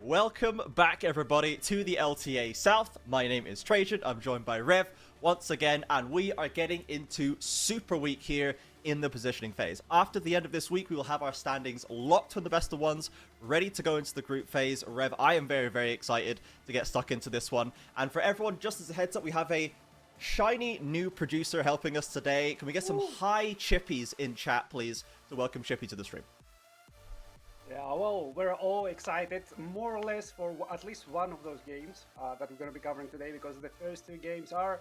welcome back everybody to the LTA South. My name is Trajan, I'm joined by Rev once again, and we are getting into Super Week here in the positioning phase. After the end of this week, we will have our standings locked from the best of ones, ready to go into the group phase. Rev, I am very excited to get stuck into this one. And for everyone, just as a heads up, we have a shiny new producer helping us today. Can we get some high chippies in chat, please, to welcome Chippy to the stream? Yeah, well, we're all excited, more or less, for at least one of those games that we're going to be covering today, because the first two games are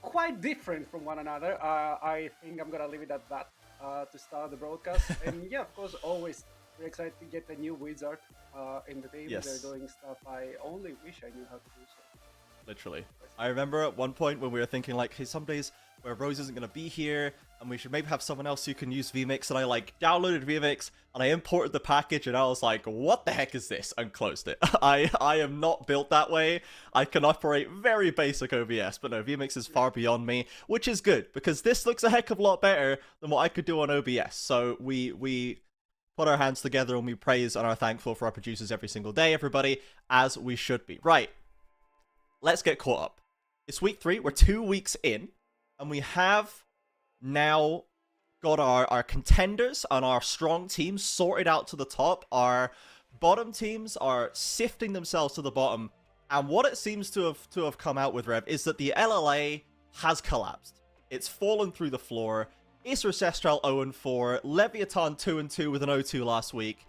quite different from one another. I think I'm going to leave it at that to start the broadcast. And yeah, of course, always very excited to get a new wizard in the team. Yes. They're doing stuff I only wish I knew how to do so. Literally. I remember at one point when we were thinking like, hey, some days where Rose isn't going to be here and we should maybe have someone else who can use VMix, and I like downloaded VMix and I imported the package and I was like, what the heck is this? And closed it. I am not built that way. I can operate very basic OBS, but no, VMix is far beyond me, which is good because this looks a heck of a lot better than what I could do on OBS. So we put our hands together and we praise and are thankful for our producers every single day, everybody, as we should be. Right. Let's get caught up. It's week 3. We're 2 weeks in, and we have now got our contenders and our strong teams sorted out to the top. Our bottom teams are sifting themselves to the bottom, and what it seems to have come out with, Rev, is that the LLA has collapsed. It's fallen through the floor. Ancestral 0-4, Leviathan 2-2 with an 0-2 last week.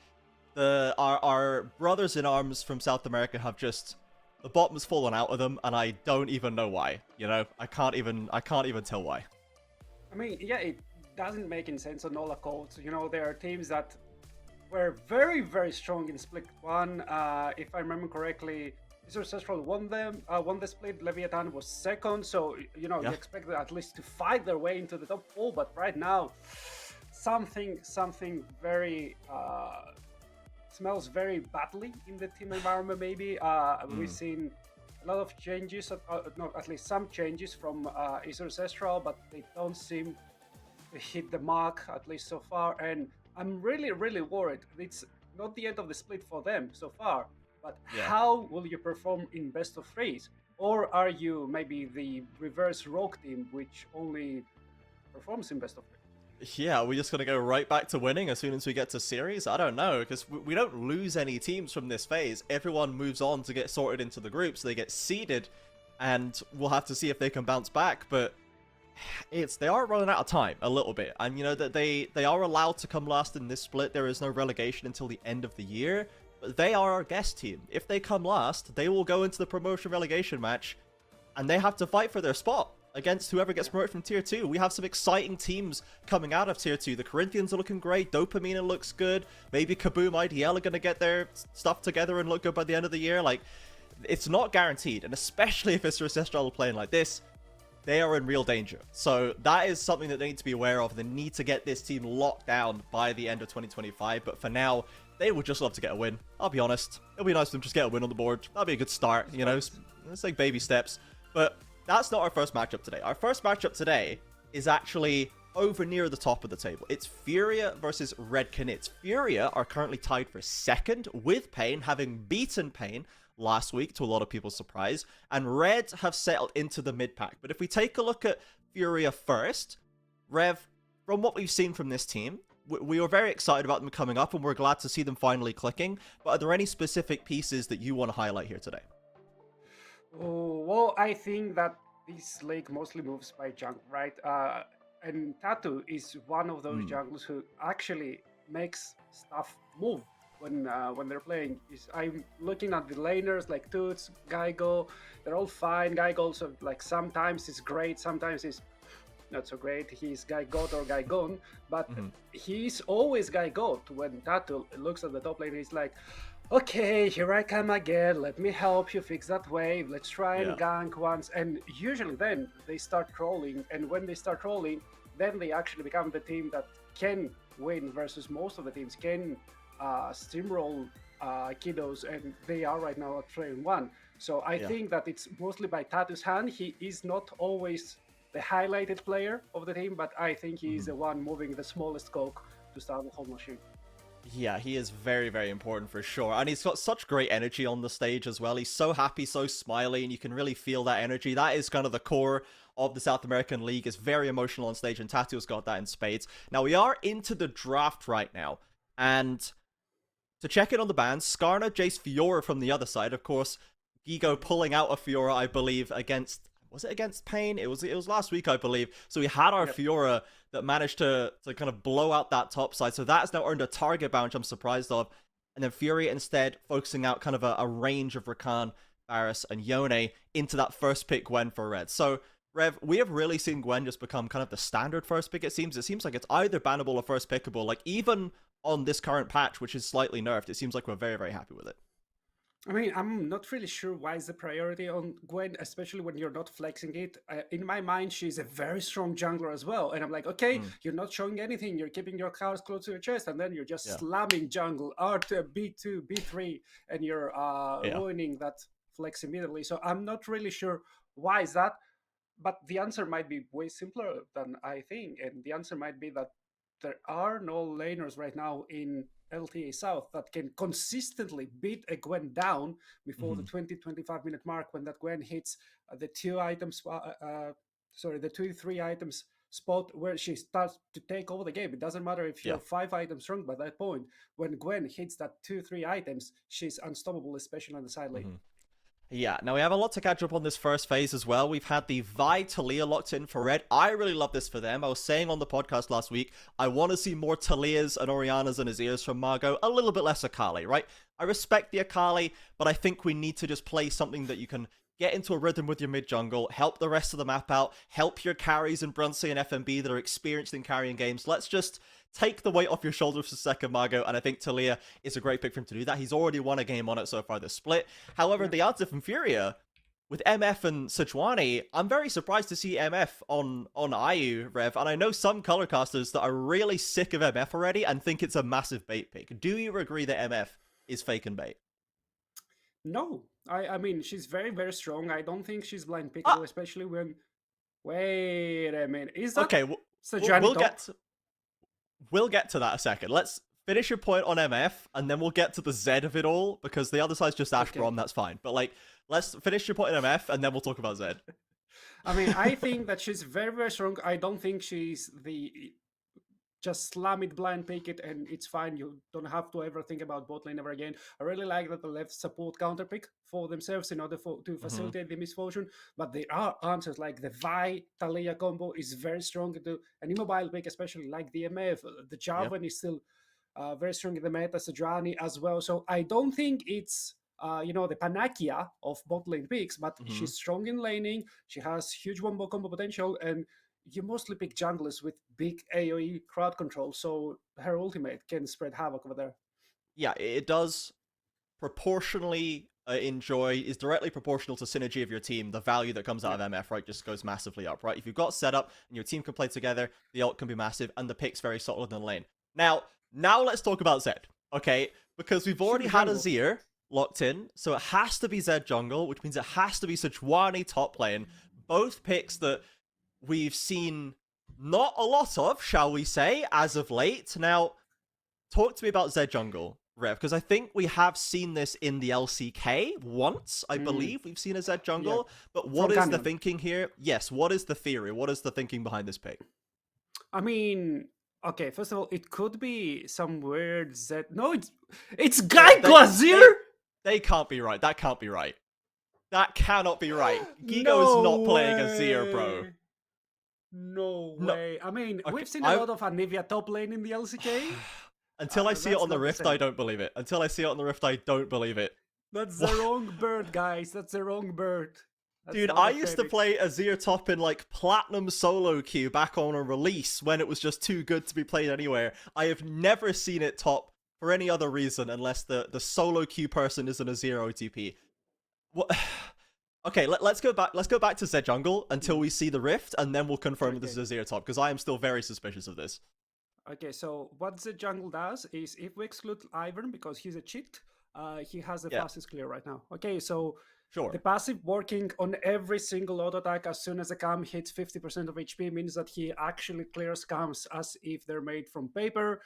Our brothers in arms from South America have just... the bottom's fallen out of them, and I don't even know why. You know, I can't even tell why. I mean, yeah, it doesn't make any sense on all accounts. You know, there are teams that were very strong in Split 1. If I remember correctly, Ancestral won the split. Leviathan was second, so you know, you expect them at least to fight their way into the top 4. But right now, something very smells very badly in the team environment. Maybe we've seen a lot of changes, not at least some changes from Ancestral, but they don't seem to hit the mark, at least so far. And I'm really worried. It's not the end of the split for them so far, but how will you perform in best of 3s? Or are you maybe the reverse rogue team, which only performs in best of 3? Yeah, are we just going to go right back to winning as soon as we get to series? I don't know, because we don't lose any teams from this phase. Everyone moves on to get sorted into the groups. They get seeded, and we'll have to see if they can bounce back. But they are running out of time a little bit. And, you know, that they are allowed to come last in this split. There is no relegation until the end of the year. But they are our guest team. If they come last, they will go into the promotion relegation match, and they have to fight for their spot against whoever gets promoted from Tier 2. We have some exciting teams coming out of Tier 2. The Corinthians are looking great. Dopamine looks good. Maybe Kaboom IDL are going to get their stuff together and look good by the end of the year. Like, it's not guaranteed. And especially if it's Ancestral playing like this, they are in real danger. So that is something that they need to be aware of. They need to get this team locked down by the end of 2025. But for now, they would just love to get a win. I'll be honest. It'll be nice for them to just get a win on the board. That'll be a good start. You know, it's like baby steps. But that's not our first matchup today. Our first matchup today is actually over near the top of the table. It's Furia versus Red Knits. Furia are currently tied for second with Pain, having beaten Pain last week, to a lot of people's surprise. And Red have settled into the mid-pack. But if we take a look at Furia first, Rev, from what we've seen from this team, we were very excited about them coming up, and we're glad to see them finally clicking. But are there any specific pieces that you want to highlight here today? Oh, well, I think that this league mostly moves by jungle, right? And Tattoo is one of those junglers who actually makes stuff move when they're playing. I'm looking at the laners like Toots, Gaigo. They're all fine. Gaigo also, like, sometimes is great, sometimes is not so great. He's Gaigot or Gaigon, but he's always Gaigot. When Tattoo looks at the top lane, he's like, okay, here I come again, let me help you fix that wave, let's try and gank once. And usually then they start trolling, and when they start trolling, then they actually become the team that can win versus most of the teams, can steamroll Kiddos, and they are right now at 3-1. So I think that it's mostly by Tattoo's hand. He is not always the highlighted player of the team, but I think he is the one moving the smallest coke to start the whole machine. Yeah, he is very, very important for sure. And he's got such great energy on the stage as well. He's so happy, so smiley, and you can really feel that energy. That is kind of the core of the South American League. It's very emotional on stage, and Tatu's got that in spades. Now, we are into the draft right now. And to check in on the bans, Skarner, Jace, Fiora from the other side. Of course, Gigo pulling out a Fiora, I believe, against... Was it against Pain? It was last week, I believe. So we had our Fiora that managed to kind of blow out that top side. So that has now earned a target bound, which I'm surprised of. And then Fury instead focusing out kind of a range of Rakan, Varus, and Yone into that first pick Gwen for red. So, Rev, we have really seen Gwen just become kind of the standard first pick, it seems. It seems like it's either bannable or first pickable. Like, even on this current patch, which is slightly nerfed, it seems like we're very, very happy with it. I mean, I'm not really sure why is the priority on Gwen, especially when you're not flexing it. In my mind, she's a very strong jungler as well. And I'm like, okay, you're not showing anything. You're keeping your cards close to your chest, and then you're just slamming jungle, R2, B2, B3, and you're ruining that flex immediately. So I'm not really sure why is that. But the answer might be way simpler than I think. And the answer might be that there are no laners right now in LTA South that can consistently beat a Gwen down before the 20-25 minute mark when that Gwen hits the 2 3 items spot where she starts to take over the game. It doesn't matter if you're 5 items wrong by that point. When Gwen hits that 2-3 items, she's unstoppable, especially on the side lane. Yeah, now we have a lot to catch up on this first phase as well. We've had the Vi Talia locked in for red. I really love this for them. I was saying on the podcast last week, I want to see more Talias and Orianas and Azirs from Margot, a little bit less Akali, right? I respect the Akali, but I think we need to just play something that you can get into a rhythm with your mid jungle, help the rest of the map out, help your carries in Brunsey and FMB that are experienced in carrying games. Let's just take the weight off your shoulders for a second, Margot, and I think Talia is a great pick for him to do that. He's already won a game on it so far this split. However, the answer from Furia, with MF and Sejuani, I'm very surprised to see MF on IU, Rev, and I know some color casters that are really sick of MF already and think it's a massive bait pick. Do you agree that MF is fake and bait? No, I mean, she's very, very strong. I don't think she's blind pickable, especially when... Wait a minute. Is that okay, we'll get to that a second. Let's finish your point on MF, and then we'll get to the Z of it all, because the other side's just Ash Brom, that's fine. But, like, let's finish your point on MF, and then we'll talk about Z. I mean, I think that she's very, very strong. I don't think she's the... Just slam it, blind pick it, and it's fine. You don't have to ever think about bot lane ever again. I really like that the left support counter pick for themselves in order to facilitate the misfortune. But there are answers like the Vi Talia combo is very strong to an immobile pick, especially like the MF. The Jarvan is still very strong in the meta, Sejuani as well. So I don't think it's the Panakia of bot lane picks, but she's strong in laning. She has huge wombo combo potential, and you mostly pick junglers with big AoE crowd control, so her ultimate can spread havoc over there. Yeah, it does proportionally is directly proportional to synergy of your team. The value that comes out of MF, right, just goes massively up, right? If you've got setup and your team can play together, the ult can be massive, and the pick's very solid in the lane. Now let's talk about Zed, okay? Because we've already had Azir locked in, so it has to be Zed jungle, which means it has to be Sejuani top lane. Both picks that we've seen not a lot of, shall we say, as of late. Now, talk to me about Zed jungle, Rev, because I think we have seen this in the LCK once, I believe. We've seen a Zed jungle, but what is the thinking here? Yes, what is the theory? What is the thinking behind this pick? I mean, okay, first of all, it could be some weird Zed... No, it's Geico Azir! They can't be right. That can't be right. That cannot be right. Gigo is not playing Azir, bro. No way. I mean, we've seen a lot of Anivia top lane in the LCK. Until I see it on the Rift, I don't believe it. Until I see it on the Rift, I don't believe it. That's the wrong bird, guys. That's the wrong bird. Dude, I used to play Azir top in, like, Platinum solo queue back on a release when it was just too good to be played anywhere. I have never seen it top for any other reason unless the solo queue person is an Azir OTP. What... Okay, let's go back. Let's go back to Zed jungle until we see the Rift, and then we'll confirm this is Azir top, because I am still very suspicious of this. Okay, so what Zed jungle does is, if we exclude Ivern because he's a cheat, he has the fastest clear right now. Okay, so Sure. The passive working on every single auto attack as soon as a cam hits 50% of HP means that he actually clears cams as if they're made from paper.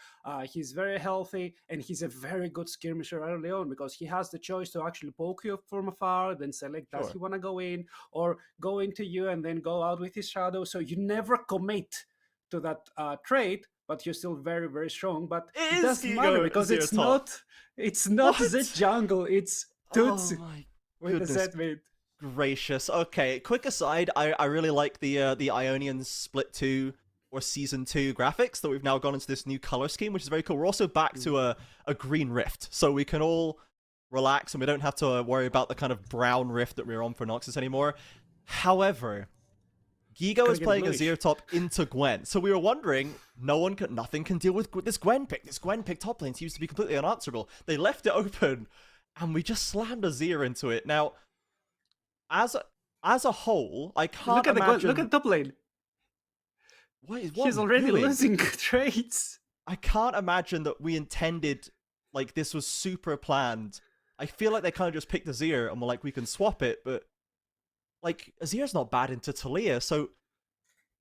He's very healthy, and he's a very good skirmisher early on because he has the choice to actually poke you from afar, then select does Sure. he want to go in, or go into you and then go out with his shadow. So you never commit to that trait, but you're still very, very strong. But it Is doesn't matter Gigo because Azir top? it's not Z What? jungle, it's Oh Tutsi my with the goodness Z mid. gracious. Okay, quick aside, I really like the Ionian Split 2 or Season 2 graphics that we've now gone into this new color scheme, which is very cool. We're also back to a green rift, so we can all relax and we don't have to worry about the kind of brown rift that we were on for Noxus anymore. However, Gigo is Gonna get playing bluish. Azir top into Gwen, so we were wondering, nothing can deal with this Gwen pick. This Gwen pick top lane seems to be completely unanswerable. They left it open, and we just slammed Azir into it. Now, as a whole, I can't imagine. Look at top lane. What is He's already doing? losing trades. I can't imagine that we intended like this was super planned. I feel like they kind of just picked Azir and were like, we can swap it, but like Azir's not bad into Talia, so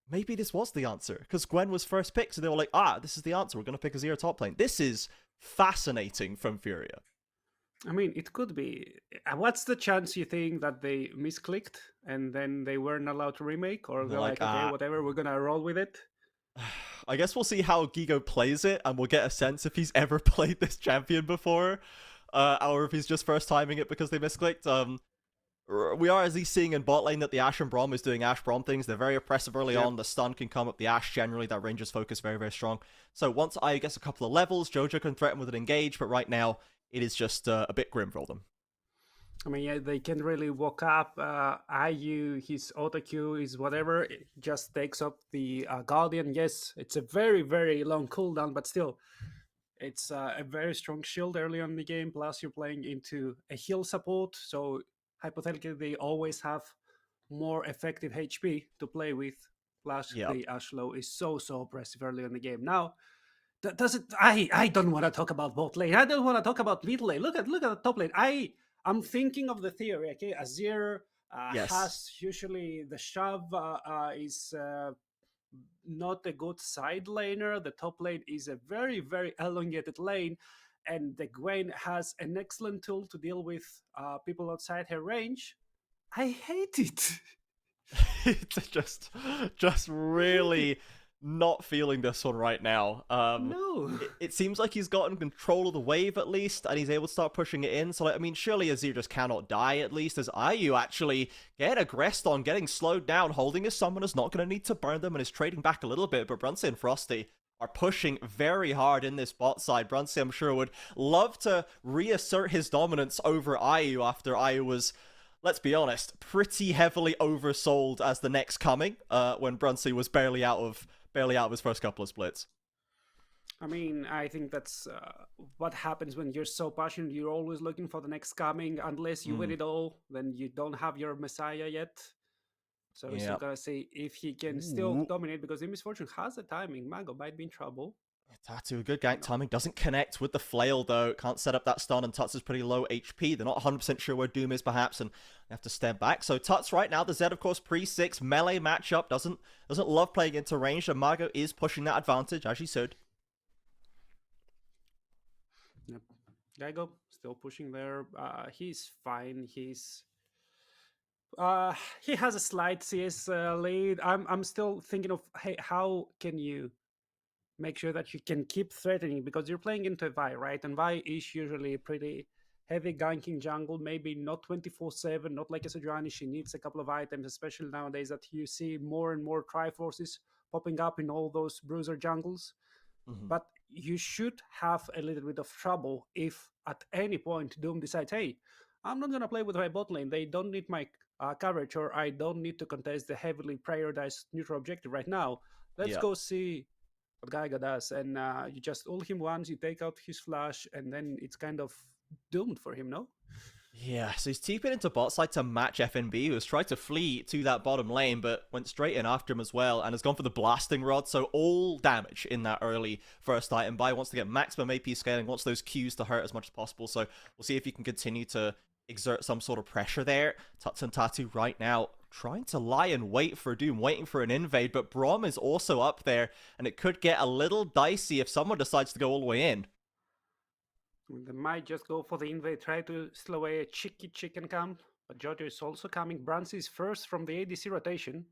maybe this was the answer because Gwen was first picked, so they were like, this is the answer. We're gonna pick Azir top lane. This is fascinating from Furia. I mean, it could be. What's the chance you think that they misclicked and then they weren't allowed to remake, or they're like, okay, whatever, we're gonna roll with it? I guess we'll see how Gigo plays it, and we'll get a sense if he's ever played this champion before, or if he's just first timing it because they misclicked. We are at least seeing in bot lane that the Ashe and Braum is doing Ashe Braum things. They're very oppressive early on. The stun can come up. The Ashe generally, that ranger's focus very, very strong. So once I guess a couple of levels, Jojo can threaten with an engage, but right now it is just a bit grim for them. I mean, yeah, they can really walk up. IU, his auto Q is whatever. It just takes up the Guardian. Yes, it's a very, very long cooldown, but still, it's a very strong shield early on in the game. Plus, you're playing into a heal support, so hypothetically, they always have more effective HP to play with. Plus, the Ashlow is so oppressive early in the game. Now, does it? I don't want to talk about bot lane. I don't want to talk about mid lane. Look at the top lane. I'm thinking of the theory. Okay, Azir has usually the shove is not a good side laner. The top lane is a very, very elongated lane, and the Gwen has an excellent tool to deal with people outside her range. I hate it. It's just really not feeling this one right now. No. It seems like he's gotten control of the wave at least, and he's able to start pushing it in. So, like, I mean, surely Azir just cannot die at least, as IU actually get aggressed on, getting slowed down, holding his summoners, not going to need to burn them, and is trading back a little bit. But Brunsey and Frosty are pushing very hard in this bot side. Brunsey, I'm sure, would love to reassert his dominance over IU after IU was, let's be honest, pretty heavily oversold as the next coming when Brunsey was barely out of his first couple of splits. I mean, I think that's what happens when you're so passionate. You're always looking for the next coming. Unless you win it all, then you don't have your Messiah yet. So we're still gonna see if he can still dominate, because the Misfortune has the timing. Mango might be in trouble. Tatu, good gank timing, doesn't connect with the flail though, can't set up that stun, and Tuts is pretty low HP. They're not 100% sure where Doom is perhaps, and they have to step back. So Tuts right now, the Zed of course pre-6, melee matchup, doesn't love playing into range, and Margot is pushing that advantage, as she should. Yep. Geigo still pushing there. He's fine. He has a slight CS lead. I'm still thinking of, hey, how can you make sure that you can keep threatening, because you're playing into Vi, right? And Vi is usually pretty heavy ganking jungle, maybe not 24/7, not like a Sejuani. She needs a couple of items, especially nowadays that you see more and more Triforces popping up in all those bruiser jungles. But you should have a little bit of trouble if at any point Doom decides, hey, I'm not going to play with my bot lane. They don't need my coverage, or I don't need to contest the heavily prioritized neutral objective right now. Let's go see what Geiger does. And you just ult him once, you take out his flash, and then it's kind of doomed for him, no? Yeah, so he's TP'd into bot side to match FNB, who has tried to flee to that bottom lane, but went straight in after him as well, and has gone for the blasting rod, so all damage in that early first item buy. Wants to get maximum AP scaling, wants those Qs to hurt as much as possible, so we'll see if he can continue to exert some sort of pressure there. Tuts and Tatu right now trying to lie in wait for Doom, waiting for an invade, but Brom is also up there, and it could get a little dicey if someone decides to go all the way in. They might just go for the invade, try to steal away a cheeky chicken camp, but Jojo is also coming. Bruncy is first from the ADC rotation.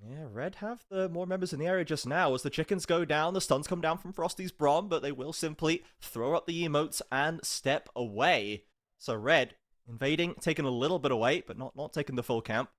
Yeah, Red have the more members in the area just now. As the chickens go down, the stuns come down from Frosty's Brom, but they will simply throw up the emotes and step away. So Red invading, taking a little bit away, but not taking the full camp.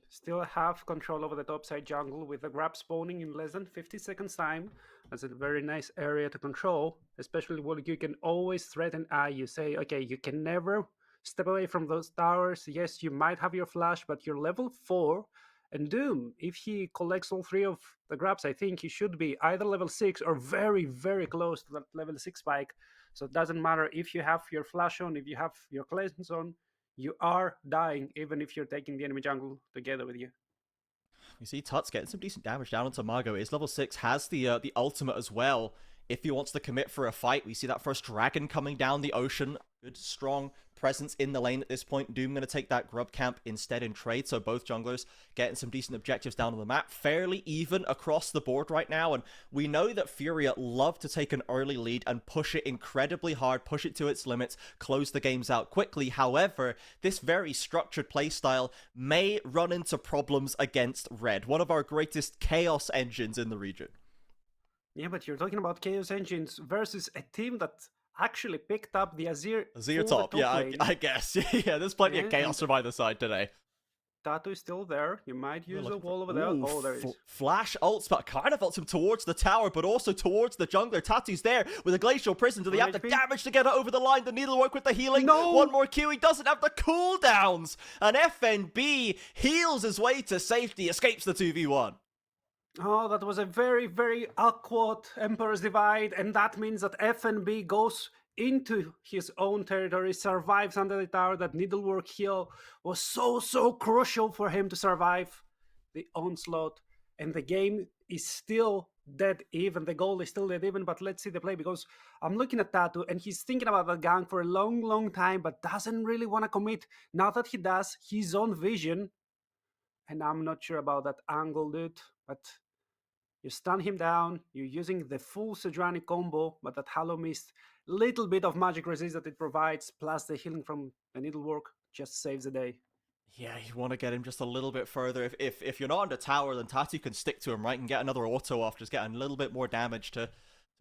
Still have control over the topside jungle with the grab spawning in less than 50 seconds time. That's a very nice area to control, especially when you can always threaten You say, okay, you can never step away from those towers. Yes, you might have your flash, but you're level 4. And Doom, if he collects all 3 of the grabs, I think he should be either level 6 or very, very close to that level 6 spike. So it doesn't matter if you have your flash on, if you have your cleanse on, you are dying, even if you're taking the enemy jungle together with you. You see Tuts getting some decent damage down onto Margot. His level 6 has the ultimate as well. If he wants to commit for a fight, we see that first dragon coming down the ocean. Good, strong presence in the lane at this point. Doom going to take that grub camp instead in trade, so both junglers getting some decent objectives down on the map. Fairly even across the board right now, and we know that FourY4 love to take an early lead and push it incredibly hard, push it to its limits, close the games out quickly. However, this very structured playstyle may run into problems against Red, one of our greatest chaos engines in the region. Yeah, but you're talking about chaos engines versus a team that actually picked up the Azir top. Yeah, I guess. Yeah, there's plenty of chaos from either side today. Tatu is still there. You might use a wall over there. Oh, there is. Flash ults, but kind of ults him towards the tower, but also towards the jungler. Tatu's there with a glacial prison. Do they have the damage to get it over the line? The needlework with the healing. No! One more Q. He doesn't have the cooldowns. And FNB heals his way to safety, escapes the 2v1. Oh, that was a very, very awkward Emperor's Divide, and that means that FNB goes into his own territory, survives under the tower. That needlework heal was so crucial for him to survive the onslaught, and the game is still dead even. The goal is still dead even, but let's see the play, because I'm looking at Tatu, and he's thinking about that gang for a long time, but doesn't really want to commit. Now that he does his own vision, and I'm not sure about that angle, dude, but you stun him down, you're using the full Sejuani combo, but that Hollow Mist, little bit of magic resist that it provides, plus the healing from the needlework, just saves the day. Yeah, you want to get him just a little bit further. If you're not on the tower, then Tatu can stick to him, right, and get another auto off, just get a little bit more damage to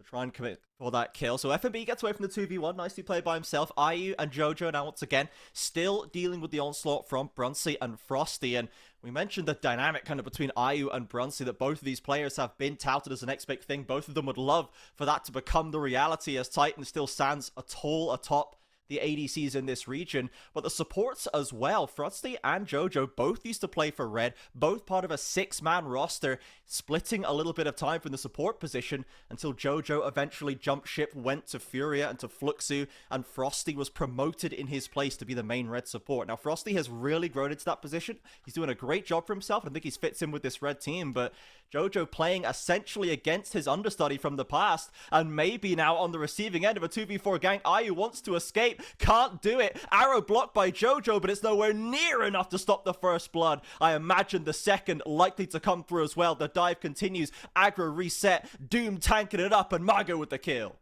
try and commit for that kill. So FNB gets away from the 2v1, nicely played by himself. IU and Jojo now once again still dealing with the onslaught from Bruncy and Frosty, and we mentioned the dynamic kind of between IU and Bruncy, that both of these players have been touted as the next big thing. Both of them would love for that to become the reality, as Titan still stands tall atop the ADCs in this region, but the supports as well. Frosty and Jojo both used to play for Red, both part of a 6-man roster, splitting a little bit of time from the support position until Jojo eventually jumped ship, went to FourY4 and to Fluxu, and Frosty was promoted in his place to be the main Red support. Now, Frosty has really grown into that position. He's doing a great job for himself, and I think he fits in with this Red team, but Jojo playing essentially against his understudy from the past, and maybe now on the receiving end of a 2v4 gang. IU wants to escape, can't do it. Arrow blocked by Jojo, but it's nowhere near enough to stop the first blood. I imagine the second likely to come through as well. The dive continues, aggro reset, Doom tanking it up, and Margot with the kill.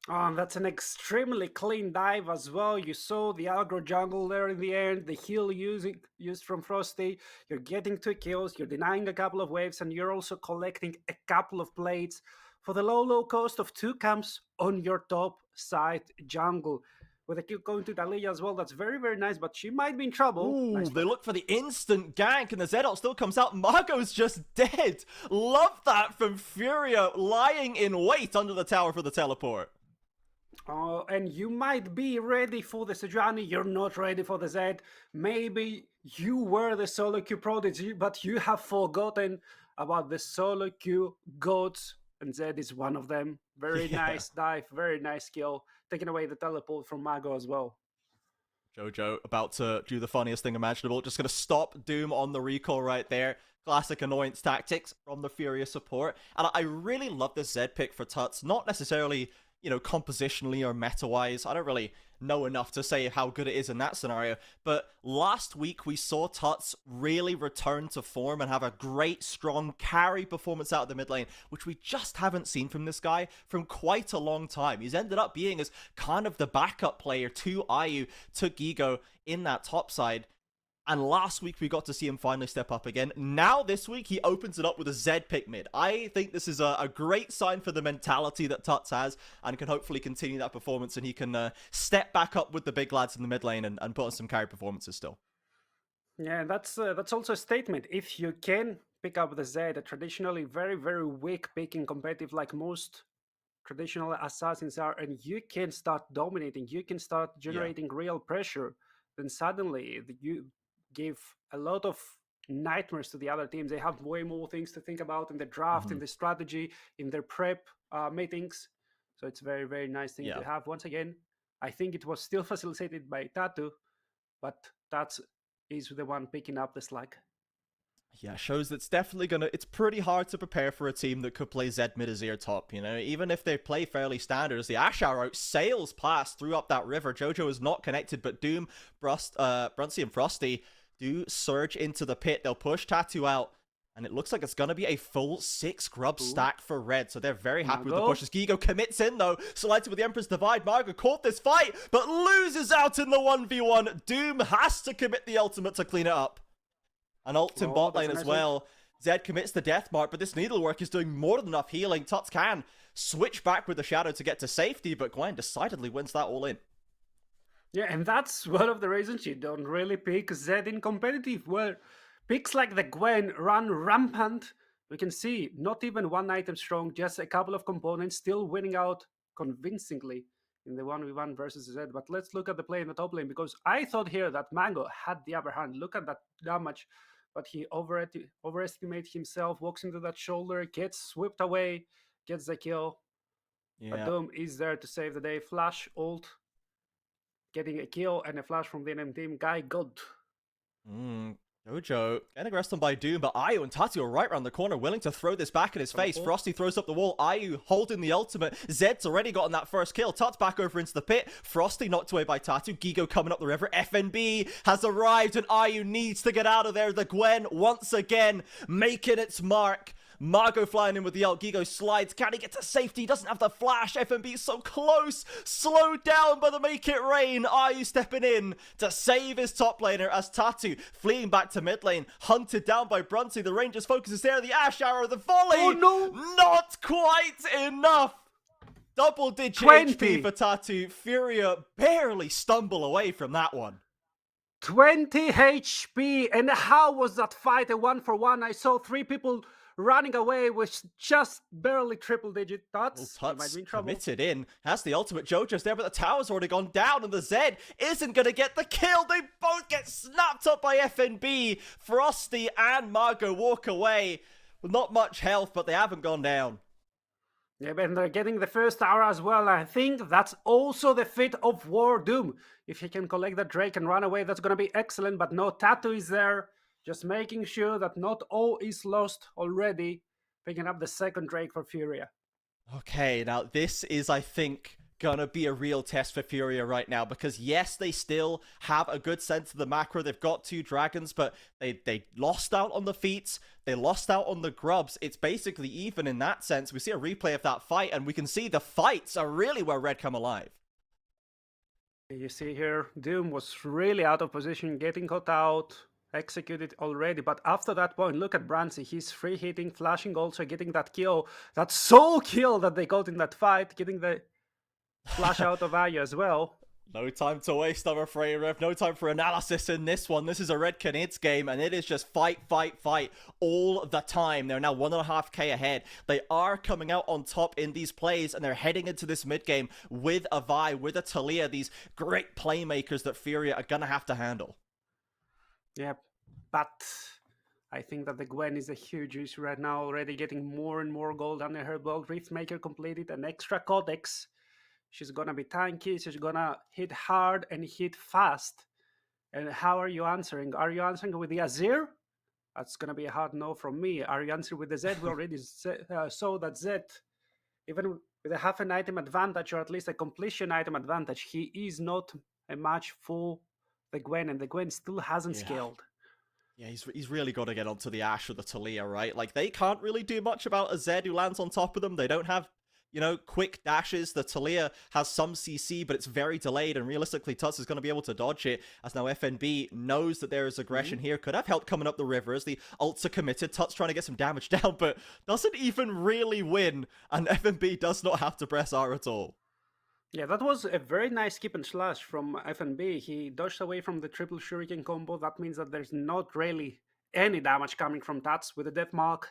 Oh, that's an extremely clean dive as well. You saw the aggro jungle there in the end, the heal used from Frosty. You're getting 2 kills, you're denying a couple of waves, and you're also collecting a couple of plates for the low cost of 2 camps on your top side jungle. With a kill going to Dahlia as well, that's very nice, but she might be in trouble. Ooh, nice they look for the instant gank, and the Zedot still comes out. Margot's just dead. Love that from FourY4 lying in wait under the tower for the teleport. And you might be ready for the Sejuani, you're not ready for the Zed. Maybe you were the solo queue prodigy, but you have forgotten about the solo queue gods, and Zed is one of them. Very nice dive, very nice kill, taking away the teleport from Margot as well. Jojo about to do the funniest thing imaginable, just going to stop Doom on the recall right there. Classic annoyance tactics from the FourY4 support. And I really love this Zed pick for Tuts, not necessarily compositionally or meta-wise. I don't really know enough to say how good it is in that scenario. But last week we saw Tuts really return to form and have a great, strong carry performance out of the mid lane, which we just haven't seen from this guy from quite a long time. He's ended up being as kind of the backup player to IU, to Gigo in that top side. And last week, we got to see him finally step up again. Now, this week, he opens it up with a Zed pick mid. I think this is a great sign for the mentality that Tuts has and can hopefully continue that performance, and he can step back up with the big lads in the mid lane and put on some carry performances still. Yeah, that's also a statement. If you can pick up the Zed, a traditionally very, very weak pick in competitive, like most traditional assassins are, and you can start dominating, you can start generating real pressure, then suddenly you give a lot of nightmares to the other teams. They have way more things to think about in the draft, in the strategy, in their prep meetings. So it's very, very nice thing to have. Once again, I think it was still facilitated by Tatu, but Tats is the one picking up the slack. Yeah, shows that's definitely it's pretty hard to prepare for a team that could play Zed mid Azir top, even if they play fairly standard, as the Ash Arrow sails past through up that river. Jojo is not connected, but Doom, Brunsy, and Frosty do surge into the pit. They'll push Tattoo out, and it looks like it's gonna be a full 6 grub stack for Red, so they're very happy with the push. As Gigo commits in, though, selected with the Emperor's Divide. Margo caught this fight, but loses out in the 1v1. Doom has to commit the ultimate to clean it up. An ult in bot lane as well. Zed commits the death mark, but this needlework is doing more than enough healing. Tuts can switch back with the shadow to get to safety, but Gwen decidedly wins that all in. Yeah, and that's one of the reasons you don't really pick Zed in competitive, where picks like the Gwen run rampant. We can see not even one item strong, just a couple of components still winning out convincingly in the 1v1 versus Zed. But let's look at the play in the top lane, because I thought here that Mango had the upper hand. Look at that damage, but he overestimates himself, walks into that shoulder, gets swept away, gets the kill. But Doom is there to save the day. Flash, ult, getting a kill and a flash from the enemy team. Guy, good. Jojo getting arrested by Doom, but Ayu and Tati are right around the corner, willing to throw this back in his face. Frosty throws up the wall. Ayu holding the ultimate. Zed's already gotten that first kill. Tut's back over into the pit. Frosty knocked away by Tatu. Gigo coming up the river. FNB has arrived, and Ayu needs to get out of there. The Gwen once again making its mark. Margo flying in with the ult. Gigo slides. Can he get to safety? He doesn't have the flash. FNB is so close. Slowed down by the Make It Rain. Ayu stepping in to save his top laner as Tatu fleeing back to mid lane. Hunted down by Brunsy. The Rangers focus is there. The Ash Arrow. The volley. Oh, no. Not quite enough. Double digit 20. HP for Tatu. FourY4 barely stumble away from that one. 20 HP. And how was that fight a 1-for-1? I saw 3 people running away with just barely triple-digit Tuts. Tuts committed in, has the ultimate. Jojo's there, but the tower's already gone down, and the Zed isn't going to get the kill. They both get snapped up by FNB. Frosty and Margo walk away with not much health, but they haven't gone down. Yeah, and they're getting the first tower as well. I think that's also the fit of War Doom. If he can collect that Drake and run away, that's going to be excellent, but no, Tattoo is there. Just making sure that not all is lost already. Picking up the second Drake for FourY4. Okay, now this is, I think, gonna be a real test for FourY4 right now, because yes, they still have a good sense of the macro. They've got 2 dragons, but they lost out on the feats. They lost out on the grubs. It's basically even in that sense. We see a replay of that fight, and we can see the fights are really where Red come alive. You see here, Doom was really out of position, getting caught out. Executed already, but after that point, look at Brunsy. He's free hitting, flashing, also getting that kill, that soul kill that they got in that fight, getting the flash out of Ayu as well. No time to waste, I'm afraid, Rev. No time for analysis in this one. This is a Red Canids game, and it is just fight, fight, fight all the time. They're now 1.5k ahead. They are coming out on top in these plays, and they're heading into this mid game with a Vi, with a Talia, these great playmakers that FourY4 are gonna have to handle. Yeah, but I think that the Gwen is a huge issue right now, already getting more and more gold under her belt. Riftmaker completed an extra codex. She's gonna be tanky, she's gonna hit hard and hit fast. And how are you answering? Are you answering with the Azir? That's gonna be a hard no from me. Are you answering with the Zed? We already saw that Zed even with a half an item advantage, or at least a completion item advantage, he is not a match for the Gwen, and the Gwen still hasn't Yeah. scaled. Yeah, he's really got to get onto the Ashe or the Talia, right? Like, they can't really do much about a Zed who lands on top of them. They don't have, quick dashes. The Talia has some CC, but it's very delayed, and realistically, Tuts is going to be able to dodge it, as now FNB knows that there is aggression here. Could have helped coming up the river as the ults are committed. Tuts trying to get some damage down, but doesn't even really win, and FNB does not have to press R at all. Yeah, that was a very nice skip and slash from FNB. He dodged away from the triple shuriken combo. That means that there's not really any damage coming from Tats with the death mark.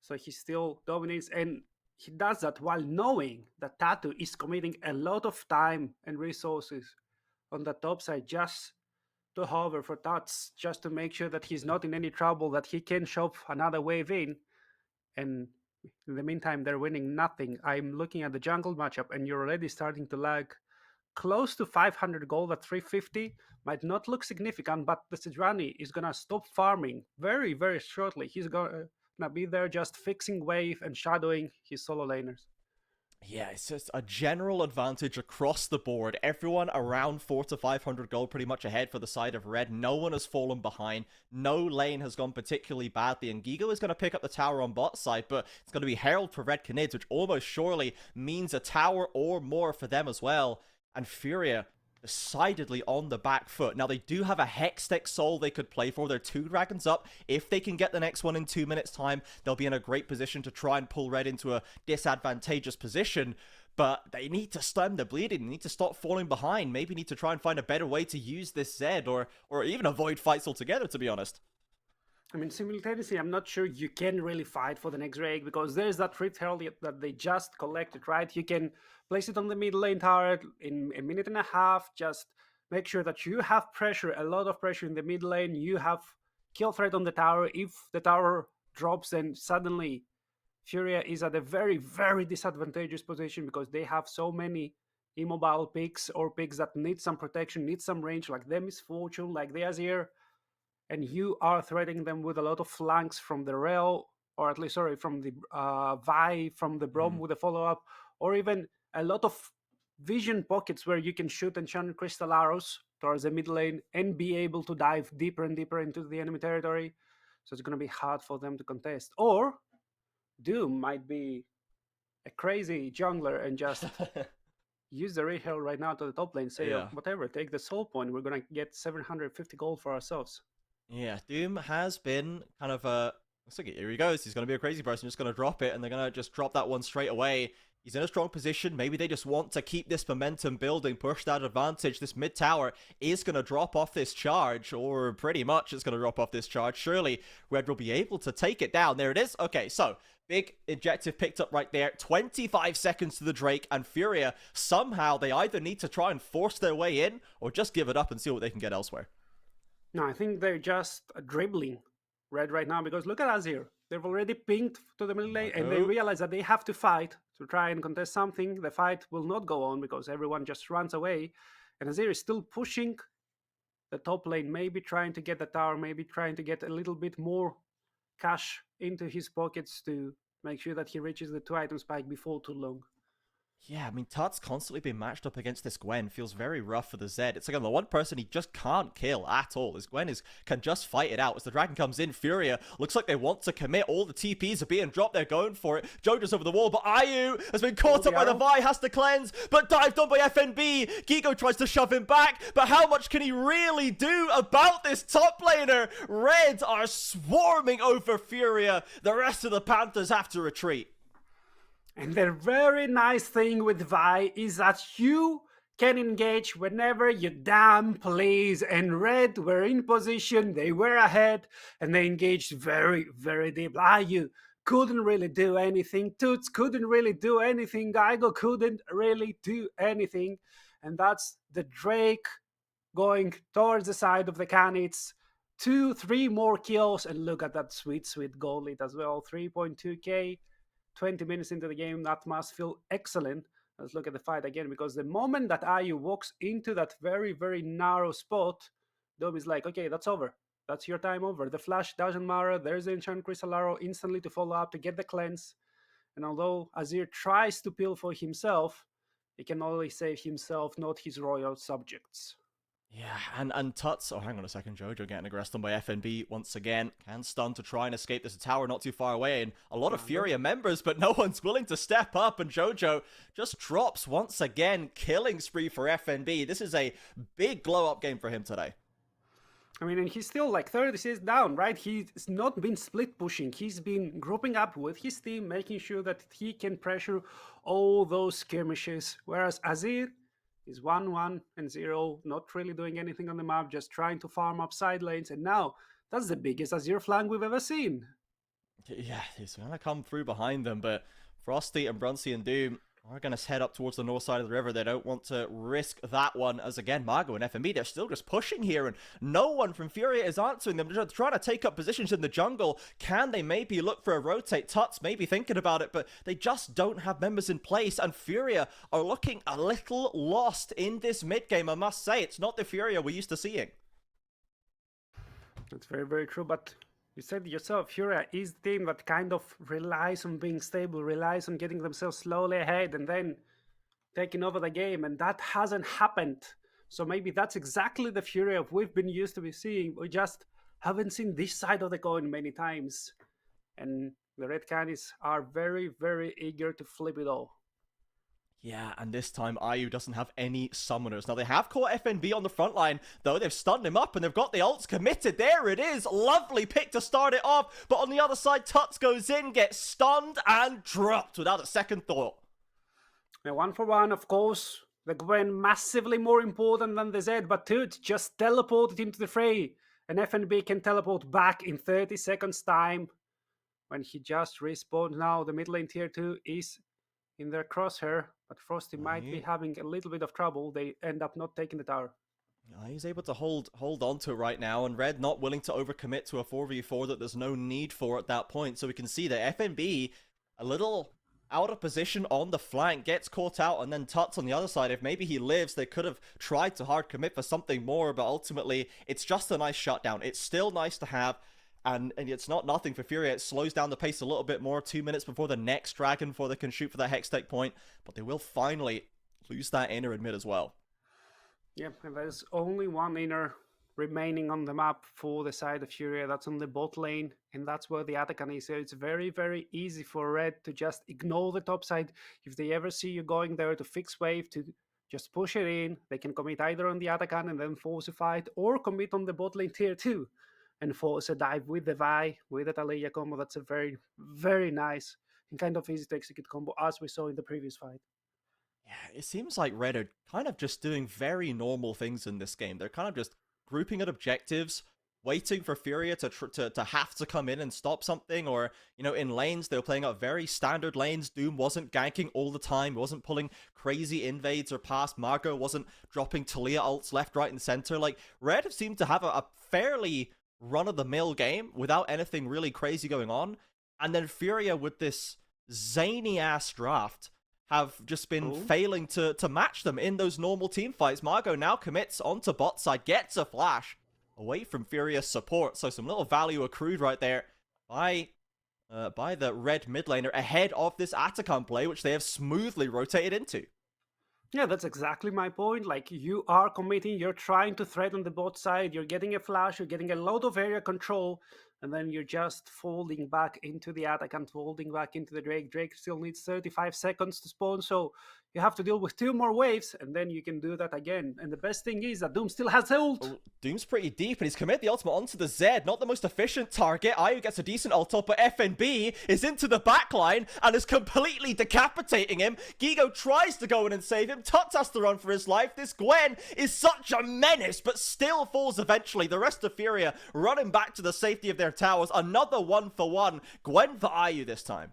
So he still dominates, and he does that while knowing that Tatu is committing a lot of time and resources on the top side just to hover for Tats, just to make sure that he's not in any trouble, that he can shove another wave in. And in the meantime, they're winning nothing. I'm looking at the jungle matchup, and you're already starting to lag close to 500 gold at 350. Might not look significant, but the Sejuani is gonna stop farming very, very shortly. He's gonna be there just fixing wave and shadowing his solo laners. Yeah, it's just a general advantage across the board. Everyone around 400 to 500 gold, pretty much ahead for the side of red. No one has fallen behind. No lane has gone particularly badly. And Gigo is going to pick up the tower on bot side, but it's going to be Herald for red Canids, which almost surely means a tower or more for them as well. And Furia decidedly on the back foot. Now, they do have a Hextech Soul they could play for. They're 2 dragons up. If they can get the next one in 2 minutes' time, they'll be in a great position to try and pull red into a disadvantageous position. But they need to stem the bleeding. They need to stop falling behind. Maybe need to try and find a better way to use this Zed, or even avoid fights altogether, to be honest. I mean, simultaneously, I'm not sure you can really fight for the next rake, because there's that Rift Herald that they just collected, right? You can place it on the mid lane tower in a minute and a half, just make sure that you have pressure, a lot of pressure in the mid lane, you have kill threat on the tower. If the tower drops, then suddenly Furia is at a very, very disadvantageous position, because they have so many immobile picks, or picks that need some protection, need some range, like the Misfortune, like the Azir, and you are threatening them with a lot of flanks from the Rel, or at least, sorry, from the Vi, from the Brom with a follow-up, or even a lot of vision pockets where you can shoot enchanted crystal arrows towards the mid lane and be able to dive deeper and deeper into the enemy territory. So it's going to be hard for them to contest. Or Doom might be a crazy jungler and just use the Red Herald right now to the top lane, say, Yeah. whatever, take the soul point, we're going to get 750 gold for ourselves. Yeah, Doom has been kind of a... Looks like here he goes. He's going to be a crazy person, just going to drop it, and they're going to just drop that one straight away. He's in a strong position. Maybe they just want to keep this momentum building, push that advantage. This mid tower is going to drop off this charge, or pretty much it's going to drop off this charge. Surely Red will be able to take it down. There it is. Okay, so big objective picked up right there. 25 seconds to the Drake, and Furia, somehow they either need to try and force their way in, or just give it up and see what they can get elsewhere. No, I think they're just dribbling red right now, because look at Azir. They've already pinged to the middle lane, and they realize that they have to fight to try and contest something. The fight will not go on because everyone just runs away, and Azir is still pushing the top lane, maybe trying to get the tower, maybe trying to get a little bit more cash into his pockets to make sure that he reaches the 2-item spike before too long. Yeah, I mean, Tut's constantly being matched up against this Gwen feels very rough for the Zed. It's like the one person he just can't kill at all. This Gwen can just fight it out. As the dragon comes in, Furia looks like they want to commit. All the TPs are being dropped. They're going for it. Jojo's over the wall, but Ayu has been caught up by the Vi, has to cleanse, but dived on by FNB. Gigo tries to shove him back, but how much can he really do about this top laner? Red are swarming over Furia. The rest of the Panthers have to retreat. And the very nice thing with Vi is that you can engage whenever you damn please. And Red were in position, they were ahead, and they engaged very, very deep. Ayu couldn't really do anything. Toots couldn't really do anything. Gaigo couldn't really do anything. And that's the Drake going towards the side of the Canids. 2-3 more kills, and look at that sweet, sweet goal lead as well. 3.2k. 20 minutes into the game, that must feel excellent. Let's look at the fight again, because the moment that Ayu walks into that very, very narrow spot, Dome is like, okay, that's over. That's your time over. The flash doesn't matter. There's the Enchant Crystal Arrow instantly to follow up to get the cleanse. And although Azir tries to peel for himself, he can only save himself, not his royal subjects. Yeah, and Tuts, oh hang on a second, Jojo getting aggressed on by FNB once again. Can stun to try and escape. There's a tower not too far away and a lot of Furia members, but no one's willing to step up, and Jojo just drops once again, killing spree for FNB. This is a big glow up game for him today. I mean, and he's still like 36 down, right? He's not been split pushing. He's been grouping up with his team, making sure that he can pressure all those skirmishes. Whereas Azir is 1-1-0, not really doing anything on the map, just trying to farm up side lanes. And now, that's the biggest Azir flank we've ever seen. Yeah, he's going to come through behind them, but Frosty and Brunsey and Doom are going to head up towards the north side of the river. They don't want to risk that one, as again, Margo and FMB, they're still just pushing here, and no one from Furia is answering them. They're trying to take up positions in the jungle. Can they maybe look for a rotate? Tuts maybe thinking about it, but they just don't have members in place, and Furia are looking a little lost in this mid game, I must say. It's not the Furia we're used to seeing. That's very, very true, but you said yourself, Furia is the team that kind of relies on being stable, relies on getting themselves slowly ahead and then taking over the game, and that hasn't happened. So maybe that's exactly the Furia we've been used to be seeing. We just haven't seen this side of the coin many times. And the Red Canids are very, very eager to flip it all. Yeah, and this time IU doesn't have any summoners. Now, they have caught FNB on the front line, though. They've stunned him up, and they've got the ults committed. There it is. Lovely pick to start it off. But on the other side, Tuts goes in, gets stunned, and dropped without a second thought. Now, 1-for-1, of course. The Gwen massively more important than the Zed, but Toot just teleported into the fray. And FNB can teleport back in 30 seconds time. When he just respawned now, the mid lane tier 2 is in their crosshair, but Frosty might be having a little bit of trouble. They end up not taking the tower. He's able to hold on to it right now, and Red not willing to overcommit to a 4v4 that there's no need for at that point. So we can see that FNB, a little out of position on the flank, gets caught out, and then Tuts on the other side. If maybe he lives, they could have tried to hard commit for something more, but ultimately, it's just a nice shutdown. It's still nice to have. And it's not nothing for Furia. It slows down the pace a little bit more. 2 minutes before the next dragon before they can shoot for that Hextech point. But they will finally lose that inner in mid as well. Yeah, and there's only one inner remaining on the map for the side of Furia. That's on the bot lane, and that's where the Atakan is. So it's very, very easy for Red to just ignore the top side. If they ever see you going there to fix wave, to just push it in, they can commit either on the Atakan and then force a fight, or commit on the bot lane tier 2. And force a dive with the Vi, with the Taliyah combo. That's a very, very nice and kind of easy to execute combo, as we saw in the previous fight. Yeah, it seems like Red are kind of just doing very normal things in this game. They're kind of just grouping at objectives, waiting for Furia to have to come in and stop something, or, you know, in lanes, they were playing out very standard lanes. Doom wasn't ganking all the time, wasn't pulling crazy invades or past. Margo wasn't dropping Taliyah ults left, right, and center. Like, Red seemed to have a fairly run-of-the-mill game without anything really crazy going on, and then Furia with this zany-ass draft have just been failing to match them in those normal team fights. Margo now commits onto bot side, gets a flash away from Furia's support, so some little value accrued right there by the Red mid laner ahead of this Atakan play, which they have smoothly rotated into. Yeah, that's exactly my point. Like, you are committing, you're trying to threaten the bot side, you're getting a flash, you're getting a lot of area control, and then you're just folding back into the attack and folding back into the Drake. Drake still needs 35 seconds to spawn, so you have to deal with 2 more waves, and then you can do that again. And the best thing is that Doom still has ult. Oh, Doom's pretty deep, and he's committed the ultimate onto the Zed. Not the most efficient target. IU gets a decent ult up, but FNB is into the backline and is completely decapitating him. Gigo tries to go in and save him. Tuts has to run for his life. This Gwen is such a menace, but still falls eventually. The rest of Furia running back to the safety of their towers. Another 1-for-1. Gwen for IU this time.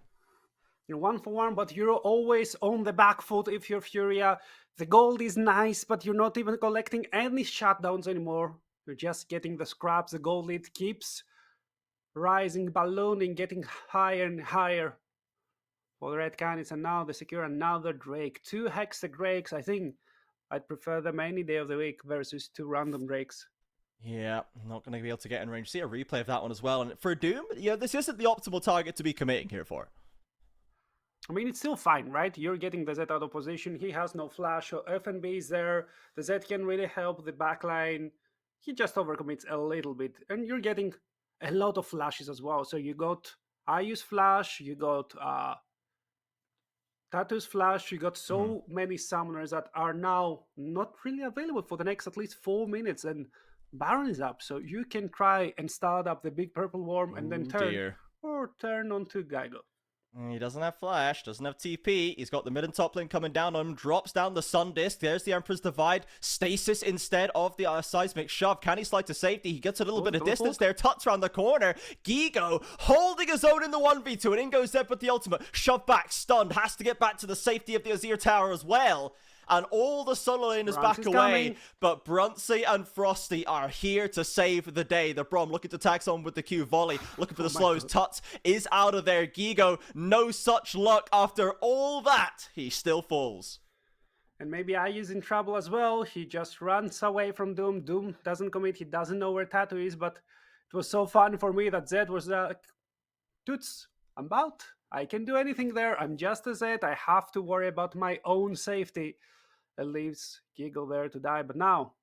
You're 1-for-1, but you're always on the back foot if you're Furia. The gold is nice, but you're not even collecting any shutdowns anymore. You're just getting the scraps. The gold lead keeps rising, ballooning, getting higher and higher for the Red Canids, and now they secure another Drake. 2 Hextech Drakes. I think I'd prefer them any day of the week versus 2 random Drakes. Yeah, not going to be able to get in range. See a replay of that one as well. And for Doom, yeah, this isn't the optimal target to be committing here for. I mean, it's still fine, right? You're getting the Z out of position. He has no flash, so FNB is there. The Z can really help the backline. He just overcommits a little bit, and you're getting a lot of flashes as well. So you got Ayu's flash, you got Tattoo's flash, you got Mhm. so many summoners that are now not really available for the next at least 4 minutes, and Baron is up, so you can try and start up the big purple worm and then Ooh, turn dear. onto Geigo. He doesn't have flash, doesn't have TP. He's got the mid and top lane coming down on him. Drops down the Sun Disc. There's the Emperor's Divide. Stasis instead of the Seismic Shove. Can he slide to safety? He gets a little bit of distance there. Tuts around the corner. Gigo holding his own in the 1v2. And in goes Zeb with the ultimate. Shove back, stunned. Has to get back to the safety of the Azir Tower as well. And all the solo laners back away, coming. but Brunsey and Frosty are here to save the day. The Brom looking to tax on with the Q volley, looking for the slows. Tuts is out of there. Gigo, no such luck. After all that, he still falls. And maybe Ayu's in trouble as well. He just runs away from Doom. Doom doesn't commit. He doesn't know where Tattoo is, but it was so fun for me that Zed was like, Toots, I'm out. I can do anything there. I'm just a Zed. I have to worry about my own safety. It leaves Gigo there to die. But now,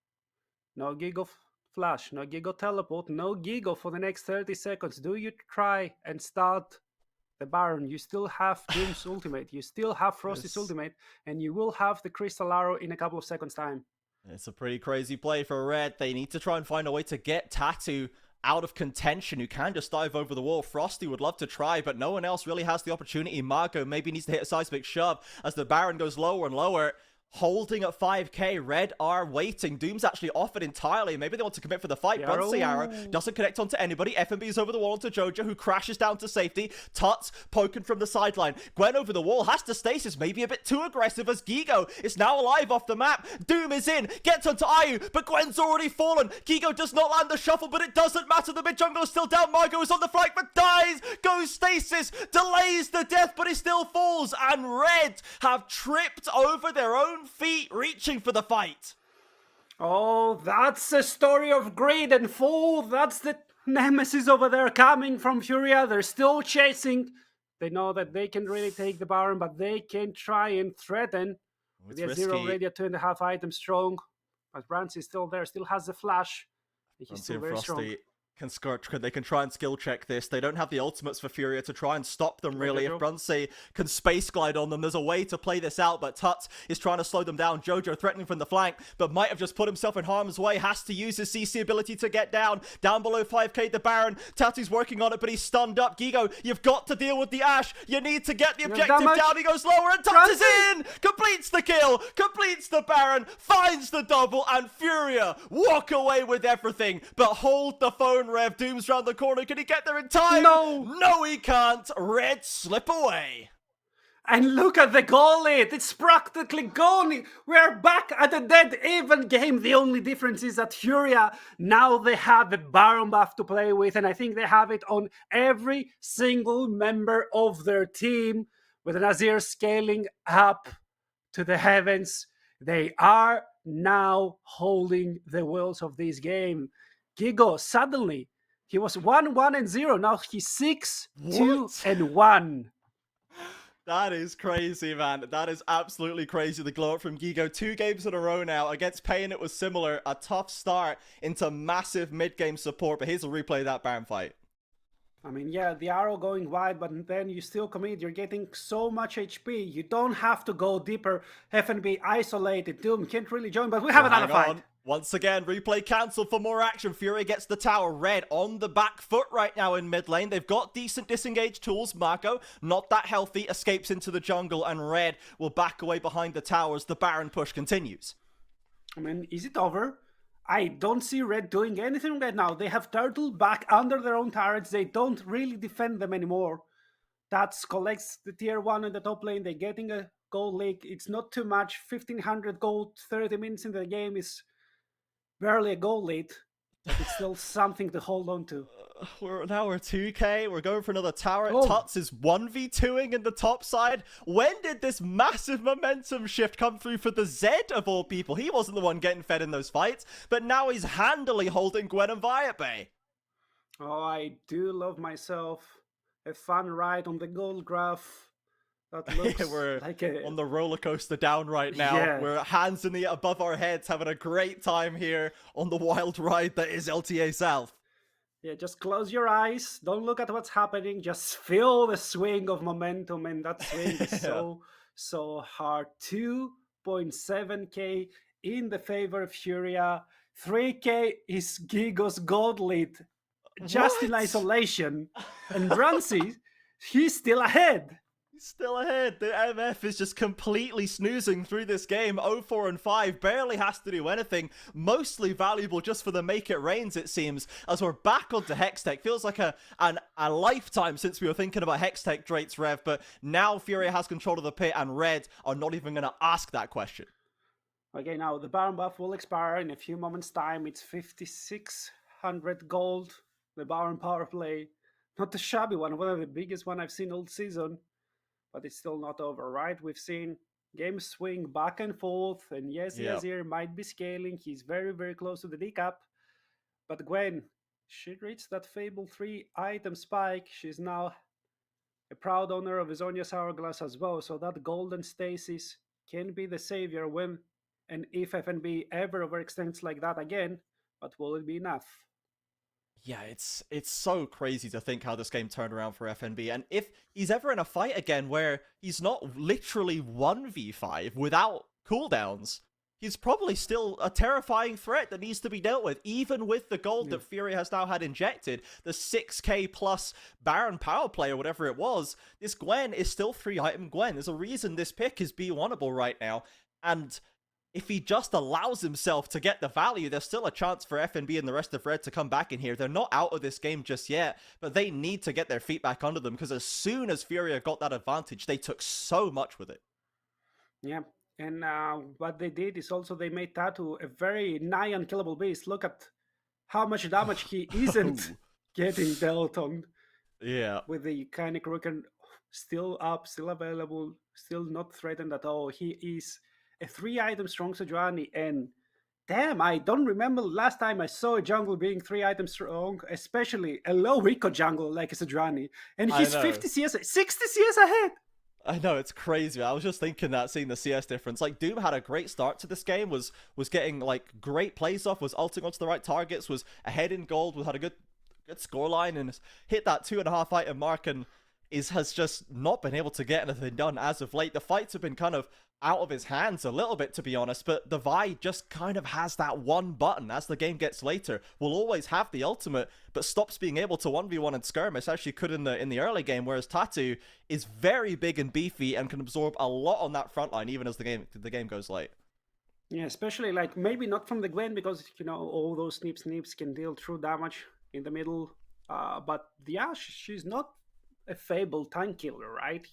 no Gigo flash, no Gigo teleport, no Gigo for the next 30 seconds. Do you try and start the Baron? You still have Doom's ultimate, you still have Frosty's ultimate, and you will have the Crystal Arrow in a couple of seconds' time. It's a pretty crazy play for Red. They need to try and find a way to get Tattoo out of contention, who can just dive over the wall. Frosty would love to try, but no one else really has the opportunity. Marco maybe needs to hit a seismic shove as the Baron goes lower and lower. Holding at 5k, Red are waiting. Doom's actually offered entirely. Maybe they want to commit for the fight. Brunsey arrow doesn't connect onto anybody. FNB is over the wall onto Jojo, who crashes down to safety. Tuts poking from the sideline. Gwen over the wall has to stasis, maybe a bit too aggressive as Gigo is now alive off the map. Doom is in, gets onto Ayu, but Gwen's already fallen. Gigo does not land the shuffle, but it doesn't matter. The mid jungle is still down. Margo is on the flank, but dies. Goes stasis, delays the death, but he still falls. And Red have tripped over their own feet, reaching for the fight. Oh, that's a story of greed and fall. That's the nemesis over there coming from FourY4. They're still chasing. They know that they can really take the Baron, but they can try and threaten. It's The Azir already at 2.5 items strong, but Brance is still there, still has the flash. He's still very strong. They can try and skill check this. They don't have the ultimates for FourY4 to try and stop them, really. If Brunsey can space glide on them, there's a way to play this out, but Tuts is trying to slow them down. Jojo threatening from the flank, but might have just put himself in harm's way. Has to use his CC ability to get down. Down below 5k, the Baron. Tattoo's working on it, but he's stunned up. Gigo, you've got to deal with the Ashe. You need to get the objective down. He goes lower, and Tuts is in! Completes the kill, completes the Baron, finds the double, and FourY4 walk away with everything. But hold the phone, Rev. Doom's round the corner. Can he get there in time? No, he can't. Red slip away. And look at the goal lead. It's practically gone. We're back at a dead even game. The only difference is that FourY4 now they have a Baron buff to play with, and I think they have it on every single member of their team, with an Azir scaling up to the heavens. They are now holding the wheels of this game. Gigo suddenly, he was 1-1-0. Now he's 6-2-1. That is crazy, man. That is absolutely crazy. The glow up from Gigo. 2 games in a row now. Against Pain, it was similar. A tough start into massive mid-game support. But here's a replay of that Baron fight. I mean, yeah, the arrow going wide, but then you still commit. You're getting so much HP. You don't have to go deeper. FNB isolated. Doom can't really join, but we have another fight. Once again, replay cancelled for more action. FourY4 gets the tower. Red on the back foot right now in mid lane. They've got decent disengage tools. Marco, not that healthy, escapes into the jungle, and Red will back away behind the towers. The Baron push continues. I mean, is it over? I don't see Red doing anything right now. They have Turtle back under their own turrets. They don't really defend them anymore. That collects the tier 1 in the top lane. They're getting a gold league. It's not too much. 1500 gold, 30 minutes in the game is barely a goal lead, but it's still something to hold on to. We're 2k. We're going for another tower. Tuts is 1v2ing in the top side. When did this massive momentum shift come through for the Zed of all people? He wasn't the one getting fed in those fights, but now he's handily holding Gwen and Viet Bay. Oh, I do love myself a fun ride on the gold graph. That looks We're like a... on the roller coaster down right now. Yeah. We're hands in the above our heads, having a great time here on the wild ride that is LTA South. Yeah, just close your eyes. Don't look at what's happening. Just feel the swing of momentum, and that swing is so hard. 2.7k in the favor of Furia. 3k is Gigo's gold lead, just in What? isolation. And Brunsey, he's still ahead. Still ahead. The MF is just completely snoozing through this game. 0-4-5, barely has to do anything. Mostly valuable just for the make it rains, it seems, as we're back onto Hextech. Feels like a lifetime since we were thinking about Hextech Drake's Rev, but now Furia has control of the pit and Red are not even going to ask that question. Okay, now the Baron buff will expire in a few moments' time. It's 5,600 gold. The Baron power play. Not the shabby one of the biggest one I've seen all season. But it's still not over, right? We've seen games swing back and forth, and yes, Yazir might be scaling. He's very, very close to the decap. But Gwen, she reached that Fable 3 item spike. She's now a proud owner of Izonia's Hourglass as well, so that golden stasis can be the savior when and if FNB ever overextends like that again, but will it be enough? Yeah, it's so crazy to think how this game turned around for FNB, and if he's ever in a fight again where he's not literally 1v5 without cooldowns, he's probably still a terrifying threat that needs to be dealt with, even with the gold that Fury has now had injected, the 6k plus Baron power play or whatever it was. This Gwen is still 3-item Gwen. There's a reason this pick is B1able right now, and if he just allows himself to get the value, there's still a chance for FNB and the rest of Red to come back in here. They're not out of this game just yet, but they need to get their feet back under them, because as soon as Furia got that advantage, they took so much with it. Yeah, and what they did is also they made Tatu a very nigh unkillable beast. Look at how much damage he isn't getting dealt on. Yeah. With the Kainik Ruken still up, still available, still not threatened at all. He is a 3-item strong Sejuani, and damn, I don't remember last time I saw a jungle being 3-item strong, especially a low eco jungle like a Sejuani. And he's 50 CS, 60 CS ahead. I know, it's crazy. I was just thinking that, seeing the CS difference. Like, Doom had a great start to this game, was getting like great plays off, was ulting onto the right targets, was ahead in gold, had a good scoreline, and hit that 2.5-item mark, and has just not been able to get anything done as of late. The fights have been kind of out of his hands a little bit, to be honest, but the Vi just kind of has that one button as the game gets later. Will always have the ultimate, but stops being able to 1v1 and skirmish as she could in the early game, whereas Tatu is very big and beefy and can absorb a lot on that front line even as the game goes late. Yeah, especially like maybe not from the Gwen, because you know all those snips can deal true damage in the middle, but the Ashe, she's not a Fable tank killer, right?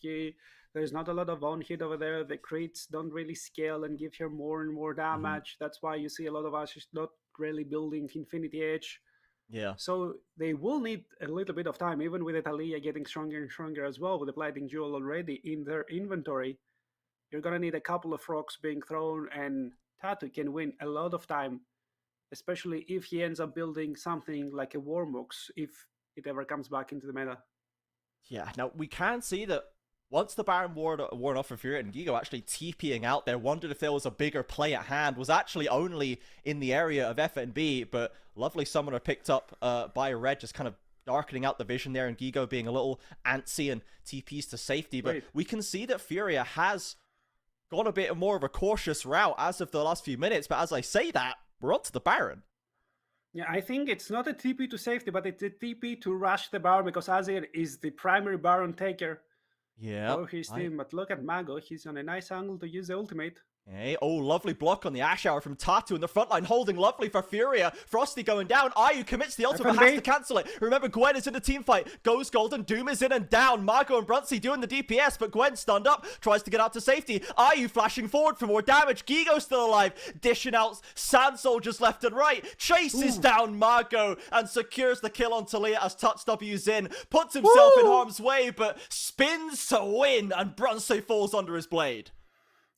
There's not a lot of on hit over there. The crits don't really scale and give her more and more damage. That's why you see a lot of Ashes not really building Infinity Edge. Yeah. So they will need a little bit of time, even with Italia getting stronger and stronger as well, with the Blighting Jewel already in their inventory. You're gonna need a couple of rocks being thrown, and Tatu can win a lot of time, especially if he ends up building something like a Warmux, if it ever comes back into the meta. Yeah, now we can see that once the Baron worn off for Furia, and Gigo actually TPing out there, wondered if there was a bigger play at hand, was actually only in the area of FNB, but lovely summoner picked up by Red, just kind of darkening out the vision there, and Gigo being a little antsy and TPs to safety. But we can see that Furia has gone a bit more of a cautious route as of the last few minutes, but as I say that, we're on to the Baron. Yeah, I think it's not a TP to safety, but it's a TP to rush the Baron, because Azir is the primary Baron taker for his team. But look at Mago, he's on a nice angle to use the ultimate. Okay. Oh, lovely block on the Ash Hour from Tatu in the front line, holding lovely for Furia. Frosty going down. Ayu commits the ultimate, has to cancel it. Remember, Gwen is in the team fight. Goes golden. Doom is in and down. Margot and Brunsey doing the DPS, but Gwen stunned up. Tries to get out to safety. Ayu flashing forward for more damage. Gigo still alive. Dishing out Sand Soldiers left and right. Chases down Margot and secures the kill on Talia as Tuts W's in. Puts himself in harm's way, but spins to win, and Brunsey falls under his blade.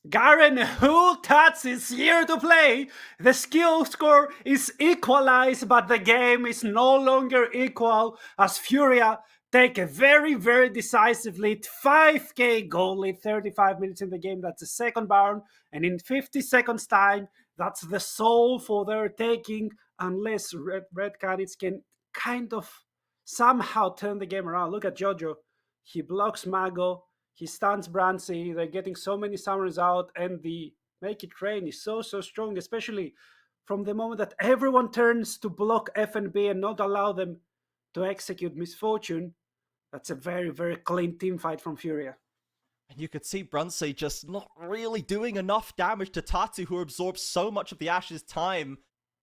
Garen, who Tats is here to play. The skill score is equalized, but the game is no longer equal as Furia take a very, very decisive lead. 5k goal lead, 35 minutes in the game. That's the second Baron. And in 50 seconds time, that's the soul for their taking, unless Red Canids can kind of somehow turn the game around. Look at Jojo. He blocks Mago. He stuns Brancy. They're getting so many summons out, and the Make It Rain is so strong, especially from the moment that everyone turns to block FNB and not allow them to execute Misfortune. That's a very, very clean team fight from Furia. And you could see Brunsey just not really doing enough damage to Tatu, who absorbs so much of the Ashe's time.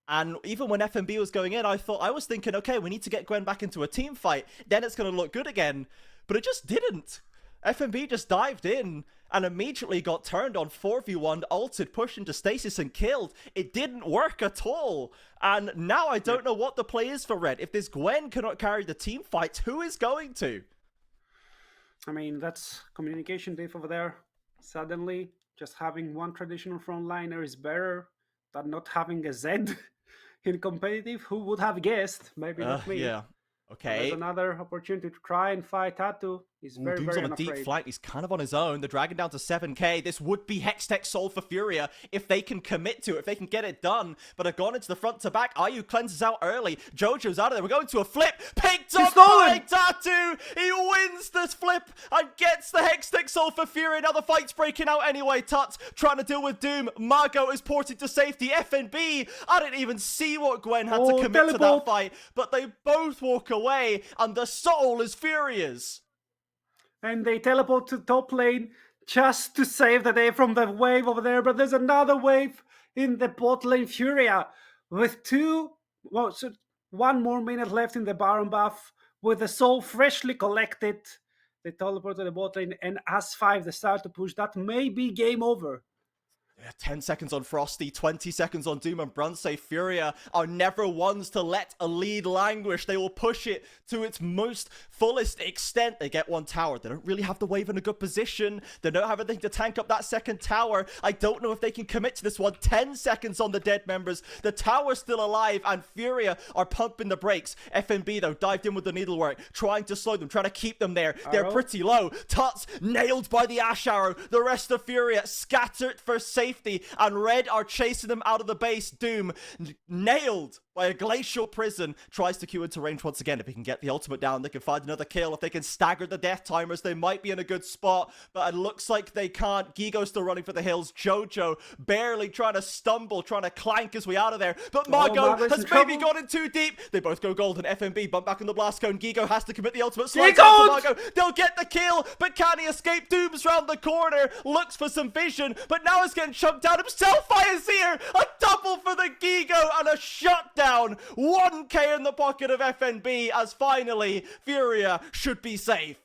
And even when FNB was going in, I was thinking, okay, we need to get Gwen back into a team fight. Then it's going to look good again. But it just didn't. FNB just dived in and immediately got turned on 4v1, ulted, pushed into stasis and killed. It didn't work at all. And now I don't know what the play is for Red. If this Gwen cannot carry the team fight, who is going to? I mean, that's communication diff over there. Suddenly, just having one traditional frontliner is better than not having a Zed in competitive. Who would have guessed? Maybe not me. Yeah. Okay. There's another opportunity to try and fight Tatu. He's very, Doom's very on a unafraid. deep flank. He's kind of on his own. The Dragon down to 7k. This would be Hextech Soul for Furia if they can commit to it, if they can get it done. But have gone into the front to back. Ayu cleanses out early. Jojo's out of there. We're going to a flip. Picked up by Tatu. He wins this flip and gets the Hextech Soul for Furia. Now the fight's breaking out anyway. Tuts trying to deal with Doom. Mago is ported to safety. FNB. I didn't even see what Gwen had to commit to that fight. But they both walk away. And the soul is Furia's. And they teleport to top lane just to save the day from the wave over there. But there's another wave in the bot lane. Furia with one more minute left in the Baron buff, with the soul freshly collected. They teleport to the bot lane, and as 5 they start to push. That may be game over. 10 seconds on Frosty, 20 seconds on Doom and Brunsey. Furia are never ones to let a lead languish. They will push it to its most fullest extent. They get one tower. They don't really have the wave in a good position. They don't have anything to tank up that second tower. I don't know if they can commit to this one. 10 seconds on the dead members. The tower's still alive, and Furia are pumping the brakes. FNB, though, dived in with the needlework, trying to slow them, trying to keep them there. They're pretty low. Tuts nailed by the Ash Arrow. The rest of Furia scattered for safety. And Red are chasing them out of the base. Doom nailed by a glacial prison, tries to queue into range once again. If he can get the ultimate down, they can find another kill. If they can stagger the death timers, they might be in a good spot, but it looks like they can't. Gigo's still running for the hills. Jojo barely trying to stumble, trying to clank his way out of there, but Mago has maybe gone in too deep. They both go golden. FNB bump back on the blast cone. Gigo has to commit the ultimate. Slides out to Mago. They'll get the kill, but can he escape? Doom's round the corner, looks for some vision, but now he's getting chunked out himself by Azir. A double for the Gigo and a shutdown. 1k in the pocket of FNB, as finally Furia should be safe.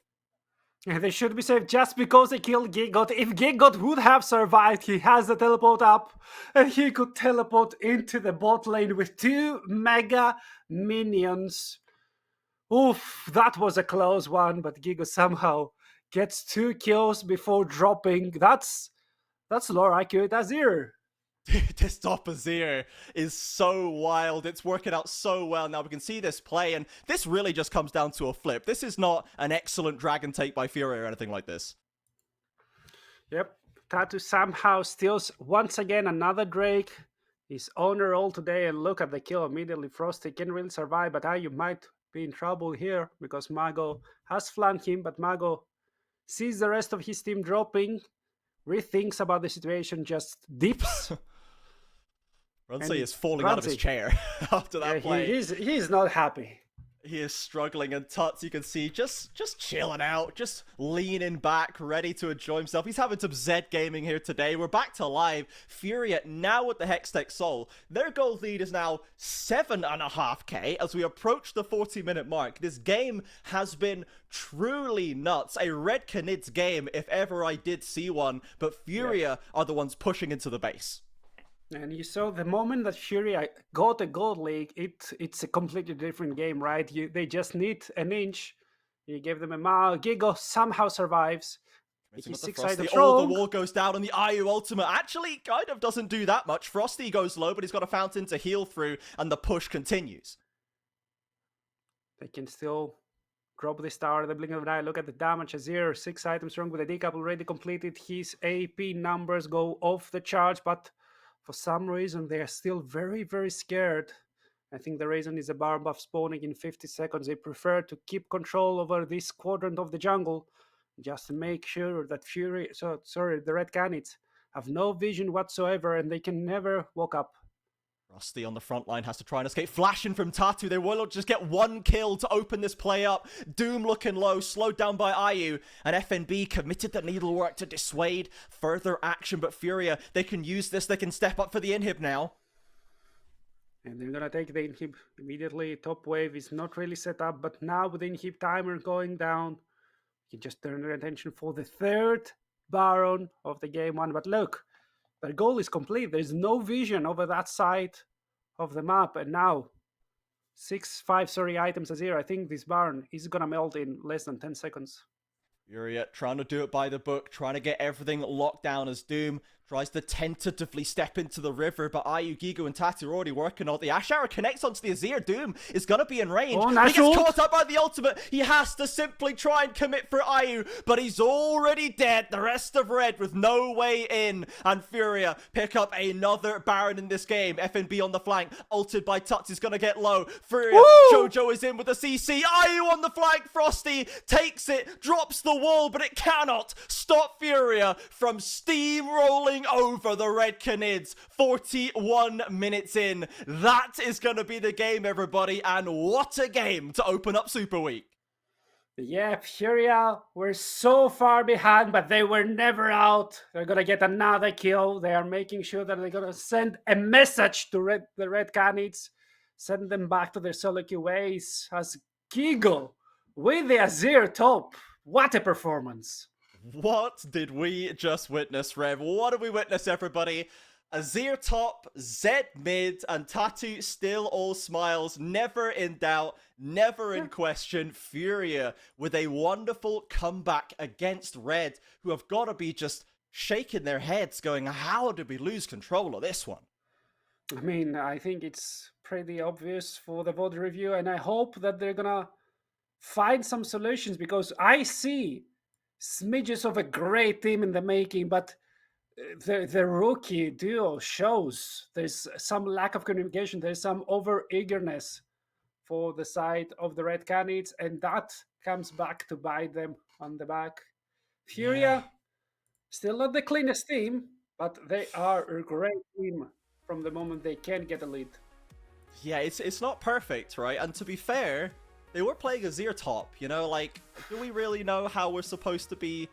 And they should be safe just because they killed Gigot. If Gigot would have survived, he has the teleport up, and he could teleport into the bot lane with 2 mega minions. Oof, that was a close one, but Gigot somehow gets 2 kills before dropping. That's lore accurate Azir. This top Azir is so wild. It's working out so well. Now we can see this play, and this really just comes down to a flip. This is not an excellent dragon take by Fury or anything like this. Yep. Tatu somehow steals once again another Drake. He's on a roll today, and look at the kill immediately. Frosty can really survive, but Ayu might be in trouble here because Mago has flanked him, but Mago sees the rest of his team dropping, rethinks about the situation, just dips. Brunsey is falling out of his chair after that play. He's not happy. He is struggling, and Tuts, you can see, just chilling out, just leaning back, ready to enjoy himself. He's having some Zed gaming here today. We're back to live. Furia now with the Hextech Soul. Their gold lead is now 7.5k as we approach the 40-minute mark. This game has been truly nuts. A Red Canids game, if ever I did see one, but Furia are the ones pushing into the base. And you saw the moment that Furia got a gold league, it's a completely different game, right? They just need an inch. You gave them a mile. Gigo somehow survives. He's 6-sided the wall goes down, and the Ayu ultimate actually kind of doesn't do that much. Frosty goes low, but he's got a fountain to heal through, and the push continues. They can still drop the star, the blink of an eye, look at the damage. Azir, 6 items wrong with the decap already completed. His AP numbers go off the charts, but for some reason they are still very, very scared. I think the reason is a bar buff spawning in 50 seconds. They prefer to keep control over this quadrant of the jungle just to make sure that the Red Canids have no vision whatsoever and they can never walk up. Rusty on the front line has to try and escape. Flashing from Tatu. They will just get one kill to open this play up. Doom looking low, slowed down by IU. And FNB committed the needlework to dissuade further action. But Furia, they can use this. They can step up for the inhib now. And they're gonna take the inhib immediately. Top wave is not really set up. But now with the inhib timer going down, you can just turn their attention for the 3rd Baron of the game 1. But look, their goal is complete. There's no vision over that side of the map. And now, 5 items Azir. I think this Baron is gonna melt in less than 10 seconds. Furia trying to do it by the book, trying to get everything locked down as Doom tries to tentatively step into the river, but IU, Gigo, and Tatu are already working on the Ash Arrow connects onto the Azir. Doom is going to be in range. Oh, he gets caught up by the ultimate. He has to simply try and commit for IU, but he's already dead. The rest of Red with no way in, and Furia pick up another Baron in this game. FNB on the flank, ulted by Tuts, is going to get low. Furia, Jojo is in with the CC. IU on the flank, Frosty takes it, drops the wall, but it cannot stop Furia from steamrolling over the Red Canids. 41 minutes in. That is going to be the game, everybody, and what a game to open up Super Week. Yeah, Furia were so far behind, but they were never out. They're gonna get another kill. They are making sure that they're gonna send a message to the Red Canids, send them back to their solo queue ways as Gigo with the Azir top. What a performance. What did we just witness, Rev? What did we witness, everybody? Azir top, Zed mid, and Tatu still all smiles, never in doubt, never in question. Furia with a wonderful comeback against Red, who have got to be just shaking their heads going, how did we lose control of this one? I mean, I think it's pretty obvious for the VOD review, and I hope that they're gonna find some solutions, because I see smidges of a great team in the making, but the rookie duo shows there's some lack of communication. There's some over eagerness for the side of the Red Canids, and that comes back to bite them on the back. Furia, still not the cleanest team, but they are a great team from the moment they can get a lead. Yeah, it's not perfect, right? And to be fair, they were playing Azir top, you know, like, do we really know how we're supposed to be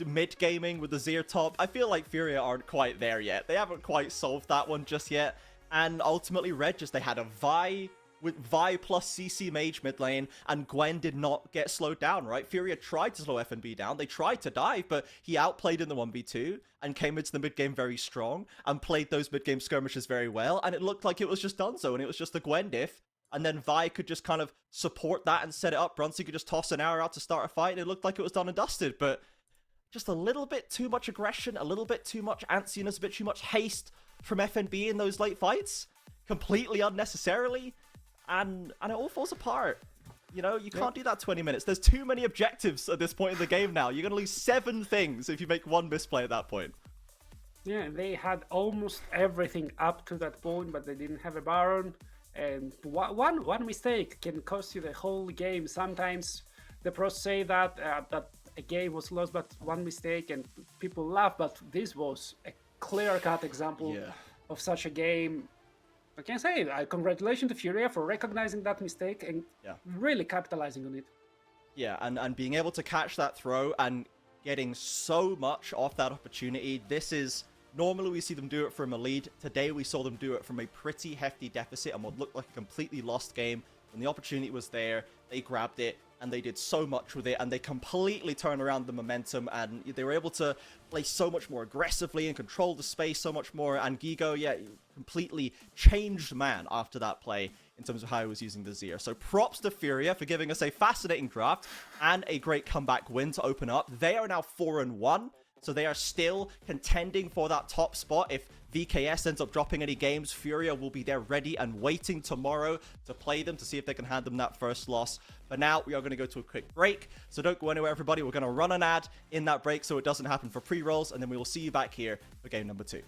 mid-gaming with Azir top? I feel like Furia aren't quite there yet. They haven't quite solved that one just yet. And ultimately, Red just, they had a Vi with Vi plus CC mage mid lane, and Gwen did not get slowed down, right? Furia tried to slow FNB down. They tried to dive, but he outplayed in the 1v2 and came into the mid-game very strong and played those mid-game skirmishes very well. And it looked like it was just done so, and it was just a Gwen diff. And then Vi could just kind of support that and set it up. Brunson could just toss an arrow out to start a fight, and it looked like it was done and dusted. But just a little bit too much aggression, a little bit too much antsiness, a bit too much haste from FNB in those late fights. Completely unnecessarily. And it all falls apart. You know, you can't do that 20 minutes. There's too many objectives at this point in the game now. You're going to lose 7 things if you make one misplay at that point. Yeah, they had almost everything up to that point, but they didn't have a Baron. And one mistake can cost you the whole game. Sometimes the pros say that that a game was lost, but one mistake, and people laugh. But this was a clear-cut example of such a game. I can say congratulations to Furia for recognizing that mistake and really capitalizing on it. Yeah, and being able to catch that throw and getting so much off that opportunity. This is... Normally we see them do it from a lead. Today we saw them do it from a pretty hefty deficit and what looked like a completely lost game. When the opportunity was there, they grabbed it and they did so much with it, and they completely turned around the momentum, and they were able to play so much more aggressively and control the space so much more. And Gigo, completely changed man after that play in terms of how he was using the Azir. So props to Furia for giving us a fascinating draft and a great comeback win to open up. They are now 4-1. So they are still contending for that top spot. If VKS ends up dropping any games, FourY4 will be there ready and waiting tomorrow to play them to see if they can hand them that first loss. But now we are going to go to a quick break. So don't go anywhere, everybody. We're going to run an ad in that break so it doesn't happen for pre-rolls. And then we will see you back here for game number 2.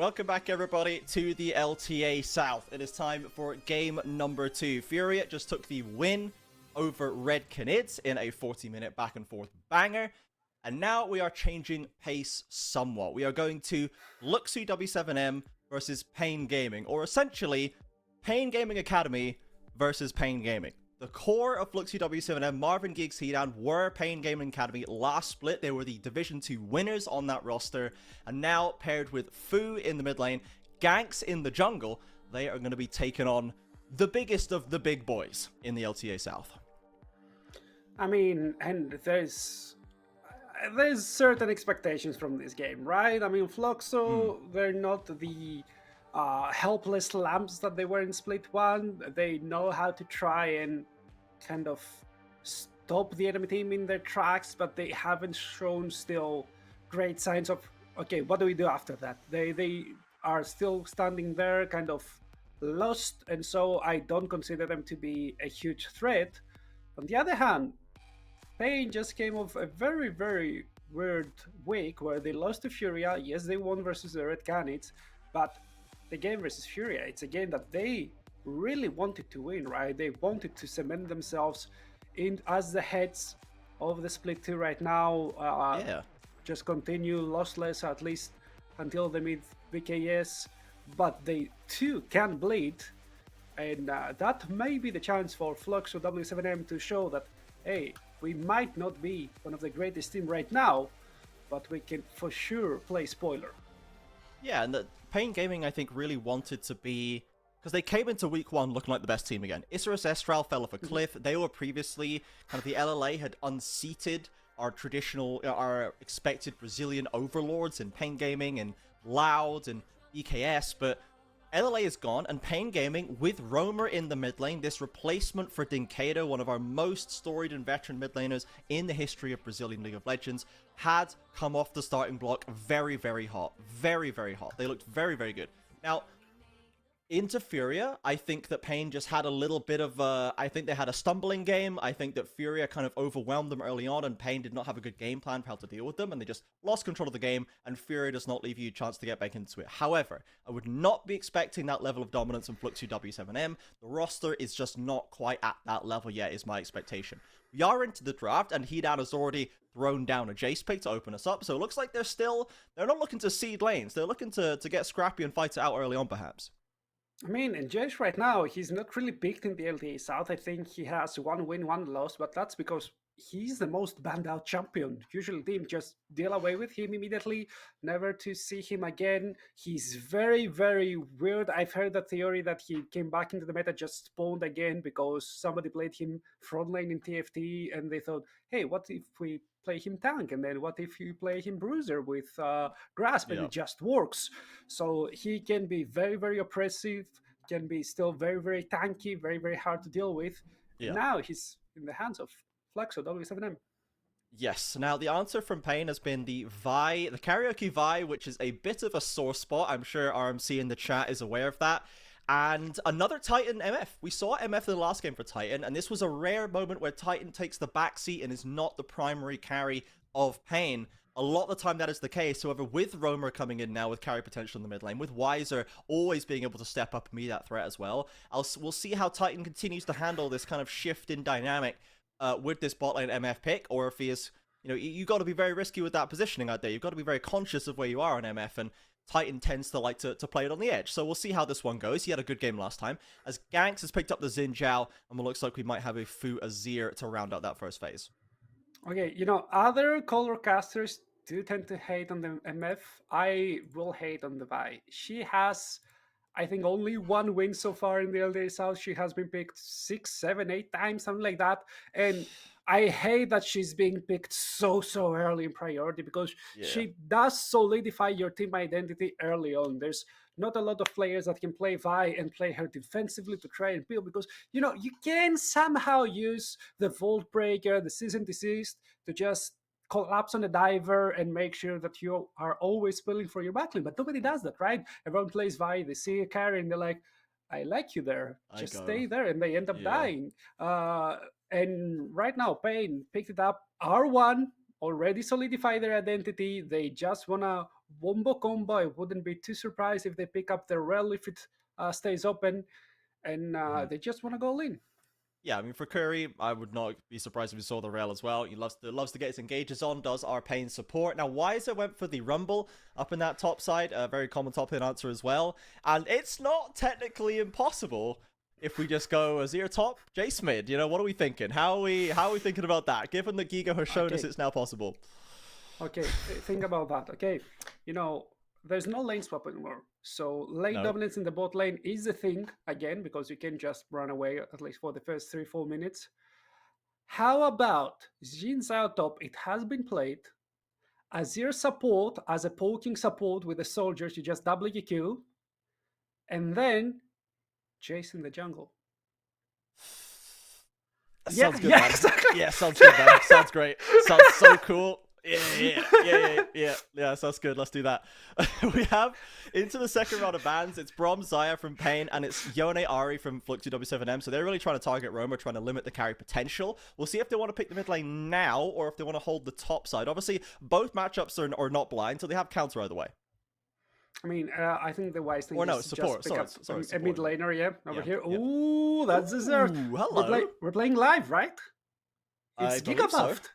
Welcome back, everybody, to the LTA South. It is time for game number 2. FourY4 just took the win over Red Canids in a 40-minute back-and-forth banger. And now we are changing pace somewhat. We are going to Luxu W7M versus Pain Gaming, or essentially, Pain Gaming Academy versus Pain Gaming. The core of Luxu W7M, Marvin Giggs, Hedan, were Pain Gaming Academy last split. They were the Division 2 winners on that roster. And now, paired with Fu in the mid lane, Ganks in the jungle, they are going to be taking on the biggest of the big boys in the LTA South. I mean, and there's certain expectations from this game, right? I mean, Fluxo, they're not the helpless lambs that they were in Split 1. They know how to try and kind of stop the enemy team in their tracks, but they haven't shown still great signs of, okay, what do we do after that? They are still standing there, kind of lost, and so I don't consider them to be a huge threat. On the other hand, Pain just came off a very, very weird week where they lost to FourY4. Yes, they won versus the Red Canids, but the game versus FourY4, it's a game that they really wanted to win, right? They wanted to cement themselves in as the heads of the Split 2 right now. Just continue lossless at least until the mid VKS, but they too can bleed, and that may be the chance for Flux or W7M to show that, hey, we might not be one of the greatest team right now, but we can for sure play spoiler. Yeah, and the Pain Gaming, I think, really wanted to be... Because they came into week 1 looking like the best team again. Isurus Estral fell off a cliff. They were previously... Kind of the LLA had unseated our traditional... Our expected Brazilian overlords in Pain Gaming and Loud and EKS, but... LLA is gone, and Pain Gaming, with Roamer in the mid lane, this replacement for Dinkato, one of our most storied and veteran mid laners in the history of Brazilian League of Legends, had come off the starting block very, very hot. Very, very hot. They looked very, very good. Now, into FourY4, I think that Pain just had a little bit of I think they had a stumbling game. I think that FourY4 kind of overwhelmed them early on, and Pain did not have a good game plan for how to deal with them, and they just lost control of the game, and FourY4 does not leave you a chance to get back into it. However, I would not be expecting that level of dominance from Fluxu W7M. The roster is just not quite at that level yet, is my expectation. We are into the draft, and Hedan has already thrown down a Jace pick to open us up, so it looks like they're not looking to seed lanes. They're looking to get scrappy and fight it out early on, perhaps. I mean, and Jace right now, he's not really picked in the LTA South. I think he has 1 win, 1 loss, but that's because he's the most banned out champion. Usually team just deal away with him immediately, never to see him again. He's very, very weird. I've heard that theory that he came back into the meta, just spawned again because somebody played him front lane in TFT, and they thought, hey, what if we play him tank, and then what if you play him bruiser with grasp, and it just works. So he can be very, very oppressive, can be still very, very tanky, very, very hard to deal with. And now he's in the hands of Fluxo W7M. Yes. Now, the answer from Pain has been the Vi, the karaoke Vi, which is a bit of a sore spot. I'm sure RMC in the chat is aware of that. And another Titan MF. We saw MF in the last game for Titan, and this was a rare moment where Titan takes the backseat and is not the primary carry of Pain. A lot of the time that is the case. However, with Roamer coming in now with carry potential in the mid lane, with Weiser always being able to step up and be that threat as well, we'll see how Titan continues to handle this kind of shift in dynamic with this bot lane MF pick, or if he is, you got to be very risky with that positioning out there. You've got to be very conscious of where you are on MF, and Titan tends to like to play it on the edge. So we'll see how this one goes. He had a good game last time, as Ganks has picked up the Xin Zhao, and it looks like we might have a Fu Azir to round out that first phase. Okay, other color casters do tend to hate on the MF. I will hate on the Vi. She has, I think, only 1 win so far in the LTA South. She has been picked 6, 7, 8 times, something like that. And I hate that she's being picked so early in priority, because she does solidify your team identity early on. There's not a lot of players that can play Vi and play her defensively to try and peel, because, you can somehow use the Vault Breaker, the Cease and Desist to just collapse on a diver and make sure that you are always pulling for your backlane. But nobody does that, right? Everyone plays Vi, they see a carry, and they're like, I like you there. Just stay there. And they end up dying. And right now, Pain picked it up. R1 already solidified their identity. They just want to wombo combo. I wouldn't be too surprised if they pick up their rel if it stays open, and they just want to go all in. Yeah, I mean, for Curry, I would not be surprised if we saw the rail as well. He loves to get his engages on, does Arcane support. Now, Wiser went for the Rumble up in that top side, a very common top lane answer as well. And it's not technically impossible if we just go Azir top, Jace mid. You know, what are we thinking? How are we thinking about that? Given that Giga has shown us it's now possible. Okay, think about that. Okay, you know, there's no lane swap anymore. So lane dominance in the bot lane is a thing, again, because you can just run away, at least for the first 3-4 minutes. How about Xin Zhao top? It has been played. Azir support as a poking support with the soldiers, you just double your Q. And then Jace in the jungle. Sounds good, man. Exactly. Yeah, sounds good, man. Sounds great. Sounds so cool. Yeah, sounds good. Let's do that. We have into the second round of bans. It's Brom, Xayah from Pain, and it's Yone Ari from Flux 2W7M. So they're really trying to target Roamer, trying to limit the carry potential. We'll see if they want to pick the mid lane now or if they want to hold the top side. Obviously, both matchups are not blind, so they have counter either way. I mean, I think the wise thing is support. Just pick Sorry, a mid laner, over here. Yeah. Ooh, that's dessert. Hello. We're playing live, right? It's Giga buffed. So.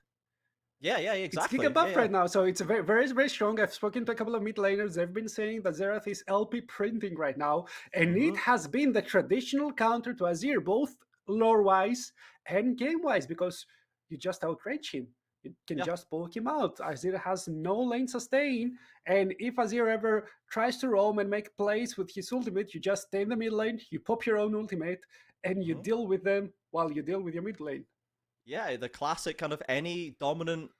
Yeah, exactly. It's Giga buff right now, so it's very, very, very strong. I've spoken to a couple of mid laners. They've been saying that Xerath is LP printing right now, and it has been the traditional counter to Azir, both lore-wise and game-wise, because you just outrange him. You can just poke him out. Azir has no lane sustain, and if Azir ever tries to roam and make plays with his ultimate, you just stay in the mid lane, you pop your own ultimate, and you deal with them while you deal with your mid lane. Yeah, the classic kind of any dominant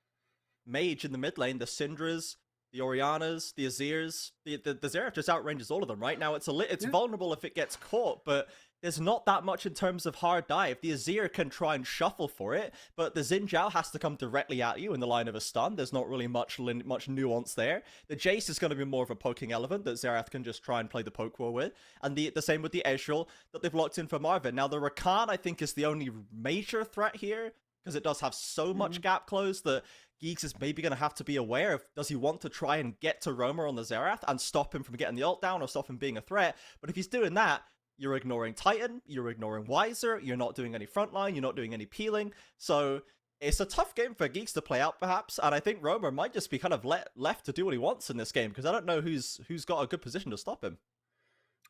mage in the mid lane, the Syndras, the Orianas, the Azirs, the Xerath just outranges all of them. Right now, it's vulnerable if it gets caught, but there's not that much in terms of hard dive. The Azir can try and shuffle for it, but the Xin Zhao has to come directly at you in the line of a stun. There's not really much nuance there. The Jace is going to be more of a poking element that Xerath can just try and play the poke war with, and the same with the Ezreal that they've locked in for Marvin. Now, the Rakan, I think, is the only major threat here, because it does have so much gap close that Geeks is maybe going to have to be aware of, does he want to try and get to Roamer on the Xerath and stop him from getting the ult down or stop him being a threat? But if he's doing that, you're ignoring Titan, you're ignoring Wiser, you're not doing any frontline, you're not doing any peeling. So it's a tough game for Geeks to play out, perhaps, and I think Roamer might just be kind of left to do what he wants in this game, because I don't know who's got a good position to stop him.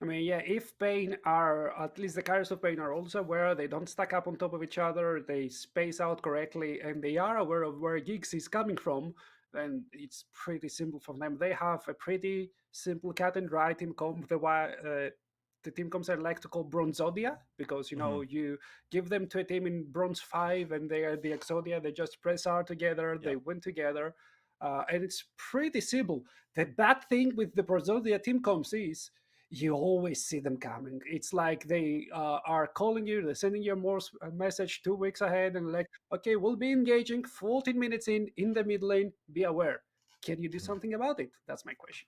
I mean, yeah, if Pain are, at least the carriers of Pain are also aware, they don't stack up on top of each other, they space out correctly, and they are aware of where Giggs is coming from, then it's pretty simple for them. They have a pretty simple cat and dry team comp, the team comps I like to call Bronzodia, because, you know, you give them to a team in Bronze 5 and they are the Exodia, they just press R together, they win together, and it's pretty simple. The bad thing with the Bronzodia team comps is you always see them coming. It's like they are calling you, they're sending you a message 2 weeks ahead and like, okay, we'll be engaging 14 minutes in the mid lane, be aware. Can you do something about it? That's my question.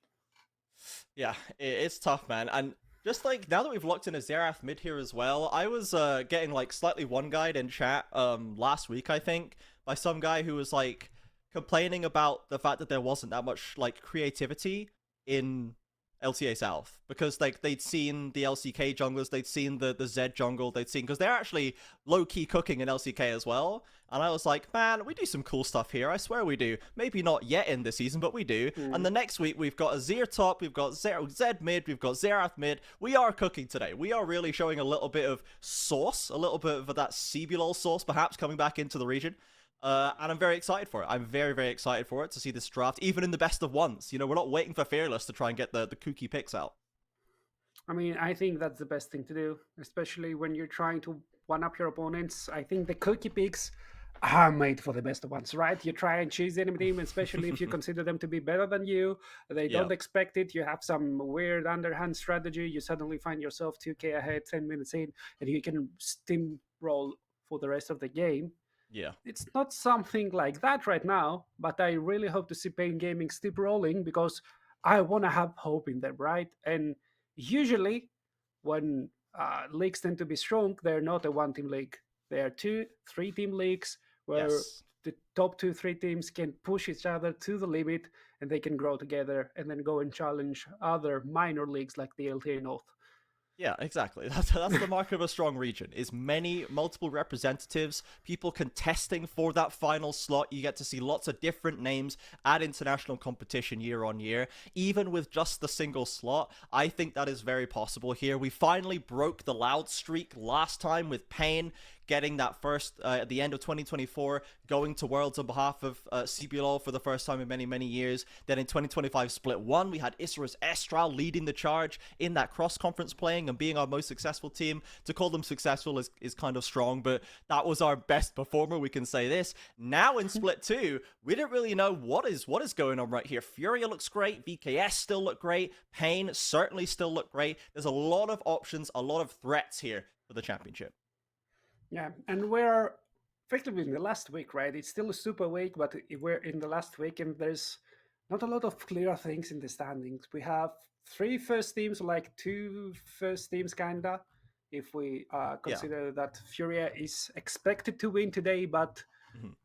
Yeah, it's tough, man. And just like now that we've locked in a Xerath mid here as well, I was getting like slightly one-guyed in chat last week, I think, by some guy who was like complaining about the fact that there wasn't that much like creativity in LTA South, because like they'd seen the LCK junglers, they'd seen the Z jungle, because they're actually low-key cooking in LCK as well, and I was like, man, we do some cool stuff here, I swear we do. Maybe not yet in this season, but we do. And the next week we've got Azir top, we've got Zed mid, we've got Xerath mid. We are cooking today. We are really showing a little bit of sauce, a little bit of that CBLOL sauce perhaps coming back into the region. And I'm very excited for it. I'm very, very excited for it to see this draft, even in the best of ones. You know, we're not waiting for Fearless to try and get the kooky picks out. I mean, I think that's the best thing to do, especially when you're trying to one-up your opponents. I think the cookie picks are made for the best of ones, right? You try and choose the enemy team, especially if you consider them to be better than you. They don't expect it. You have some weird underhand strategy. You suddenly find yourself 2k ahead 10 minutes in, and you can steamroll for the rest of the game. Yeah. It's not something like that right now, but I really hope to see Pain Gaming still rolling, because I want to have hope in them, right? And usually when leagues tend to be strong, they're not a one-team league. They are 2-3 team leagues where the top 2-3 teams can push each other to the limit, and they can grow together and then go and challenge other minor leagues like the LTA North. Yeah, exactly. That's the mark of a strong region, is many multiple representatives, people contesting for that final slot. You get to see lots of different names at international competition year on year. Even with just the single slot, I think that is very possible here. We finally broke the loud streak last time with Pain getting that first at the end of 2024, going to Worlds on behalf of CBLOL for the first time in many, many years. Then in 2025 Split 1, we had Isurus Estral leading the charge in that cross-conference playing and being our most successful team. To call them successful is kind of strong, but that was our best performer, we can say this. Now in Split 2, we didn't really know what is going on right here. Furia looks great, VKS still look great, Pain certainly still look great. There's a lot of options, a lot of threats here for the championship. Yeah, and we're effectively in the last week, right? It's still a super week, but we're in the last week, and there's not a lot of clear things in the standings. We have 3 first teams, like 2 first teams, kinda, if we consider that Furia is expected to win today, but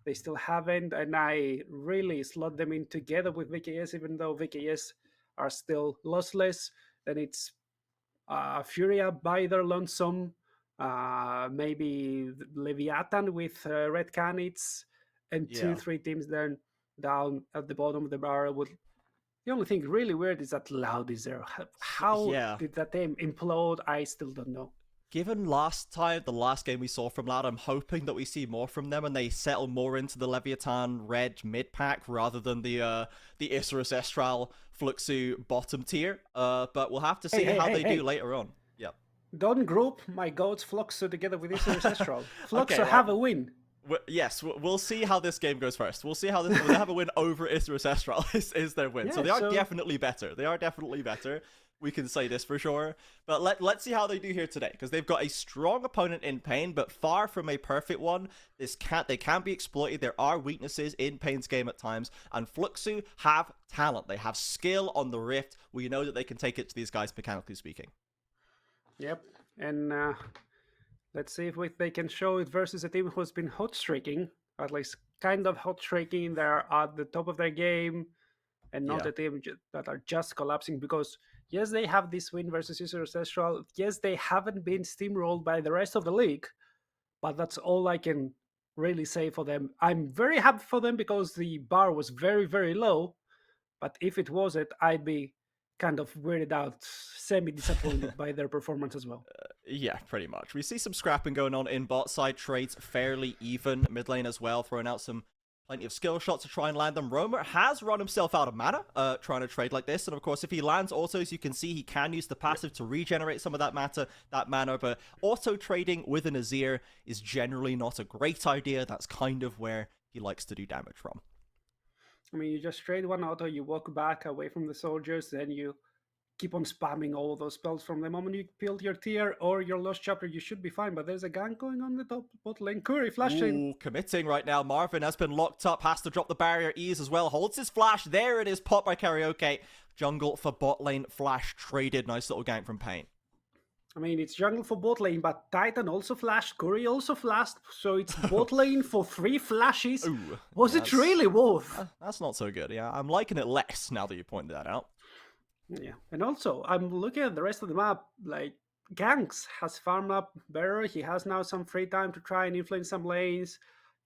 they still haven't, and I really slot them in together with VKS, even though VKS are still lossless. Then it's Furia by their lonesome, maybe Leviathan with Red Canids, and Yeah. 2-3 teams then down at the bottom of the barrel. The only thing really weird is that Loud is there. How Yeah. did that team implode? I still don't know. Given the last game we saw from Loud, I'm hoping that we see more from them and they settle more into the Leviathan red mid pack rather than the Isurus Estral Fluxu bottom tier. But we'll have to see how they do later on. Yep. Don't group my goats Fluxu together with Isurus Estral. Fluxu Okay, have a win. Yes, we'll see how this game goes first. We'll see how they have a win over Isurus Estral is their win. Yeah, so they are definitely better. They are definitely better. We can say this for sure. But let's see how they do here today, because they've got a strong opponent in Pain, but far from a perfect one. They can be exploited. There are weaknesses in Pain's game at times, and Fluxu have talent. They have skill on the Rift. We know that they can take it to these guys, mechanically speaking. Yep, and let's see if they can show it versus a team who's been hot streaking, at least kind of hot streaking. They're at the top of their game, and not a team that are just collapsing, because yes, they have this win versus Isurus Estral. Yes, they haven't been steamrolled by the rest of the league, but that's all I can really say for them. I'm very happy for them because the bar was very, very low, but if it wasn't, I'd be kind of weirded out, semi-disappointed by their performance as well. Yeah, pretty much. We see some scrapping going on in bot side, trades fairly even. Mid lane as well, throwing out plenty of skill shots to try and land them. Roamer has run himself out of mana, trying to trade like this. And of course, if he lands autos, you can see he can use the passive to regenerate some of that mana. But auto trading with an Azir is generally not a great idea. That's kind of where he likes to do damage from. I mean, you just trade one auto, you walk back away from the soldiers, then you keep on spamming all those spells. From the moment you build your tier or your Lost Chapter, you should be fine. But there's a gank going on the top bot lane. Curry flashing. Ooh, committing right now. Marvin has been locked up, has to drop the barrier. Ease as well, holds his flash. There it is, popped by Karaoke. Jungle for bot lane, flash traded. Nice little gank from Pain. I mean, it's jungle for bot lane, but Titan also flashed, Curry also flashed, so it's bot lane for 3 flashes. Ooh, was it really worth? That's not so good. Yeah, I'm liking it less now that you pointed that out. Yeah, and also, I'm looking at the rest of the map, like, Ganks has farmed up better, he has now some free time to try and influence some lanes.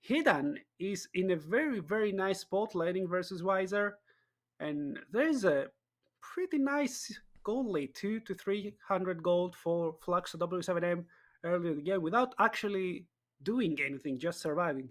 Hidan is in a very, very nice spot laning versus Wiser, and there's a pretty nice gold lead, 200 to 300 gold for Flux W7M earlier in the game without actually doing anything, just surviving.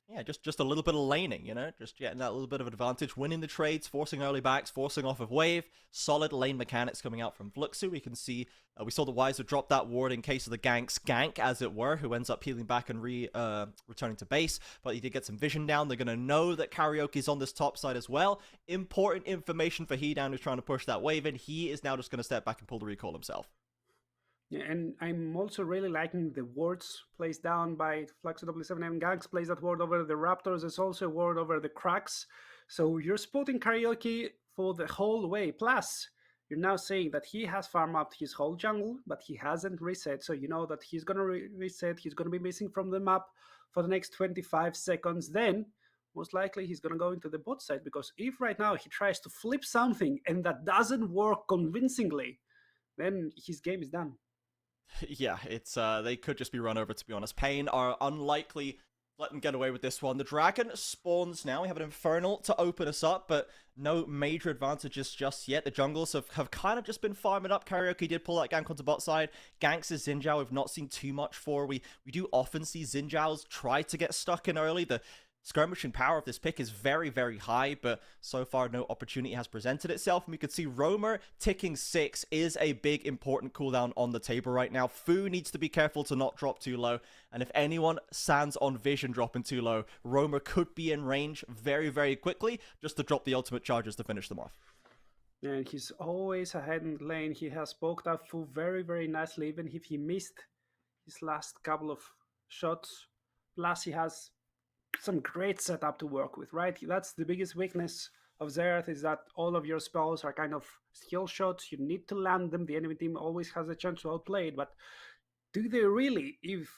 Yeah, just a little bit of laning, you know, just getting that little bit of advantage, winning the trades, forcing early backs, forcing off of wave, solid lane mechanics coming out from Fluxu. We can see, we saw the Wiser drop that ward in case of the gank, as it were, who ends up healing back and returning to base, but he did get some vision down. They're going to know that Karaoke's on this top side as well. Important information for Hidan, who's trying to push that wave in. He is now just going to step back and pull the recall himself. Yeah, and I'm also really liking the wards placed down by Flux W7M. Ganks plays that ward over the Raptors. There's also a ward over the Cracks. So you're spotting Karaoke for the whole way. Plus, you're now saying that he has farmed up his whole jungle, but he hasn't reset. So you know that he's going to reset. He's going to be missing from the map for the next 25 seconds. Then most likely he's going to go into the bot side, because if right now he tries to flip something and that doesn't work convincingly, then his game is done. Yeah, it's they could just be run over, to be honest. Pain are unlikely let them get away with this one. The dragon spawns now. We have an infernal to open us up, but no major advantages just yet. The jungles have kind of just been farming up. Karaoke did pull that gank onto bot side. Ganks is Xin Zhao we've not seen too much for. We do often see Xin Zhao's try to get stuck in early. The skirmishing power of this pick is very, very high, but so far no opportunity has presented itself. And we could see Roamer ticking 6 is a big, important cooldown on the table right now. Fu needs to be careful to not drop too low, and if anyone stands on vision dropping too low, Roamer could be in range very, very quickly just to drop the ultimate charges to finish them off. And he's always ahead in the lane. He has poked up Fu very, very nicely, even if he missed his last couple of shots. Plus, he has some great setup to work with, right? That's the biggest weakness of Xerath, is that all of your spells are kind of skill shots. You need to land them. The enemy team always has a chance to outplay it, but do they really, if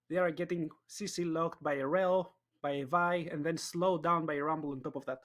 they are getting CC locked by a Rel, by a Vi, and then slowed down by a Rumble on top of that?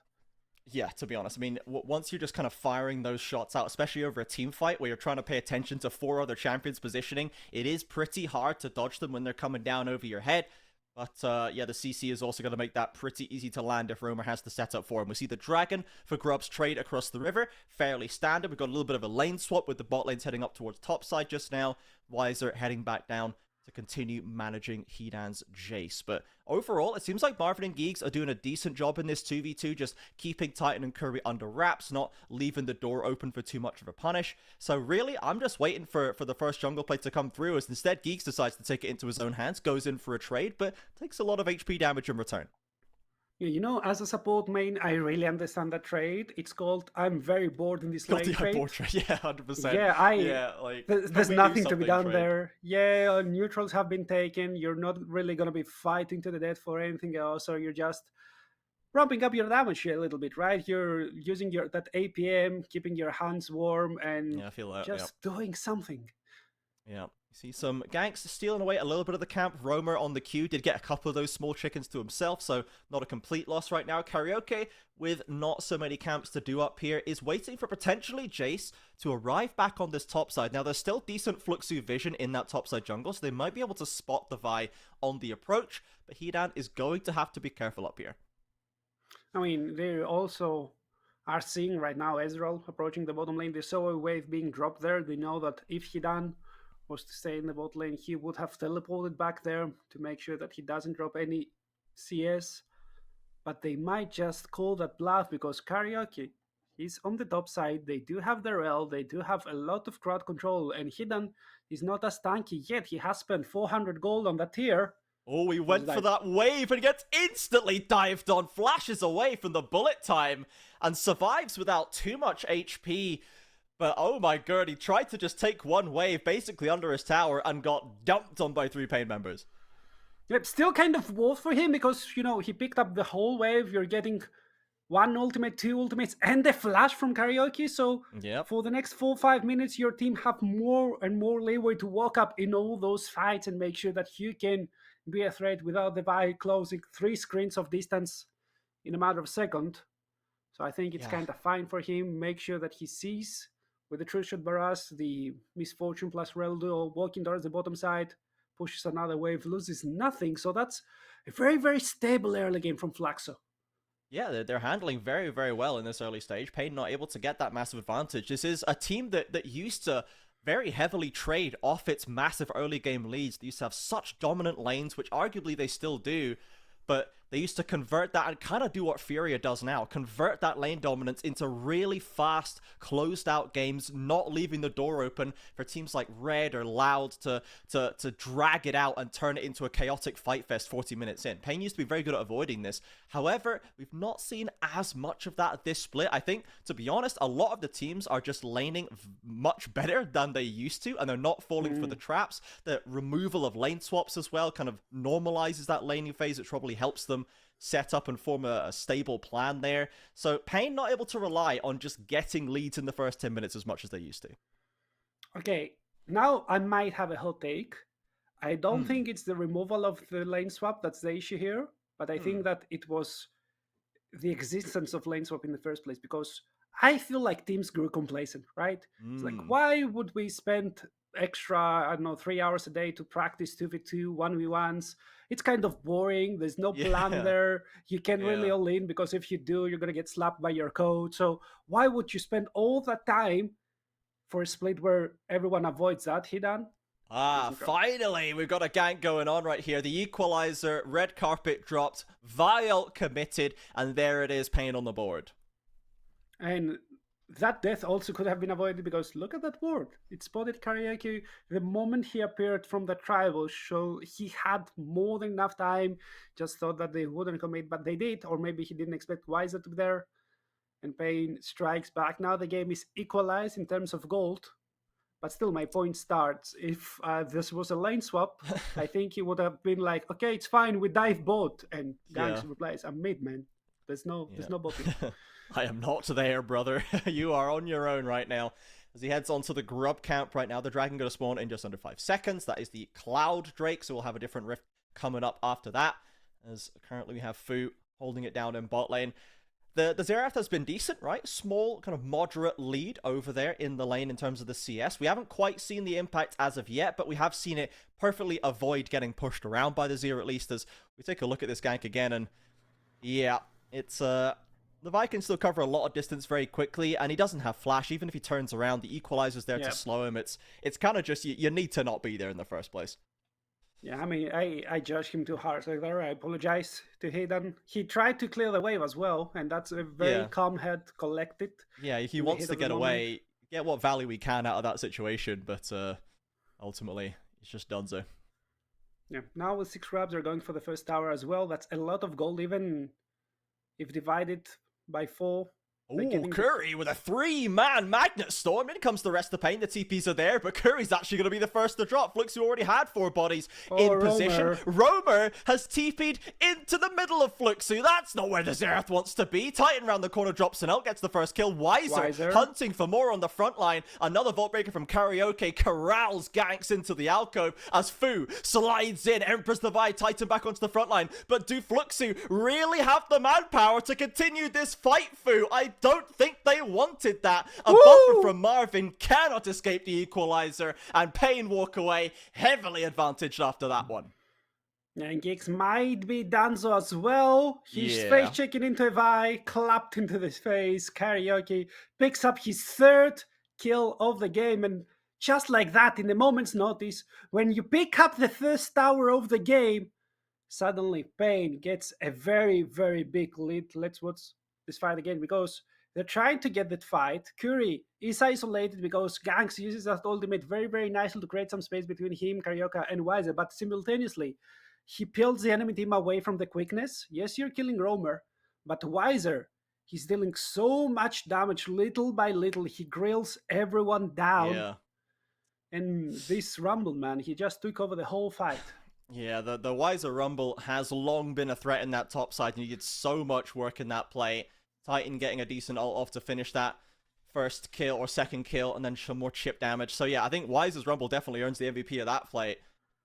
Yeah, to be honest, I mean, once you're just kind of firing those shots out, especially over a team fight where you're trying to pay attention to 4 other champions positioning, it is pretty hard to dodge them when they're coming down over your head. But yeah, the CC is also going to make that pretty easy to land if Roamer has the setup for him. We see the Dragon for Grub's trade across the river. Fairly standard. We've got a little bit of a lane swap with the bot lanes heading up towards top side just now. Weiser heading back down to continue managing Hedan's Jace. But overall, it seems like Marvin and Geeks are doing a decent job in this 2v2, just keeping Titan and Curry under wraps, not leaving the door open for too much of a punish. So really, I'm just waiting for the first jungle play to come through, as instead Geeks decides to take it into his own hands, goes in for a trade, but takes a lot of HP damage in return. Yeah, you know, as a support main, I really understand that trade. It's called "I'm very bored in this lane" trade. Yeah, 100%. Yeah, like there's nothing to be done trade. there. Yeah, neutrals have been taken. You're not really gonna be fighting to the death for anything else, or you're just ramping up your damage a little bit, right? You're using that APM, keeping your hands warm, and Yeah, I feel that. just doing something. Yeah. See some ganks stealing away a little bit of the camp. Roamer on the queue did get a couple of those small chickens to himself, so not a complete loss right now. Karaoke, with not so many camps to do up here, is waiting for potentially Jace to arrive back on this top side. Now, there's still decent Fluxu vision in that top side jungle, so they might be able to spot the Vi on the approach, but Hedan is going to have to be careful up here. I mean, they also are seeing right now Ezreal approaching the bottom lane. They saw a wave being dropped there. They know that if Hedan was to stay in the bot lane, he would have teleported back there to make sure that he doesn't drop any CS. But they might just call that bluff, because Karaoke, he's on the top side. They do have the Rel, they do have a lot of crowd control, and Hedan is not as tanky yet. He has spent 400 gold on that tier. Oh, he went for that wave and gets instantly dived on, flashes away from the bullet time, and survives without too much HP. But oh my god, he tried to just take one wave basically under his tower and got dumped on by 3 Pain members. It's still kind of worth for him, because, you know, he picked up the whole wave. You're getting 1 ultimate, 2 ultimates, and the flash from Karaoke. So for the next 4-5 minutes, your team have more and more leeway to walk up in all those fights and make sure that you can be a threat without the Vi closing 3 screens of distance in a matter of a second. So I think it's kind of fine for him. Make sure that he sees with the True Shot Barrage, the Misfortune plus Rel duo walking towards the bottom side, pushes another wave, loses nothing. So that's a very, very stable early game from Flaxo. Yeah, they're handling very, very well in this early stage. Pain not able to get that massive advantage. This is a team that used to very heavily trade off its massive early game leads. They used to have such dominant lanes, which arguably they still do, but they used to convert that and kind of do what Furia does now. Convert that lane dominance into really fast, closed-out games, not leaving the door open for teams like Red or Loud to drag it out and turn it into a chaotic fight fest 40 minutes in. Pain used to be very good at avoiding this. However, we've not seen as much of that this split. I think, to be honest, a lot of the teams are just laning much better than they used to, and they're not falling for the traps. The removal of lane swaps as well kind of normalizes that laning phase, which probably helps them set up and form a stable plan there. So Pain not able to rely on just getting leads in the first 10 minutes as much as they used to. Okay, now I might have a hot take. I don't think it's the removal of the lane swap that's the issue here, but I think that it was the existence of lane swap in the first place, because I feel like teams grew complacent, right? It's like, Mm. why would we spend extra, I don't know, 3 hours a day to practice 2v2, 1v1s? It's kind of boring. There's no plan Yeah. there. You can't really Yeah. all in, because if you do, you're going to get slapped by your coach. So why would you spend all that time for a split where everyone avoids that, Hidan? Ah, Doesn't grow. finally, we've got a gank going on right here. The equalizer, red carpet dropped, Vile committed, and there it is, Pain on the board. And that death also could have been avoided, because look at that ward. It spotted Karaoke the moment he appeared from the tribal, so he had more than enough time. Just thought that they wouldn't commit, but they did, or maybe he didn't expect Wiser to be there. And Pain strikes back. Now the game is equalized in terms of gold, but still my point starts. If this was a lane swap, I think he would have been like, okay, it's fine, we dive bot. And Yeah. Gangs replies, I'm mid, man. There's no botting. I am not there, brother. You are on your own right now. As he heads onto the grub camp right now, the dragon going to spawn in just under 5 seconds. That is the Cloud Drake, so we'll have a different rift coming up after that. As currently we have Fu holding it down in bot lane. The Xerath has been decent, right? Small, kind of moderate lead over there in the lane in terms of the CS. We haven't quite seen the impact as of yet, but we have seen it perfectly avoid getting pushed around by the Xerath, at least, as we take a look at this gank again. And yeah, it's the Vi can still cover a lot of distance very quickly, and he doesn't have flash. Even if he turns around, the equalizer's there to slow him. It's kind of just, you need to not be there in the first place. Yeah, I mean, I judged him too harsh there. I apologize to Hayden. He tried to clear the wave as well, and that's a very calm head, collected. Yeah, he wants to get away, get what value he can out of that situation, but ultimately, it's just done so. Yeah, now with 6 grabs, they're going for the first tower as well. That's a lot of gold, even if divided by 4. Ooh, Curry with a 3-man Magnet Storm. In comes the rest of the Pain. The TPs are there, but Curry's actually going to be the first to drop. Flux, who already had 4 bodies in position. Roamer has TP'd into the middle of Fluxu. That's not where the Xerath wants to be. Titan round the corner drops an ult, gets the first kill. Wiser hunting for more on the front line. Another Vault Breaker from Karaoke corrals ganks into the alcove as Fu slides in. Empress Divide, Titan back onto the front line. But do Fluxu really have the manpower to continue this fight, Fu? I don't think they wanted that. A buffer from Marvin cannot escape the equalizer, and Pain walk away heavily advantaged after that one. And Giggs might be Danzo as well. He's face checking into a Vi, clapped into his face. Karaoke picks up his 3rd kill of the game, and just like that, in a moment's notice, when you pick up the first tower of the game, suddenly Pain gets a very, very big lead. Let's watch this fight again, because they're trying to get that fight. Curry is isolated because Ganks uses that ultimate very, very nicely to create some space between him, Karyoka, and Wiser, but simultaneously, he peels the enemy team away from the quickness. Yes, you're killing Roamer, but Wiser, he's dealing so much damage little by little. He grills everyone down. Yeah. And this Rumble, man, he just took over the whole fight. Yeah, the Wiser Rumble has long been a threat in that top side, and he did so much work in that play. Titan getting a decent ult off to finish that first kill or second kill, and then some more chip damage. So yeah, I think Wiser's Rumble definitely earns the MVP of that play.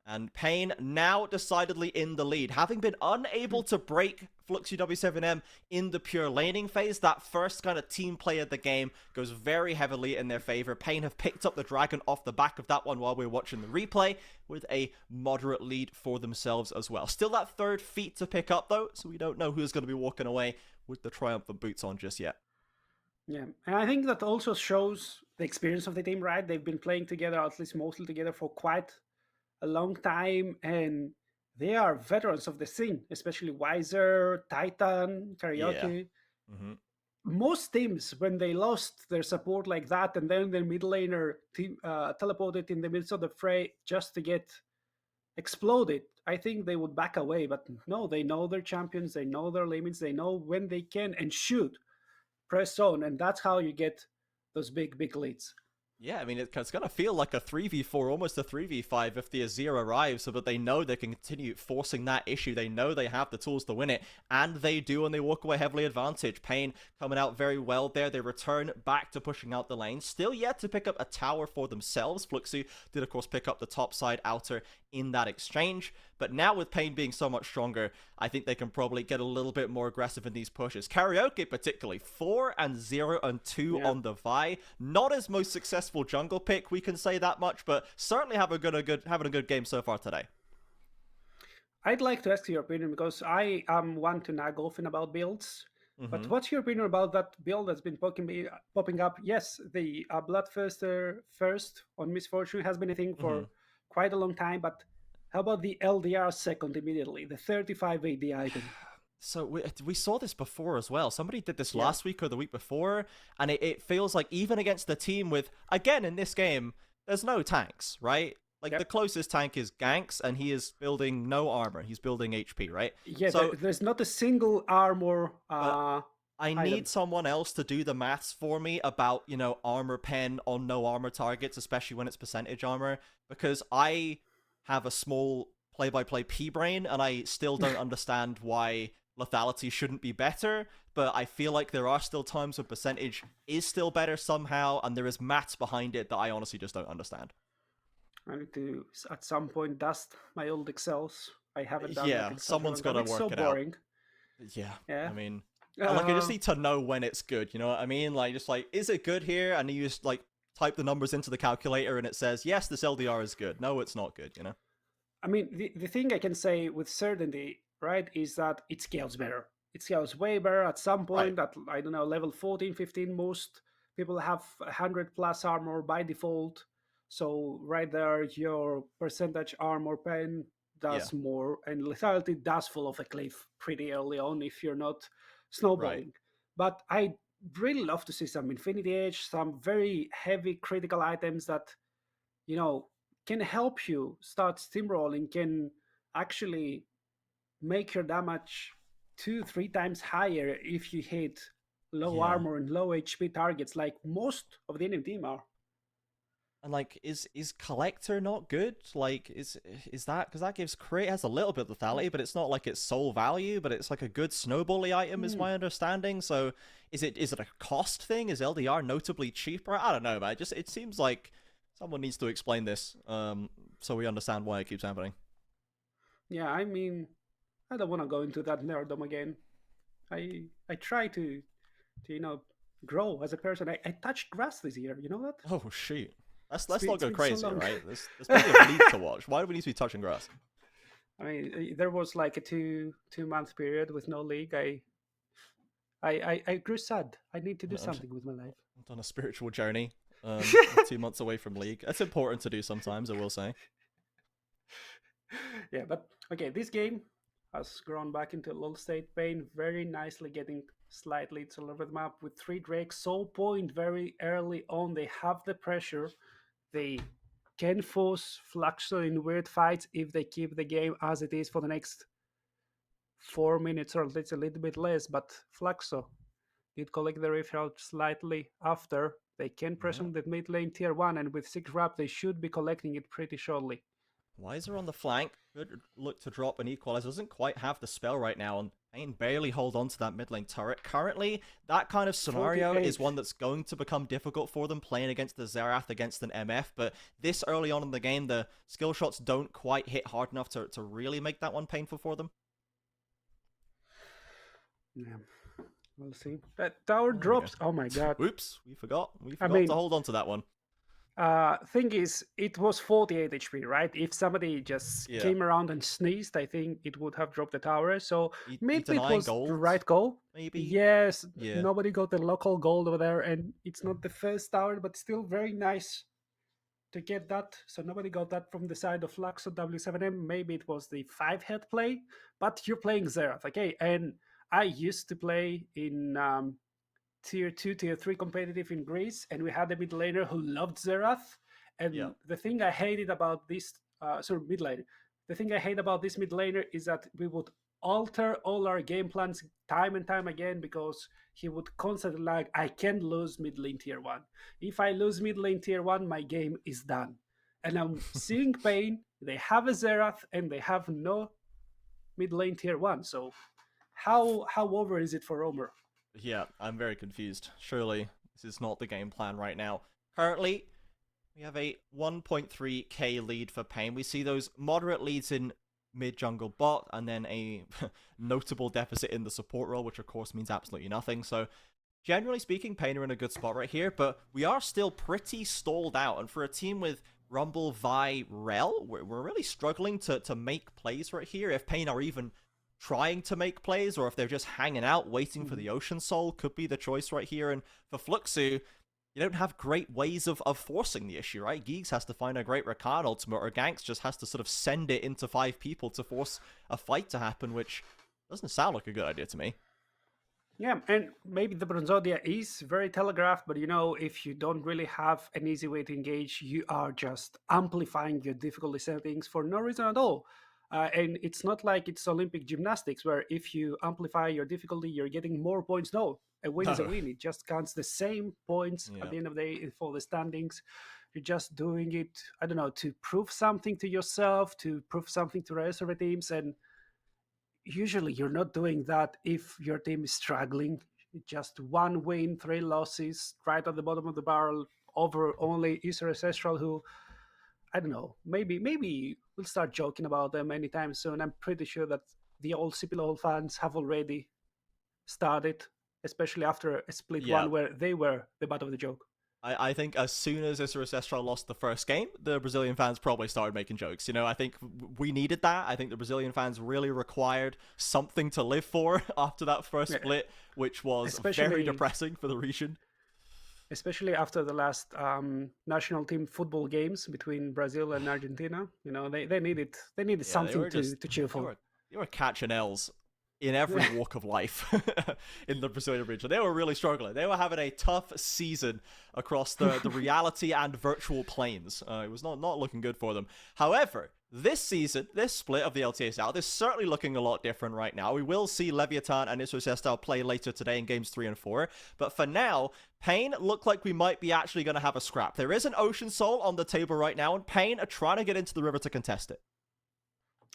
And Pain now decidedly in the lead. Having been unable to break Flux UW7M in the pure laning phase, that first kind of team play of the game goes very heavily in their favor. Pain have picked up the dragon off the back of that one while we were watching the replay, with a moderate lead for themselves as well. Still that 3rd feat to pick up though, so we don't know who's going to be walking away with the triumphant boots on just yet. Yeah, and I think that also shows the experience of the team, right? They've been playing together, at least mostly together, for quite a long time, and they are veterans of the scene, especially Wiser, Titan, Karaoke. Yeah. Most teams, when they lost their support like that, and then their mid laner team teleported in the midst of the fray just to get exploded, I think they would back away. But no, they know their champions, they know their limits, they know when they can and should press on, and that's how you get those big leads. Yeah, I mean, it's going to feel like a 3v4, almost a 3v5 if the Azir arrives, but they know they can continue forcing that issue. They know they have the tools to win it, and they do, and they walk away heavily advantaged. Pain coming out very well there. They return back to pushing out the lane. Still yet to pick up a tower for themselves. Fluxu did, of course, pick up the top side outer in that exchange, But now with Pain being so much stronger, I think they can probably get a little bit more aggressive in these pushes. Karaoke particularly, 4-0-2 Yeah. on the Vi. Not his most successful jungle pick, we can say that much, but certainly having a good game so far today. I'd like to ask your opinion because I am one to nag often about builds. But Mm-hmm. what's your opinion about that build that's been popping up? Yes, the Bloodthirster first on Misfortune has been a thing Mm-hmm. for quite a long time, but how about the LDR second immediately, the 35 AD item? So we saw this before as well. Somebody did this Yeah, last week or the week before, and it feels like even against the team with, again, in this game, there's no tanks, right? Like, the yep. closest tank is Ganks, and he is building no armor. He's building HP, right? Yeah, So, there's not a single armor but I need item. someone else to do the maths for me about, armor pen on no armor targets, especially when it's percentage armor, because I have a small play-by-play P-brain, and I still don't understand why lethality shouldn't be better, but I feel like there are still times when percentage is still better somehow, and there is maths behind it that I honestly just don't understand. I need to, at some point, dust my old Excels. I haven't done that Yeah, in such a someone's long got time. to It's so work it out. boring. Yeah, Yeah. I mean, I just Uh, need to know when it's good. You know what I mean? Like, just like, is it good here? And you just like type the numbers into the calculator, and it says, yes, this LDR is good. No, it's not good. You know? I mean, the thing I can say with certainty, right, is that it scales better. It scales way better at some Right. point at, I don't know, level 14, 15. Most people have 100 plus armor by default. So right there, your percentage armor pen Yeah. does more, and lethality does fall off a cliff pretty early on if you're not Right. snowballing. But I really love to see some Infinity Edge, some very heavy critical items that you know can help you start steamrolling, can actually make your damage 2 3 times higher if you hit low Yeah. armor and low HP targets like most of the enemy team are. And like, is collector not good? Like, is that because that gives crit has a little bit of lethality, but it's not like it's sole value, but it's like a good snowbally item, is Hmm. my understanding. So, is it a cost thing? Is LDR notably cheaper? I don't know, man. It seems like someone needs to explain this, so we understand why it keeps happening. Yeah, I mean, I don't want to go into that nerddom again. I try to grow as a person. I touched grass this year, you know that. Oh shoot. it's Let's been, not it's go been so crazy, long. right? There's plenty of league to watch. Why do we need to be touching grass? I mean, there was like a 2 month period with no league. I grew sad. I need to do I'm something with my life. on a spiritual journey. 2 months away from league. That's important to do sometimes, I will say. Yeah, but okay, this game has grown back into lull state. Pain very nicely getting slightly to level them up with 3 Drakes. Soul Point very early on. They have the pressure. They can force Fluxo in weird fights if they keep the game as it is for the next 4 minutes or at least a little bit less. But Fluxo did collect the rift out slightly after. They can press Yeah. on the mid lane tier 1, and with 6 wrap, they should be collecting it pretty shortly. Weiser on the flank. Could look to drop an equalizer. Doesn't quite have the spell right now, and Pain barely hold on to that mid lane turret. Currently, that kind of scenario 48. is one that's going to become difficult for them playing against the Xerath against an MF, but this early on in the game, the skill shots don't quite hit hard enough to really make that one painful for them. Yeah, we'll see. That tower Oh, there we go. drops. Oh my god. Oops, we forgot. We I forgot to mean, hold on to that one. thing is, it was 48 HP, right? If somebody just Yeah. came around and sneezed, I think it would have dropped the tower. So maybe it denying was the gold, right call. maybe? Yes, Yeah. nobody got the local gold over there, and it's not the first tower, but still very nice to get that. So nobody got that from the side of Lux or W7M. Maybe it was the 5 head play, but you're playing Xerath, okay? And I used to play in tier 2, tier 3 competitive in Greece, and we had a mid laner who loved Xerath. Yeah. And the thing I hated about this, mid laner, the thing I hate about this mid laner is that we would alter all our game plans time and time again because he would constantly like, I can't lose mid lane tier 1. If I lose mid lane tier 1, my game is done. And I'm seeing Pain, they have a Xerath, and they have no mid lane tier 1. So how over is it for Romer? Yeah, I'm very confused. Surely this is not the game plan right now. Currently, we have a 1.3k lead for Pain. We see those moderate leads in mid jungle bot, and then a notable deficit in the support role, which of course means absolutely nothing. So generally speaking, Pain are in a good spot right here, but we are still pretty stalled out. And for a team with Rumble, Vi, Rel, we're really struggling to make plays right here. If Pain are even trying to make plays, or if they're just hanging out waiting for the Ocean Soul, could be the choice right here. And for Fluxu, you don't have great ways of forcing the issue, right? Geeks has to find a great Rakan ultimate, or Ganks just has to sort of send it into 5 people to force a fight to happen, which doesn't sound like a good idea to me. Yeah, and maybe the Bronzodia is very telegraphed, but you know, if you don't really have an easy way to engage, you are just amplifying your difficulty settings for no reason at all. And it's not like it's Olympic gymnastics where if you amplify your difficulty, you're getting more points. No, a win is a No. win. It just counts the same points at Yeah. the end of the day for the standings. You're just doing it, I don't know, to prove something to yourself, to prove something to the rest of the teams. And usually you're not doing that if your team is struggling. Just 1 win, 3 losses, right at the bottom of the barrel over only Israel Ancestral, who, I don't know, maybe we'll start joking about them anytime soon. I'm pretty sure that the old CPLOL fans have already started, especially after a split Yeah. one where they were the butt of the joke. I think as soon as Isurus Estral lost the first game, the Brazilian fans probably started making jokes. You know, I think we needed that. I think the Brazilian fans really required something to live for after that first split, which was very depressing for the region. Especially after the last national team football games between Brazil and Argentina. You know, they needed something to cheer for. They were catching L's in every walk of life in the Brazilian region. They were really struggling. They were having a tough season across the reality and virtual planes. It was not looking good for them. However, this season, this split of the LTA South is certainly looking a lot different right now. We will see Leviathan and Isurus Estral play later today in games 3 and 4. But for now, Pain look like we might be actually going to have a scrap. There is an Ocean Soul on the table right now, and Pain are trying to get into the river to contest it.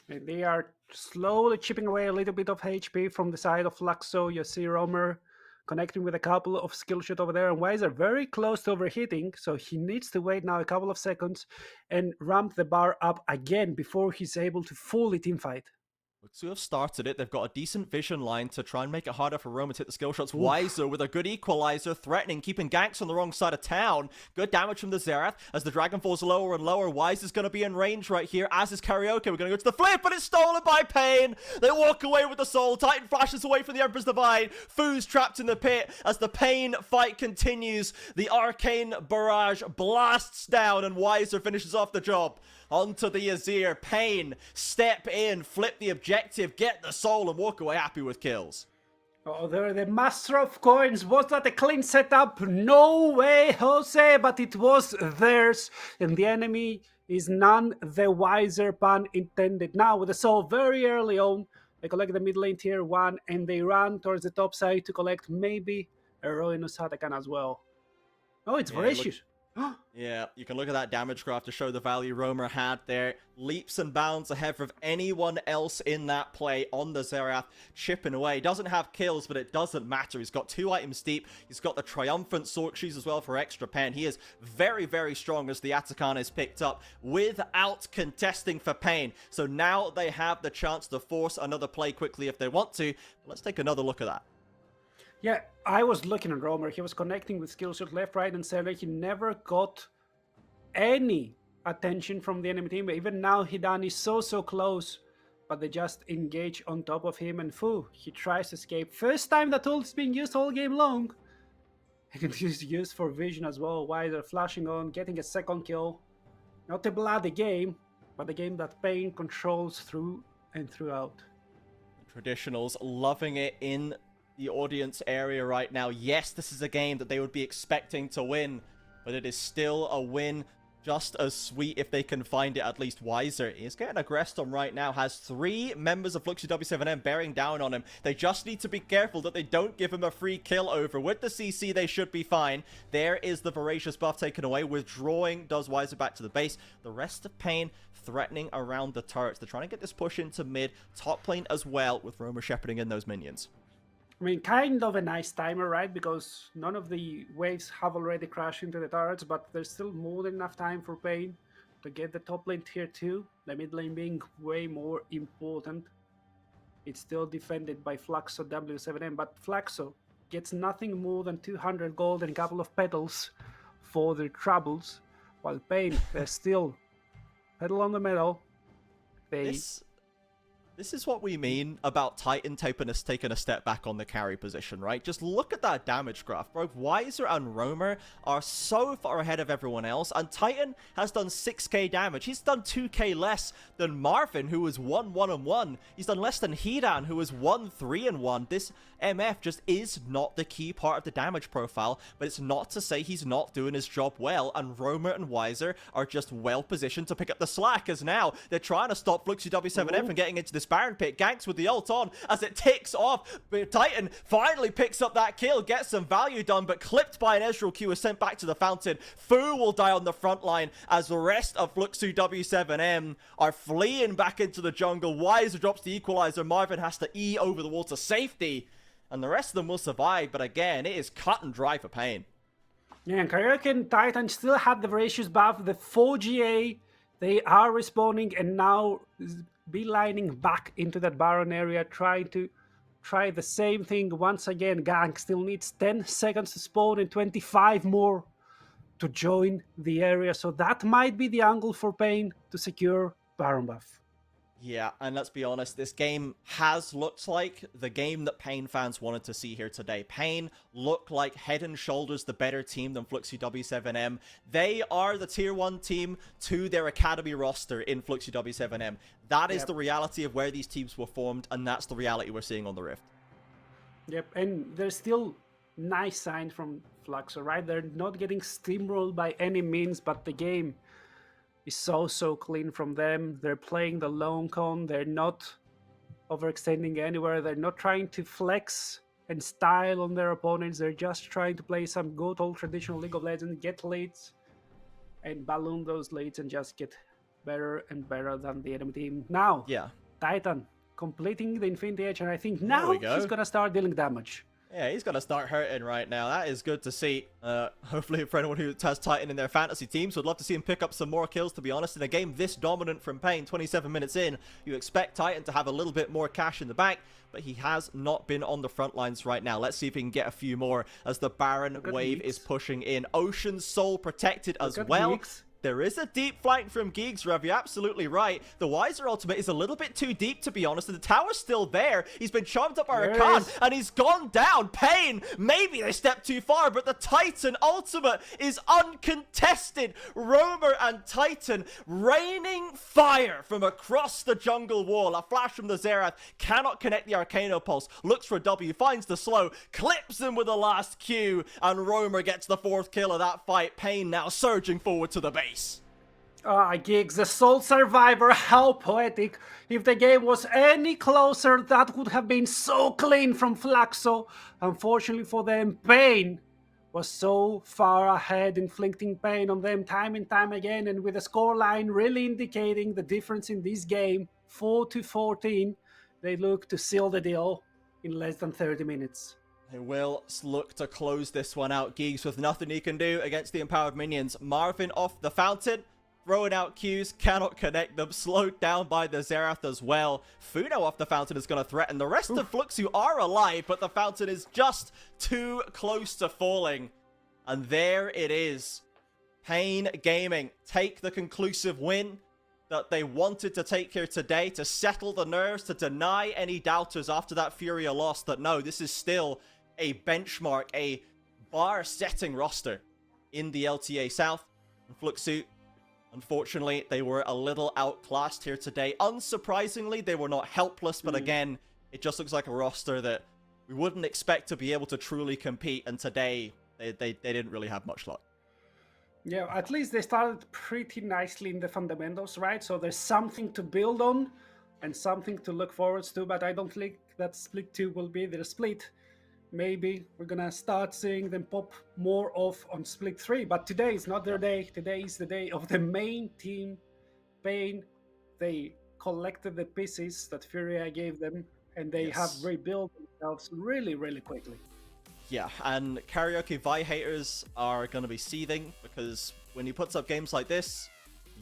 They are slowly chipping away a little bit of HP from the side of Fluxo. You see Romer connecting with a couple of skill shots over there, and Weiser very close to overheating, so he needs to wait now a couple of seconds and ramp the bar up again before he's able to fully teamfight. Looks to have started it. They've got a decent vision line to try and make it harder for Roma to hit the skill shots. Weiser with a good equalizer, threatening, keeping Ganks on the wrong side of town. Good damage from the Xerath as the Dragon falls lower and lower. Weiser's going to be in range right here, as is Karaoke. We're going to go to the flip, but it's stolen by Pain. They walk away with the soul. Titan flashes away from the Emperor's Divine. Foo's trapped in the pit as the Pain fight continues. The Arcane Barrage blasts down, and Weiser finishes off the job. Onto the Azir. Pain, step in, flip the objective, get the soul, and walk away happy with kills. Oh, they're the master of coins. Was that a clean setup? No way, Jose, but it was theirs. And the enemy is none the wiser, pun intended. Now, with the soul very early on, they collect the mid lane tier 1, and they run towards the top side to collect maybe a Roinus Hatakan as well. Oh, it's voracious. Yeah, you can look at that damage graph to show the value Romer had there. Leaps and bounds ahead of anyone else in that play on the Xerath, chipping away. Doesn't have kills, but it doesn't matter. He's got 2 items deep. He's got the Triumphant Sword Shoes as well for extra pen. He is very, very strong as the Atakan is picked up without contesting for Pain. So now they have the chance to force another play quickly if they want to. Let's take another look at that. Yeah, I was looking at Romer. He was connecting with skill shot left, right, and center. He never got any attention from the enemy team. Even now, Hidan is so close, but they just engage on top of him. And Fu, he tries to escape. First time that ult is being used all game long. He continues to use for vision as well. Weiser flashing on, getting a second kill. Not a bloody game, but a game that Pain controls through and throughout. Traditionals loving it in the audience area right now. Yes, this is a game that they would be expecting to win, but it is still a win just as sweet if they can find it. At least Weiser is getting aggressed on right now, has 3 members of Fluxu W7M bearing down on him. They just need to be careful that they don't give him a free kill over. With the CC, they should be fine. There is the Voracious buff taken away. Withdrawing does Weiser back to the base. The rest of Pain threatening around the turrets. They're trying to get this push into mid, top lane as well, with Romer shepherding in those minions. I mean, kind of a nice timer, right? Because none of the waves have already crashed into the turrets, but there's still more than enough time for Pain to get the top lane tier 2, the mid lane being way more important. It's still defended by Flaxo W7M, but Flaxo gets nothing more than 200 gold and a couple of petals for their troubles, while Pain, they're still pedal on the metal. This is what we mean about Titan taking a step back on the carry position, right? Just look at that damage graph, bro. Weiser and Roamer are so far ahead of everyone else, and Titan has done 6k damage. He's done 2k less than Marvin, who was 1-1-1. He's done less than Hidan, who was 1-3-1. This MF just is not the key part of the damage profile, but it's not to say he's not doing his job well, and Roamer and Weiser are just well positioned to pick up the slack, as now they're trying to stop Fluxy W7M from getting into this Baron pit. Ganks with the ult on as it ticks off, but Titan finally picks up that kill, gets some value done, but clipped by an Ezreal Q is sent back to the fountain. Fu will die on the front line as the rest of Fluxy W7M are fleeing back into the jungle. Weiser drops the equalizer. Marvin has to E over the wall to safety, and the rest of them will survive, but again, it is cut and dry for Pain. Yeah, and Karaoke and Titan still have the Voracious buff, the 4GA. They are respawning and now beelining back into that Baron area, trying to try the same thing once again. Gang still needs 10 seconds to spawn and 25 more to join the area, so that might be the angle for Pain to secure Baron buff. Yeah, and let's be honest, this game has looked like the game that Pain fans wanted to see here today. Pain look like head and shoulders the better team than Fluxy W7M. They are the tier 1 team to their academy roster in Fluxy W7M. That is the reality of where these teams were formed, and that's the reality we're seeing on the Rift. Yep, and there's still nice sign from Fluxo, right? They're not getting steamrolled by any means, but the game is so clean from them. They're playing the long con. They're not overextending anywhere. They're not trying to flex and style on their opponents. They're just trying to play some good old traditional League of Legends, get leads, and balloon those leads and just get better and better than the enemy team. Now, Titan completing the Infinity Edge, and I think now he's gonna start dealing damage. Yeah, he's going to start hurting right now. That is good to see. Hopefully, for anyone who has Titan in their fantasy teams, would love to see him pick up some more kills, to be honest. In a game this dominant from Pain, 27 minutes in, you expect Titan to have a little bit more cash in the bank, but he has not been on the front lines right now. Let's see if he can get a few more as the Baron wave is pushing in. Ocean's Soul protected as well. There is a deep flank from Geeks, Rev. You're absolutely right. The Weiser ultimate is a little bit too deep, to be honest, and the tower's still there. He's been charmed up by Rakan, and he's gone down. Pain, maybe they stepped too far, but the Titan ultimate is uncontested. Roamer and Titan raining fire from across the jungle wall. A flash from the Xerath, cannot connect the Arcano Pulse, looks for a W, finds the slow, clips him with the last Q, and Roamer gets the 4th kill of that fight. Pain now surging forward to the base. Gigs, the sole survivor, how poetic. If the game was any closer, that would have been so clean from Flaxo. Unfortunately for them, Pain was so far ahead, inflicting pain on them time and time again, and with the scoreline really indicating the difference in this game, 4-14, they look to seal the deal in less than 30 minutes. They will look to close this one out. Geeks with nothing he can do against the empowered minions. Marvin off the fountain, throwing out Qs, cannot connect them, slowed down by the Xerath as well. Funo off the fountain is going to threaten. The rest of Fluxu are alive, but the fountain is just too close to falling. And there it is. Pain Gaming take the conclusive win that they wanted to take here today, to settle the nerves, to deny any doubters after that Furia loss that no, this is still a benchmark, a bar-setting roster in the LTA South. And Fluxu, unfortunately, they were a little outclassed here today. Unsurprisingly, they were not helpless, but again, it just looks like a roster that we wouldn't expect to be able to truly compete, and today, they didn't really have much luck. Yeah, at least they started pretty nicely in the fundamentals, right? So there's something to build on and something to look forward to, but I don't think that split 2 will be their split. Maybe we're gonna start seeing them pop more off on split 3, but today is not their day. Today is the day of the main team, Pain. They collected the pieces that Furia gave them, and they have rebuilt themselves really quickly. Yeah, and Karaoke Vi haters are going to be seething, because when he puts up games like this,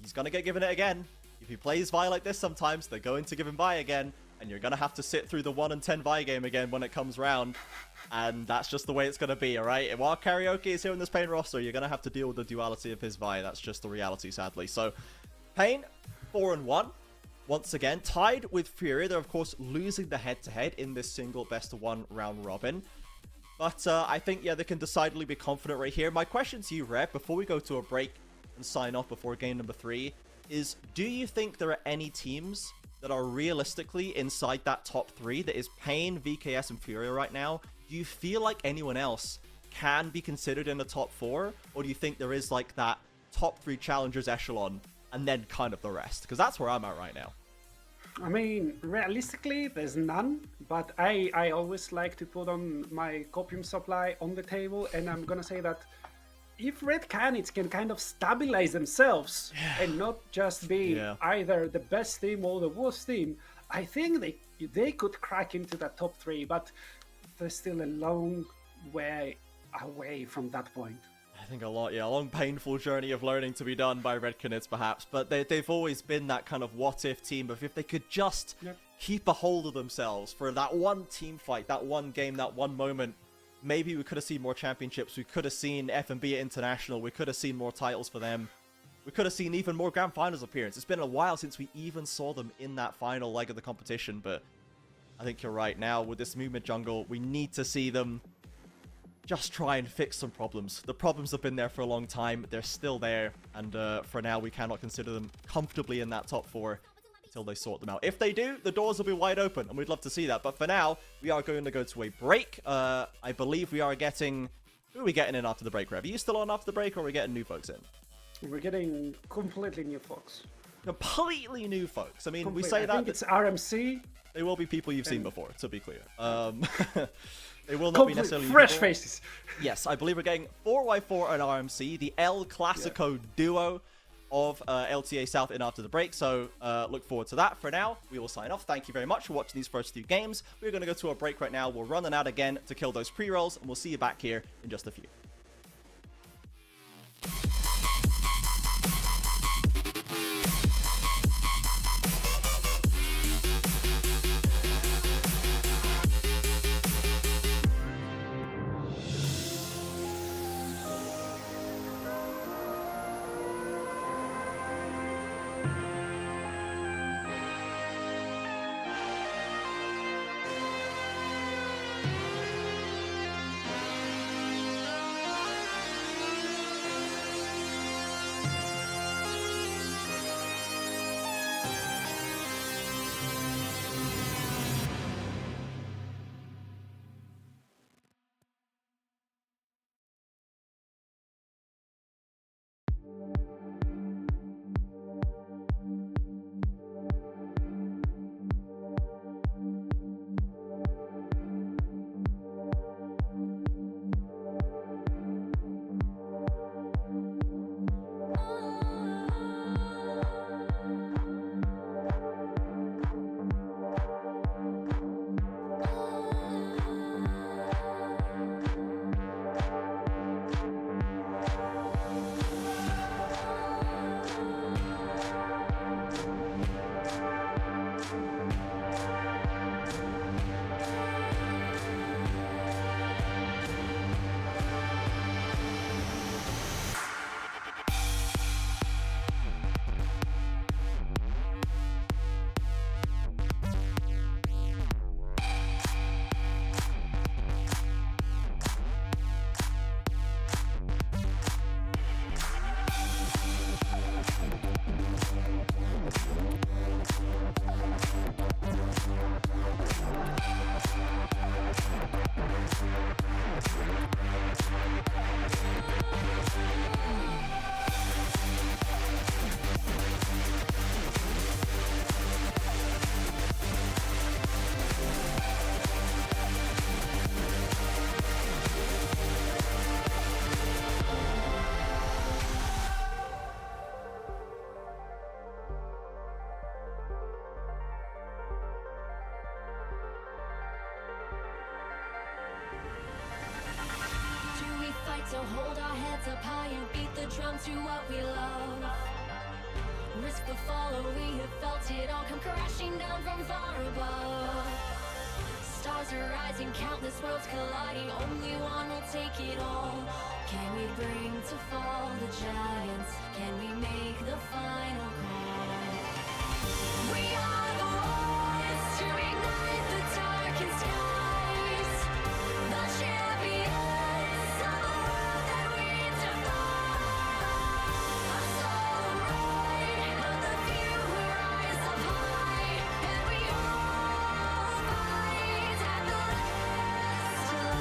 he's going to get given it again. If he plays Vi like this sometimes, they're going to give him Vi again. And you're going to have to sit through the 1 and 10 Vi game again when it comes round. And that's just the way it's going to be, alright? While Karaoke is here in this Pain roster, you're going to have to deal with the duality of his Vi. That's just the reality, sadly. So, Pain, 4-1. Once again, tied with FourY4. They're, of course, losing the head-to-head in this single best-of-1 round robin. But I think, yeah, they can decidedly be confident right here. My question to you, Rev, before we go to a break and sign off before game number 3, is do you think there are any teams that are realistically inside that top 3? That is Pain, VKS, and FourY4 right now. Do you feel like anyone else can be considered in the top 4? Or do you think there is like that top 3 challengers echelon and then kind of the rest? Because that's where I'm at right now. I mean, realistically, there's none, but I always like to put on my copium supply on the table, and I'm gonna say that if Red Canids can kind of stabilize themselves and not just be either the best team or the worst team, I think they could crack into that top 3, but they're still a long way away from that point. I think a long painful journey of learning to be done by Red Canids perhaps, but they've always been that kind of what-if team of if they could just keep a hold of themselves for that one team fight, that one game, that one moment, maybe we could have seen more championships, we could have seen FNB at International, we could have seen more titles for them, we could have seen even more Grand Finals appearances. It's been a while since we even saw them in that final leg of the competition, but I think you're right. Now, with this movement jungle, we need to see them just try and fix some problems. The problems have been there for a long time. They're still there. And for now, we cannot consider them comfortably in that top 4 until they sort them out. If they do, the doors will be wide open. And we'd love to see that. But for now, we are going to go to a break. I believe we are getting... Who are we getting in after the break, Rev? Are you still on after the break or are we getting new folks in? We're getting completely new folks. Completely new folks. I mean, we say that... I think it's RMC. They will be people you've seen before, to be clear. They will not be necessarily fresh faces. Yes, I believe we're getting FourY4 and RMC, the El Clasico duo of LTA South in after the break. So look forward to that. For now, we will sign off. Thank you very much for watching these first 2 games. We're going to go to a break right now. We're running out again to kill those pre-rolls, and we'll see you back here in just a few. So hold our heads up high and beat the drum to what we love. Risk the follow, we have felt it all come crashing down from far above. Stars are rising, countless worlds colliding, only one will take it all. Can we bring to fall the giants? Can we make the final call? We are the ones to ignite the darkened skies, the champions of the world that we defy. Our solo ride of the few who rise up high, and we all fight at the last light.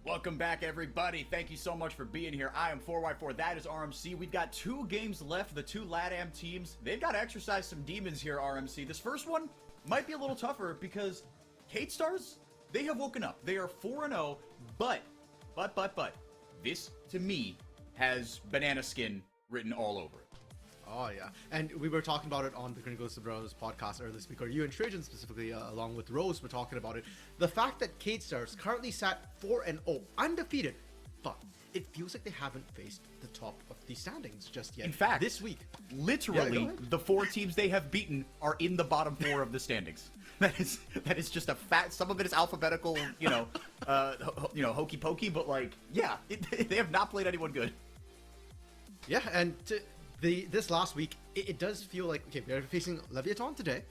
Welcome back, everybody. Thank you so much for being here. I am FourY4. That is RMC. We've got 2 games left. The 2 LATAM teams, they've got to exercise some demons here, RMC. This first one might be a little tougher because Kate Stars, they have woken up. They are 4-0, but, this, to me, has banana skin written all over it. Oh yeah, and we were talking about it on the Gringos the Bros podcast earlier this week, or you and Trajan specifically, along with Rose, were talking about it. The fact that K-Stars currently sat 4-0, undefeated, but it feels like they haven't faced the top of the standings just yet. In fact, this week, literally, the 4 teams they have beaten are in the bottom 4 of the standings. That is just a fact. Some of it is alphabetical, hokey pokey, but like, yeah, they have not played anyone good. Yeah, and this last week, it does feel like, okay, they're facing Leviathan today,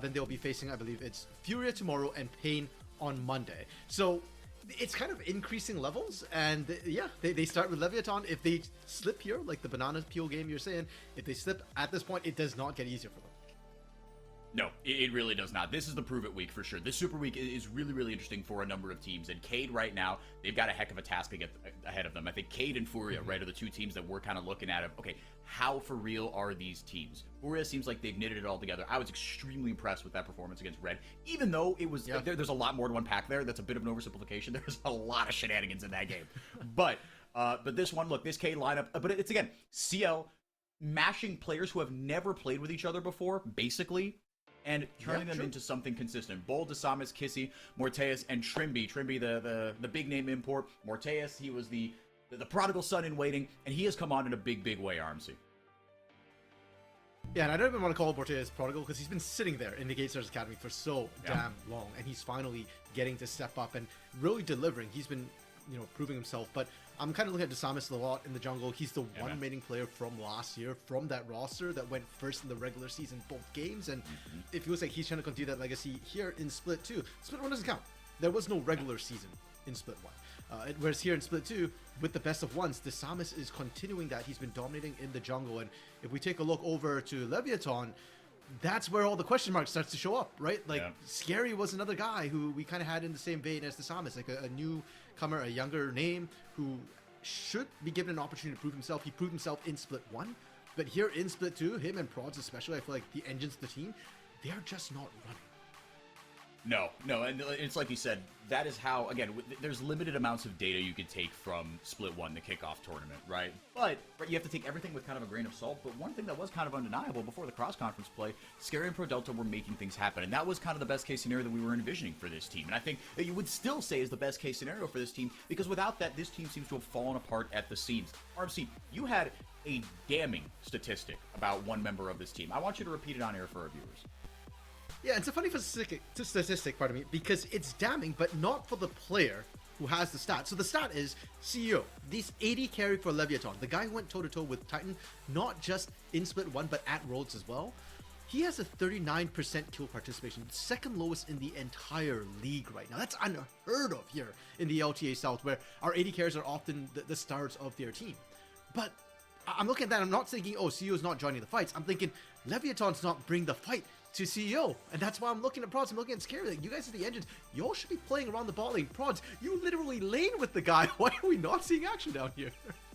then they'll be facing, I believe it's Furia tomorrow and Pain on Monday. So it's kind of increasing levels, and yeah, they start with Leviathan. If they slip here, like the banana peel game you're saying, if they slip at this point, it does not get easier for them. No, it really does not. This is the prove it week for sure. This Super Week is really, really interesting for a number of teams. And Cade right now, they've got a heck of a task ahead of them. I think Cade and Furia, right, are the 2 teams that we're kind of looking at. Okay, how for real are these teams? Furia seems like they've knitted it all together. I was extremely impressed with that performance against Red, even though it was there's a lot more to unpack there. That's a bit of an oversimplification. There's a lot of shenanigans in that game. But this one, look, this Cade lineup, but it's again CL mashing players who have never played with each other before, basically, and turning them into something consistent. Bold, Desamas, Kissy, Morteus, and Trimby. Trimby, the big name import. Morteus, he was the prodigal son in waiting, and he has come on in a big, big way, RMC. Yeah, and I don't even want to call Borteas prodigal because he's been sitting there in the Gatestars Academy for so damn long, and he's finally getting to step up and really delivering. He's been, proving himself, but I'm kind of looking at Desamas a lot in the jungle. He's the one remaining player from last year, from that roster that went first in the regular season both games, and it feels like he's trying to continue that legacy here in Split 2. Split 1 doesn't count. There was no regular season in Split 1. Whereas here in Split 2, with the best of ones, Desamas is continuing that. He's been dominating in the jungle, and if we take a look over to Leviathan, that's where all the question marks starts to show up, right? Like, Scary was another guy who we kind of had in the same vein as Desamas, like a newcomer, a younger name who should be given an opportunity to prove himself. He proved himself in Split 1, but here in Split 2, him and Prods especially, I feel like the engines of the team, they're just not running. No, and it's like you said, that is how, again, there's limited amounts of data you could take from Split 1, the kickoff tournament, right? But you have to take everything with kind of a grain of salt. But one thing that was kind of undeniable before the cross-conference play, Scary and Pro Delta were making things happen, and that was kind of the best-case scenario that we were envisioning for this team. And I think that you would still say is the best-case scenario for this team, because without that, this team seems to have fallen apart at the seams. RMC, you had a damning statistic about one member of this team. I want you to repeat it on air for our viewers. Yeah, it's a funny statistic, pardon me, because it's damning, but not for the player who has the stat. So the stat is CEO, this 80 carry for Leviathan, the guy who went toe-to-toe with Titan, not just in Split 1, but at Rhodes as well. He has a 39% kill participation, second lowest in the entire league right now. That's unheard of here in the LTA South, where our 80 carries are often the stars of their team. But I'm looking at that, I'm not thinking, oh, CEO's not joining the fights. I'm thinking, Leviathan's not bring the fight to CEO, and that's why I'm looking at Prods. I'm looking at Scary. Like, you guys are the engines. Y'all should be playing around the bot lane. Prods, you literally lane with the guy. Why are we not seeing action down here?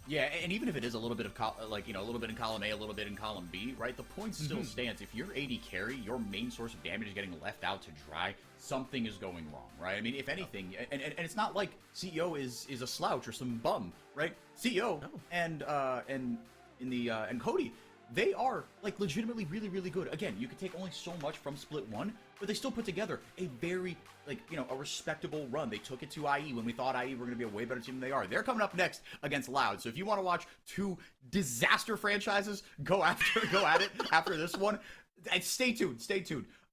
Yeah, and even if it is a little bit of a little bit in column A, a little bit in column B, right? The point still stands. If you're 80 carry, your main source of damage is getting left out to dry. Something is going wrong, right? I mean, if anything, and it's not like CEO is a slouch or some bum, right? CEO and Cody, they are, like, legitimately really, really good. Again, you could take only so much from Split 1, but they still put together a very, a respectable run. They took it to IE when we thought IE were going to be a way better team than they are. They're coming up next against Loud. So if you want to watch 2 disaster franchises go at it after this one, stay tuned.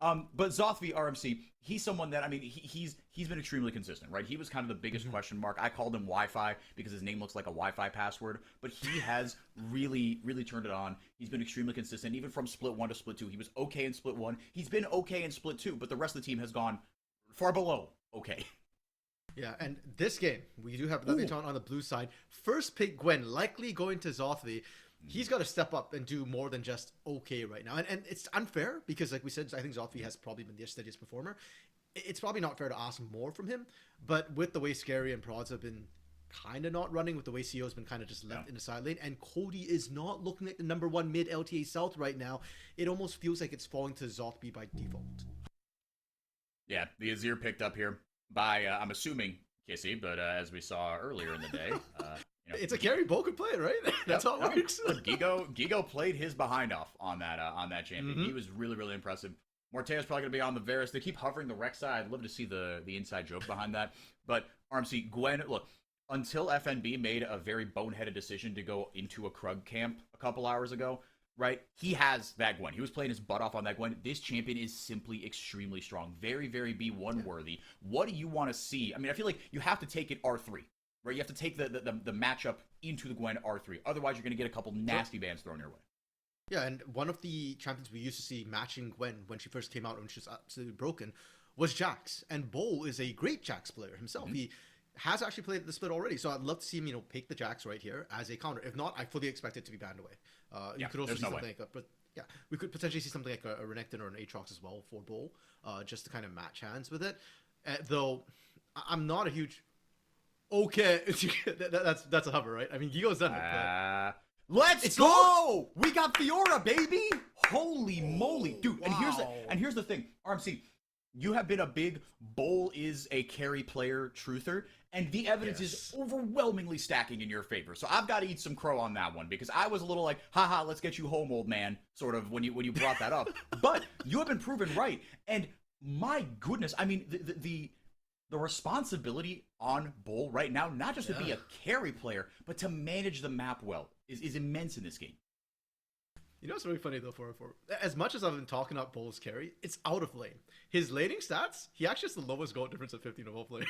But Zothvi RMC, he's someone that, I mean, he's been extremely consistent, right? He was kind of the biggest question mark. I called him Wi-Fi because his name looks like a Wi-Fi password, but he has really, really turned it on. He's been extremely consistent, even from Split 1 to Split 2. He was okay in Split 1. He's been okay in Split 2, but the rest of the team has gone far below okay. Yeah, and this game, we do have Leviathan on the blue side. First pick Gwen, likely going to Zothvi. He's got to step up and do more than just okay right now. And it's unfair because, like we said, I think Zothvi has probably been their steadiest performer. It's probably not fair to ask more from him. But with the way Scary and Prods have been kind of not running, with the way CEO's been kind of just left in the side lane, and Cody is not looking like the number 1 mid LTA South right now, it almost feels like it's falling to Zothvi by default. Yeah, the Azir picked up here by, I'm assuming, Kissy, but as we saw earlier in the day, You know, It's a carry Bo could play, right? That's how it works. Look, Gigo played his behind off on that champion. He was really, really impressive. Morteo's probably going to be on the Varus. They keep hovering the Rex side. I'd love to see the inside joke behind that. But RMC, Gwen, look, until FNB made a very boneheaded decision to go into a Krug camp a couple hours ago, right? He has that Gwen. He was playing his butt off on that Gwen. This champion is simply extremely strong. Very, very B1 worthy. What do you want to see? I mean, I feel like you have to take it R3. Right, you have to take the matchup into the Gwen R3. Otherwise, you're going to get a couple nasty bans thrown your way. Yeah, and one of the champions we used to see matching Gwen when she first came out, when she was absolutely broken, was Jax. And Bo is a great Jax player himself. He has actually played the split already, so I'd love to see him, pick the Jax right here as a counter. If not, I fully expect it to be banned away. You could also see something we could potentially see something like a Renekton or an Aatrox as well for Bo, just to kind of match hands with it. Though I'm not a huge. Okay, that's a hover, right? I mean, Gigo's done it. But... Let's go! We got Fiora, baby! Holy moly, dude! Wow. And here's the thing, RMC, you have been a big Bull is a carry player truther, and the evidence is overwhelmingly stacking in your favor. So I've got to eat some crow on that one because I was a little like, haha, let's get you home, old man, sort of when you brought that up. But you have been proven right, and my goodness, I mean the responsibility on Bull right now, not just to be a carry player, but to manage the map well, is immense in this game. You know what's really funny though, FourY4? As much as I've been talking about Bull's carry, it's out of lane. His laning stats, he actually has the lowest goal difference of 15 of all players.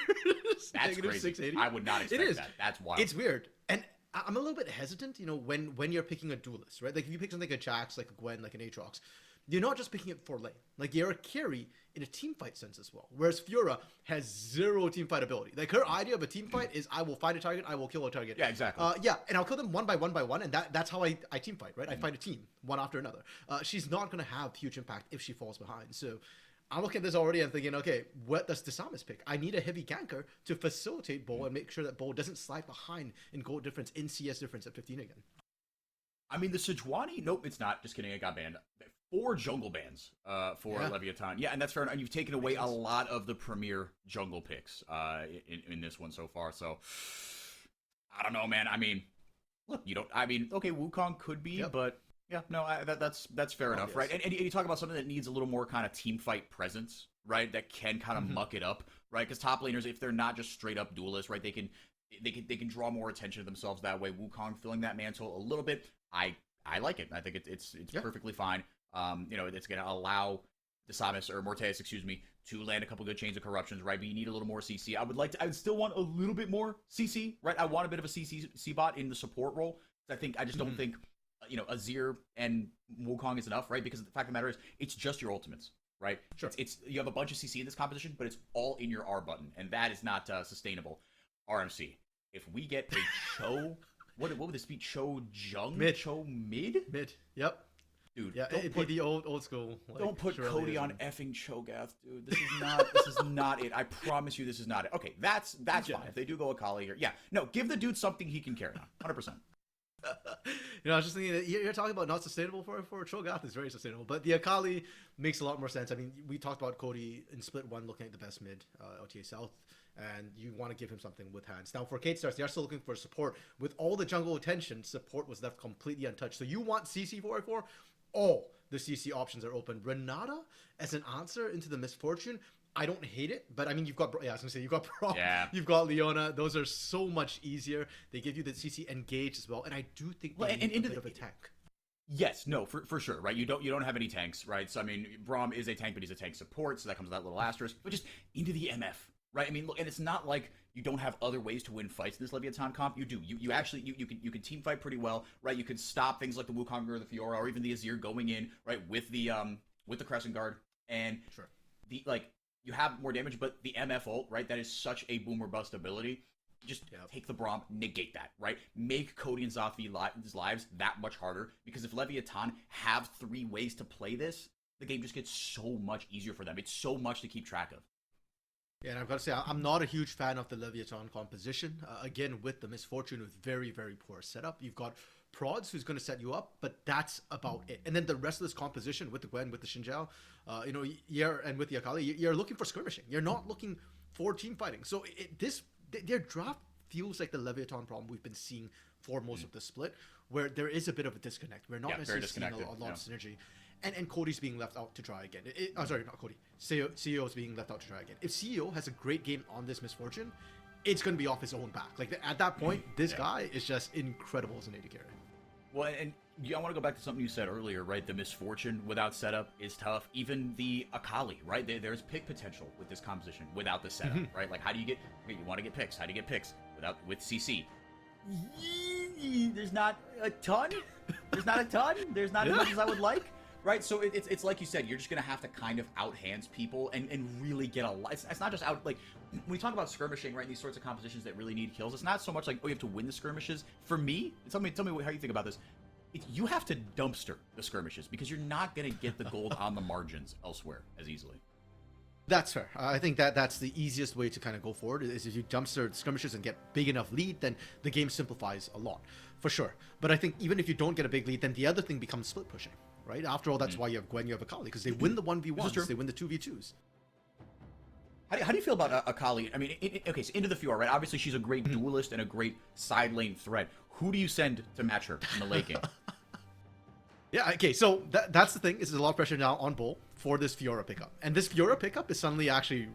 That's crazy. 680. I would not expect that. That's wild. It's weird. And I'm a little bit hesitant, when you're picking a duelist, right? Like if you pick something like a Jax, like a Gwen, like an Aatrox, you're not just picking it for lane. Like, you're a carry in a team fight sense as well. Whereas Fiora has zero team fight ability. Like, her idea of a team fight is I will find a target, I will kill a target. Yeah, exactly. And I'll kill them one by one, and that's how I team fight, right? I find a team, one after another. She's not going to have huge impact if she falls behind. So I'm looking at this already and thinking, okay, what does Desamis pick? I need a heavy ganker to facilitate Bo and make sure that Bo doesn't slide behind in gold difference, in CS difference at 15 again. I mean, the Sejuani, nope, it's not. Just kidding, it got banned. 4 jungle bans for Leviathan. Yeah, and that's fair enough. And you've taken away a lot of the premier jungle picks in this one so far. So, I don't know, man. I mean, look, okay, Wukong could be, but yeah, no, that's fair enough, right? And you talk about something that needs a little more kind of team fight presence, right? That can kind of muck it up, right? Because top laners, if they're not just straight up duelists, right, they can draw more attention to themselves that way. Wukong filling that mantle a little bit, I like it. I think it's perfectly fine. It's going to allow Desamis or Morteus, to land a couple good chains of corruptions, right? But you need a little more CC. I would still want a little bit more CC, right? I want a bit of a CC bot in the support role. I just don't think, Azir and Wukong is enough, right? Because the fact of the matter is, it's just your ultimates, right? Sure. It's you have a bunch of CC in this composition, but it's all in your R button, and that is not sustainable. RMC, if we get a Cho, what would this be? Cho Jung? Cho mid? Mid. Yep. Dude, yeah, it'd be the old school. Like, don't put Cody on effing Cho'Gath, dude. This is not it. I promise you, this is not it. Okay, that's fine. If they do go Akali here, give the dude something he can carry on, 100%. I was just thinking that you're talking about not sustainable for Cho'Gath is very sustainable, but the Akali makes a lot more sense. I mean, we talked about Cody in split 1 looking at the best mid, LTA South, and you want to give him something with hands. Now for Kate Stars, they are still looking for support. With all the jungle attention, support was left completely untouched. So you want CC FourY4? All the CC options are open. Renata as an answer into the misfortune, I don't hate it, but I mean, you've got Braum, you've got Leona. Those are so much easier. They give you the CC engage as well, and I do think they need a bit of a tank. Yes, no, for sure, right? You don't have any tanks, right? So I mean, Braum is a tank, but he's a tank support, so that comes with that little asterisk. But just into the MF, right? I mean, look, and it's not like you don't have other ways to win fights in this Leviathan comp. You do. You actually you can team fight pretty well, right? You can stop things like the Wukong or the Fiora or even the Azir going in, right, with the Crescent Guard and you have more damage, but the MF ult, right? That is such a boom or bust ability. Just take the Braum, negate that, right? Make Cody and Zoth's lives that much harder, because if Leviathan have 3 ways to play this, the game just gets so much easier for them. It's so much to keep track of. Yeah, and I've got to say, I'm not a huge fan of the Leviathan composition. Again, with the misfortune with very, very poor setup. You've got Prods, who's going to set you up, but that's about it. And then the rest of this composition with the Gwen, with the Xinjiao, and with the Akali, you're looking for skirmishing. You're not looking for team fighting. So their draft feels like the Leviathan problem we've been seeing for most of the split, where there is a bit of a disconnect. We're not necessarily seeing a lot of synergy. And Cody's being left out to dry again. Sorry, not Cody. CEO is being left out to dry again. If CEO has a great game on this Misfortune, it's going to be off his own back. Like, at that point, this guy is just incredible as an AD carry. Well, and I want to go back to something you said earlier, right? The Misfortune without setup is tough. Even the Akali, right? There's pick potential with this composition without the setup, right? Like, how do you get? You want to get picks. How do you get picks with CC? There's not a ton. There's not a ton. There's not as much as I would like. Right, so it's like you said, you're just going to have to kind of out-hands people and really get a lot. It's not just out, like, when we talk about skirmishing, right, these sorts of compositions that really need kills, it's not so much like, oh, you have to win the skirmishes. For me, tell me how you think about this. You have to dumpster the skirmishes because you're not going to get the gold on the margins elsewhere as easily. That's fair. I think that's the easiest way to kind of go forward is if you dumpster skirmishes and get big enough lead, then the game simplifies a lot, for sure. But I think even if you don't get a big lead, then the other thing becomes split pushing. Right? After all, that's why you have Gwen, you have Akali, because they win the 1v1s, they win the 2v2s. How do you feel about Akali? I mean, okay, so into the Fiora, right? Obviously, she's a great duelist and a great side lane threat. Who do you send to match her in the late game? Yeah, okay, so that's the thing. Is there's a lot of pressure now on Bull for this Fiora pickup. And this Fiora pickup is suddenly actually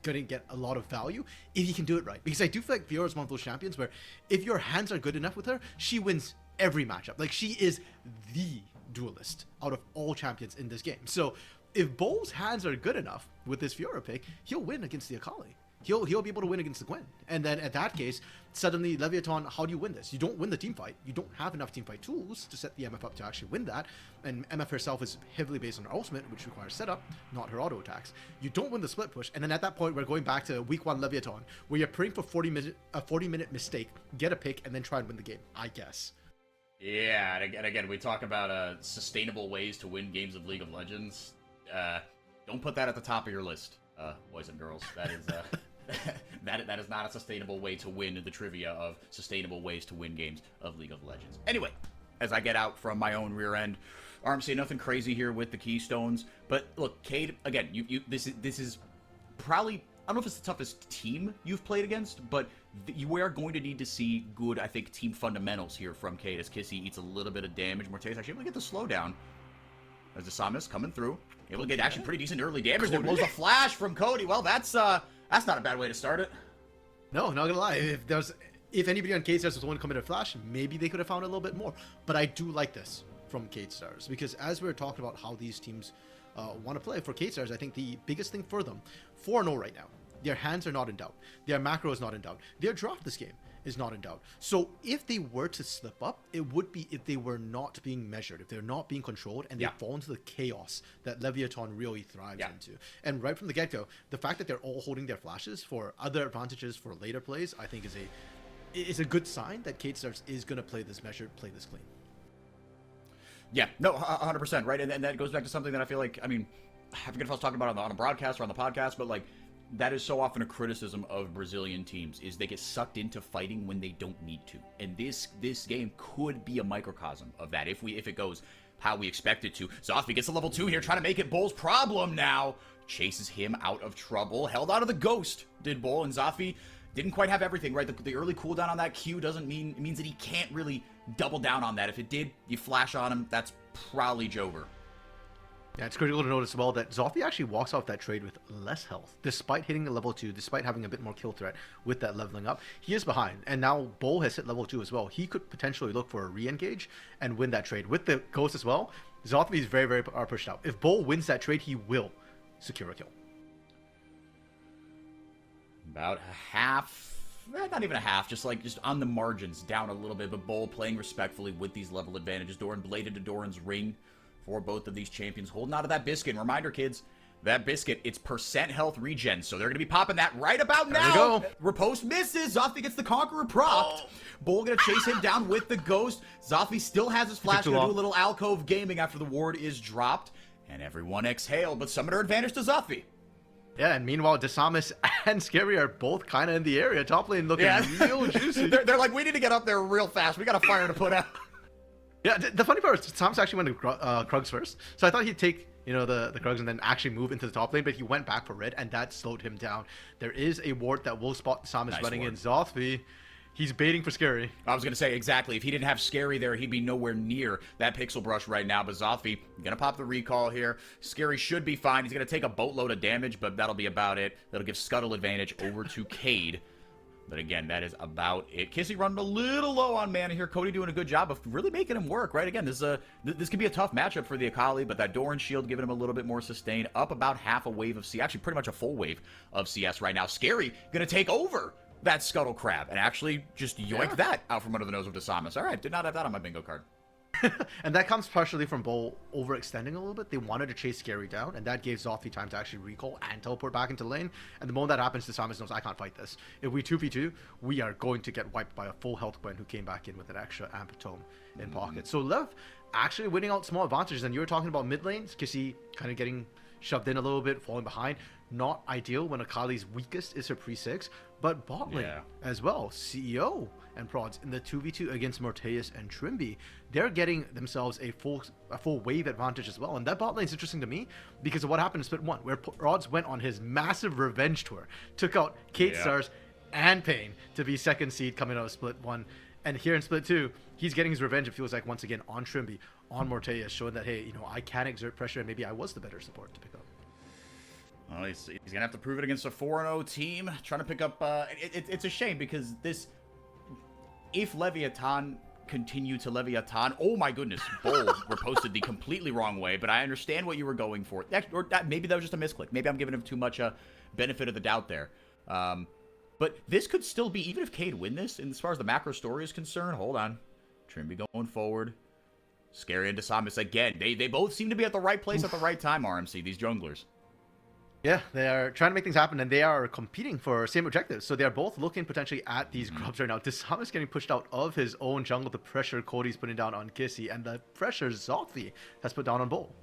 going to get a lot of value if you can do it right. Because I do feel like Fiora is one of those champions where if your hands are good enough with her, she wins every matchup. Like, she is the duelist out of all champions in this game. So if Bull's hands are good enough with this Fiora pick, he'll win against the Akali. He'll be able to win against the Gwen. And then at that case, suddenly Leviathan, how do you win this? You don't win the team fight. You don't have enough team fight tools to set the MF up to actually win that. And MF herself is heavily based on her ultimate, which requires setup, not her auto attacks. You don't win the split push. And then at that point, we're going back to week 1 Leviathan, where you're praying for a 40-minute mistake, get a pick, and then try and win the game, I guess. Yeah, and again, we talk about sustainable ways to win games of League of Legends. Don't put that at the top of your list, boys and girls. That is that is not a sustainable way to win the trivia of sustainable ways to win games of League of Legends. Anyway, as I get out from my own rear end, RMC, nothing crazy here with the Keystones, but look, Cade, again, this is probably, I don't know if it's the toughest team you've played against, but you are going to need to see good, I think, team fundamentals here from Cade as Kissy eats a little bit of damage. Morte's actually able to get the slowdown. As the Samus coming through, able to get actually pretty decent early damage. There blows a flash from Cody. Well, that's not a bad way to start it. No, not gonna lie. If anybody on Cade Stars was the one to come in a flash, maybe they could have found a little bit more. But I do like this from Cade Stars because as we were talking about how these teams want to play for Cade Stars, I think the biggest thing for them, 4-0 right now. Their hands are not in doubt. Their macro is not in doubt. Their draft this game is not in doubt. So if they were to slip up, it would be if they were not being measured, if they're not being controlled, and they fall into the chaos that Leviathan really thrives into. And right from the get-go, the fact that they're all holding their flashes for other advantages for later plays, I think is a good sign that Cade Stars is going to play this measured, play this clean. Yeah, no, 100%, right? And that goes back to something that I feel like, I mean, I forget if I was talking about it on a broadcast or on the podcast, but like, that is so often a criticism of Brazilian teams, is they get sucked into fighting when they don't need to. And this game could be a microcosm of that if it goes how we expect it to. Zothby gets a level 2 here, trying to make it Bull's problem now. Chases him out of trouble. Held out of the ghost, did Bull. And Zothby didn't quite have everything, right? The early cooldown on that Q means that he can't really double down on that. If it did, you flash on him, that's probably Jover. Yeah, it's critical to notice as well that Zothby actually walks off that trade with less health, despite hitting the level 2, despite having a bit more kill threat with that leveling up. He is behind, and now Bull has hit level 2 as well. He could potentially look for a re-engage and win that trade. With the Ghost as well, Zothby is very, very pushed out. If Bull wins that trade, he will secure a kill. About a half, not even a half, just on the margins, down a little bit, but Bull playing respectfully with these level advantages. Doran bladed to Doran's ring for both of these champions, holding out of that biscuit. And reminder, kids, that biscuit, it's percent health regen, so they're going to be popping that right about now. There Riposte misses. Zothby gets the Conqueror procced. Bull going to chase him down with the Ghost. Zothby still has his flash. Going to do a little alcove gaming after the ward is dropped. And everyone exhale, but summoner advantage to Zothby. Yeah, and meanwhile, Desamis and Scary are both kind of in the area. Top lane looking real juicy. They're like, we need to get up there real fast. We got a fire to put out. Yeah, the funny part is Samus actually went to Krugs first. So I thought he'd take, the Krugs and then actually move into the top lane, but he went back for red, and that slowed him down. There is a ward that will spot Samus running in. Zothby He's baiting for Scary. I was going to say, exactly. If he didn't have Scary there, he'd be nowhere near that Pixel Brush right now. But Zothvi going to pop the recall here. Scary should be fine. He's going to take a boatload of damage, but that'll be about it. That'll give Scuttle advantage over to Cade. But again, that is about it. Kissy running a little low on mana here. Cody doing a good job of really making him work, right? Again, this could be a tough matchup for the Akali, but that Doran shield giving him a little bit more sustain. Up about half a wave of CS. Actually, pretty much a full wave of CS right now. Scary going to take over that Scuttle Crab and actually just yoink that out from under the nose of Desamas. All right, did not have that on my bingo card. And that comes partially from Bull overextending a little bit. They wanted to chase Scary down, and that gave Zothvi time to actually recall and teleport back into lane. And the moment that happens, Desamas knows, I can't fight this. If we 2v2, we are going to get wiped by a full health Gwen who came back in with an extra Amp Tome in pocket. So Lev actually winning out small advantages. And you were talking about mid lanes, Kissy kind of getting shoved in a little bit, falling behind. Not ideal when Akali's weakest is her pre-6, but bot lane as well. CEO and Prods in the 2v2 against Morteus and Trimby, they're getting themselves a full wave advantage as well. And that bot lane is interesting to me because of what happened in Split 1, where Prods went on his massive revenge tour, took out Kate Stars and Pain to be second seed coming out of Split 1. And here in Split 2, he's getting his revenge, it feels like, once again, on Trimby, on Morteus, showing that, hey, you know, I can exert pressure and maybe I was the better support to pick up. Well, he's going to have to prove it against a 4-0 team. Trying to pick up... it's a shame because this... If Leviathan continue to Leviathan... Oh my goodness. Bull were posted the completely wrong way, but I understand what you were going for. Maybe that was just a misclick. Maybe I'm giving him too much benefit of the doubt there. But this could still be... Even if Cade win this, and as far as the macro story is concerned... Hold on. Trimby going forward. Scary and Desamas again. They both seem to be at the right place at the right time, RMC. These junglers. Yeah, they are trying to make things happen, and they are competing for same objectives. So they are both looking potentially at these grubs right now. Desamas getting pushed out of his own jungle. The pressure Cody's putting down on Kissy, and the pressure Zothvi has put down on Bull.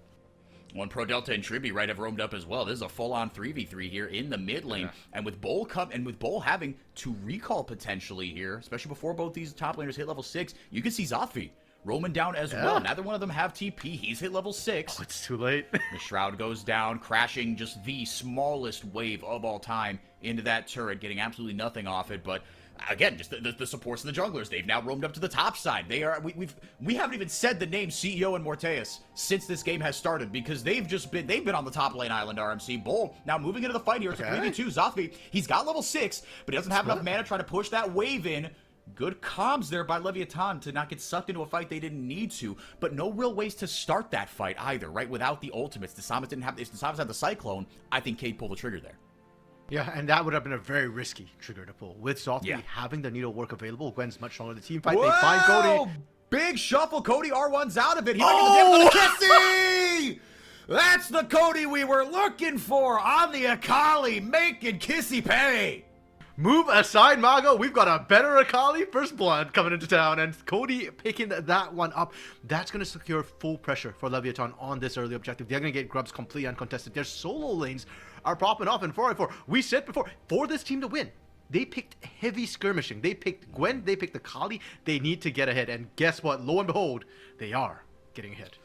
One Pro Delta and Trimby right have roamed up as well. This is a full-on 3v3 here in the mid lane, and with Bull having to recall potentially here, especially before both these top laners hit level 6, you can see Zothvi roaming down as well. Neither one of them have TP. He's hit level 6. Oh, it's too late. The Shroud goes down, crashing just the smallest wave of all time into that turret, getting absolutely nothing off it. But again, just the supports and the junglers, they've now roamed up to the top side. They are we haven't even said the name CEO and Morteus since this game has started because they've been on the top lane island. RMC Bull now moving into the fight here. It's a 3v2. Zothvi, he's got level 6, but he doesn't have enough mana trying to push that wave in. Good comms there by Leviathan to not get sucked into a fight they didn't need to, but no real ways to start that fight either, right? Without the ultimates. Desamas didn't have, if Desamas had the Cyclone, I think Cade pulled the trigger there. Yeah, and that would have been a very risky trigger to pull. With Zothvi having the needle work available, Gwen's much stronger. The team fight, they find Cody. Big shuffle. Cody R1's out of it. He might get the Kissy! That's the Cody we were looking for on the Akali, making Kissy pay. Move aside, Mago. We've got a better Akali First Blood coming into town, and Cody picking that one up. That's going to secure full pressure for Leviathan on this early objective. They're going to get grubs completely uncontested. Their solo lanes are popping off in 4v4. We said before, for this team to win, they picked heavy skirmishing. They picked Gwen. They picked Akali. They need to get ahead, and guess what? Lo and behold, they are getting ahead.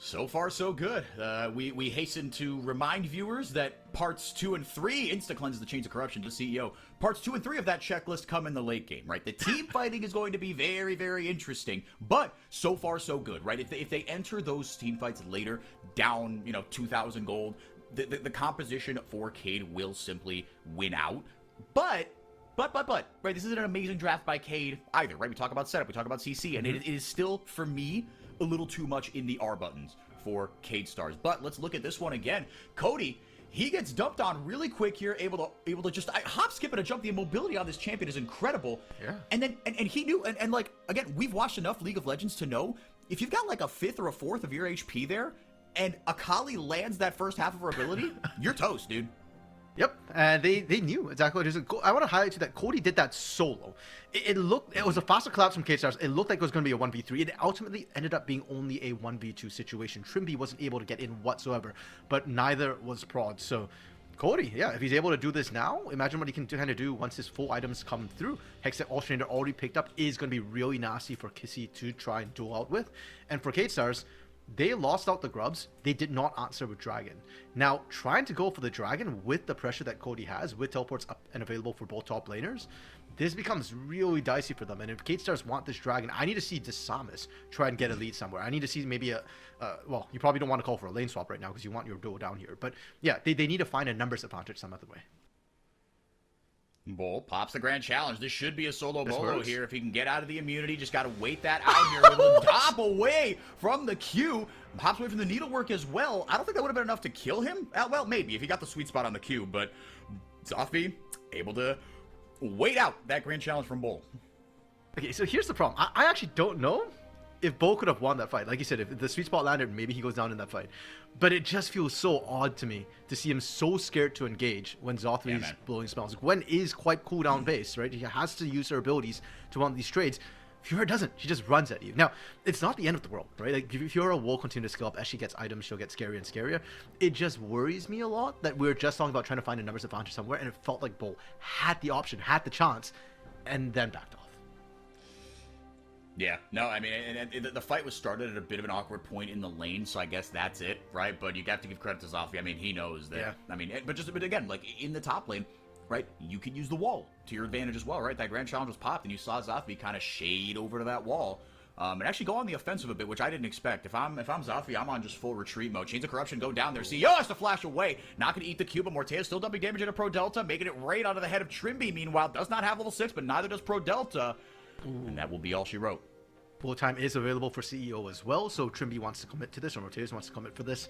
So far, so good. We hasten to remind viewers that parts 2 and 3, Insta-Cleanse the Chains of Corruption to CEO, parts 2 and 3 of that checklist come in the late game, right? The team fighting is going to be very, very interesting, but so far, so good, right? If they enter those team fights later, down, 2,000 gold, the composition for Cade will simply win out. But, right, this isn't an amazing draft by Cade either, right? We talk about setup, we talk about CC, and it is still, for me, a little too much in the R buttons for Cade Stars. But let's look at this one again. Cody, he gets dumped on really quick here, able to just hop, skip, and a jump. The mobility on this champion is incredible. Yeah. And then and he knew, and like, again, we've watched enough League of Legends to know if you've got like a 5th or a 4th of your HP there, and Akali lands that first half of her ability, you're toast, dude. Yep, and they knew exactly what it is. I want to highlight that Cody did that solo. It was a faster collapse from K-Stars. It looked like it was going to be a 1v3. It ultimately ended up being only a 1v2 situation. Trimby wasn't able to get in whatsoever, but neither was Prod. So Cody, yeah, if he's able to do this now, imagine what he can kind of do once his full items come through. Hextech Alternator already picked up is going to be really nasty for Kissy to try and duel out with. And for K-Stars, they lost out the Grubs. They did not answer with Dragon. Now, trying to go for the Dragon with the pressure that Cody has, with teleports up and available for both top laners, this becomes really dicey for them. And if Kate Stars want this Dragon, I need to see Samus try and get a lead somewhere. I need to see maybe well, you probably don't want to call for a lane swap right now because you want your duo down here. But yeah, they need to find a numbers advantage some other way. Bull pops the grand challenge. This should be a solo This bolo works. here. If he can get out of the immunity, just got to wait that out here. With a top away from the Q. Pops away from the needlework as well. I don't think that would have been enough to kill him. Well, maybe if he got the sweet spot on the Q. But Zoffy able to wait out that grand challenge from Bull. Okay, so here's the problem. I actually don't know if Bo could have won that fight. Like you said, if the sweet spot landed, maybe he goes down in that fight. But it just feels so odd to me to see him so scared to engage when Zothri is blowing spells. Gwen is quite cooldown based, right? He has to use her abilities to run these trades. Fiora doesn't. She just runs at you. Now, it's not the end of the world, right? Like, Fiora will continue to scale up as she gets items. She'll get scarier and scarier. It just worries me a lot that we're just talking about trying to find a numbers advantage somewhere, and it felt like Bo had the option, had the chance, and then backed off. Yeah, no, I mean, and the fight was started at a bit of an awkward point in the lane, so I guess that's it, right? But you have to give credit to Zoffy. I mean, he knows that. Yeah. I mean, but again, like in the top lane, right? You can use the wall to your advantage as well, right? That grand challenge was popped, and you saw Zoffy kind of shade over to that wall, and actually go on the offensive a bit, which I didn't expect. If I'm Zoffy, I'm on just full retreat mode. Chains of Corruption go down there. CEO has to flash away. Not going to eat the cube, but Mortea's still dumping damage into Pro Delta, making it right onto the head of Trimby. Meanwhile, does not have level 6, but neither does Pro Delta, and that will be all she wrote. Pull time is available for CEO as well, so Trimby wants to commit to this, or Morteus wants to commit for this.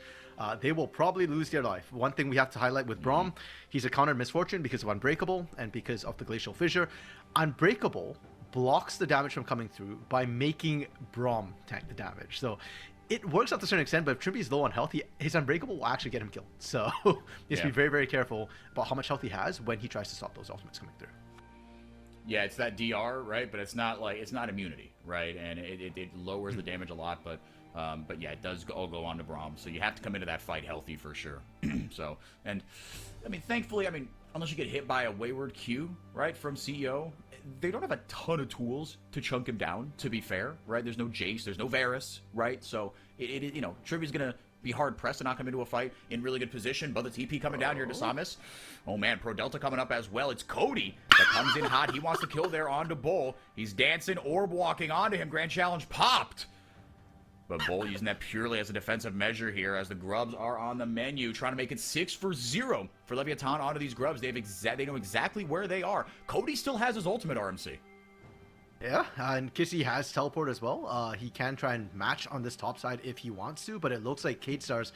They will probably lose their life. One thing we have to highlight with Braum, he's a countered misfortune because of Unbreakable and because of the Glacial Fissure. Unbreakable blocks the damage from coming through by making Braum tank the damage. So it works out to a certain extent, but if Trimby's low on health, his Unbreakable will actually get him killed. So he has to be very, very careful about how much health he has when he tries to stop those ultimates coming through. Yeah, it's that DR, right? But it's not like it's not immunity, right? And it lowers the damage a lot, but yeah, it does all go on to Braum. So you have to come into that fight healthy for sure. So, and I mean, thankfully, I mean, unless you get hit by a wayward Q, right, from CEO, they don't have a ton of tools to chunk him down. To be fair, right? There's no Jace, there's no Varus, right? So it you know, Trivia's gonna be hard pressed to not come into a fight in really good position, but the TP coming down here to Samus. Oh man, Pro Delta coming up as well. It's Cody that comes in hot. He wants to kill there onto Bull. He's dancing, orb walking onto him. Grand challenge popped. But Bull using that purely as a defensive measure here as the Grubs are on the menu, trying to make it 6-0 for Leviathan onto these Grubs. They know exactly where they are. Cody still has his ultimate, RMC. Yeah, and Kissy has teleport as well. He can try and match on this top side if he wants to, but it looks like Kate Stars,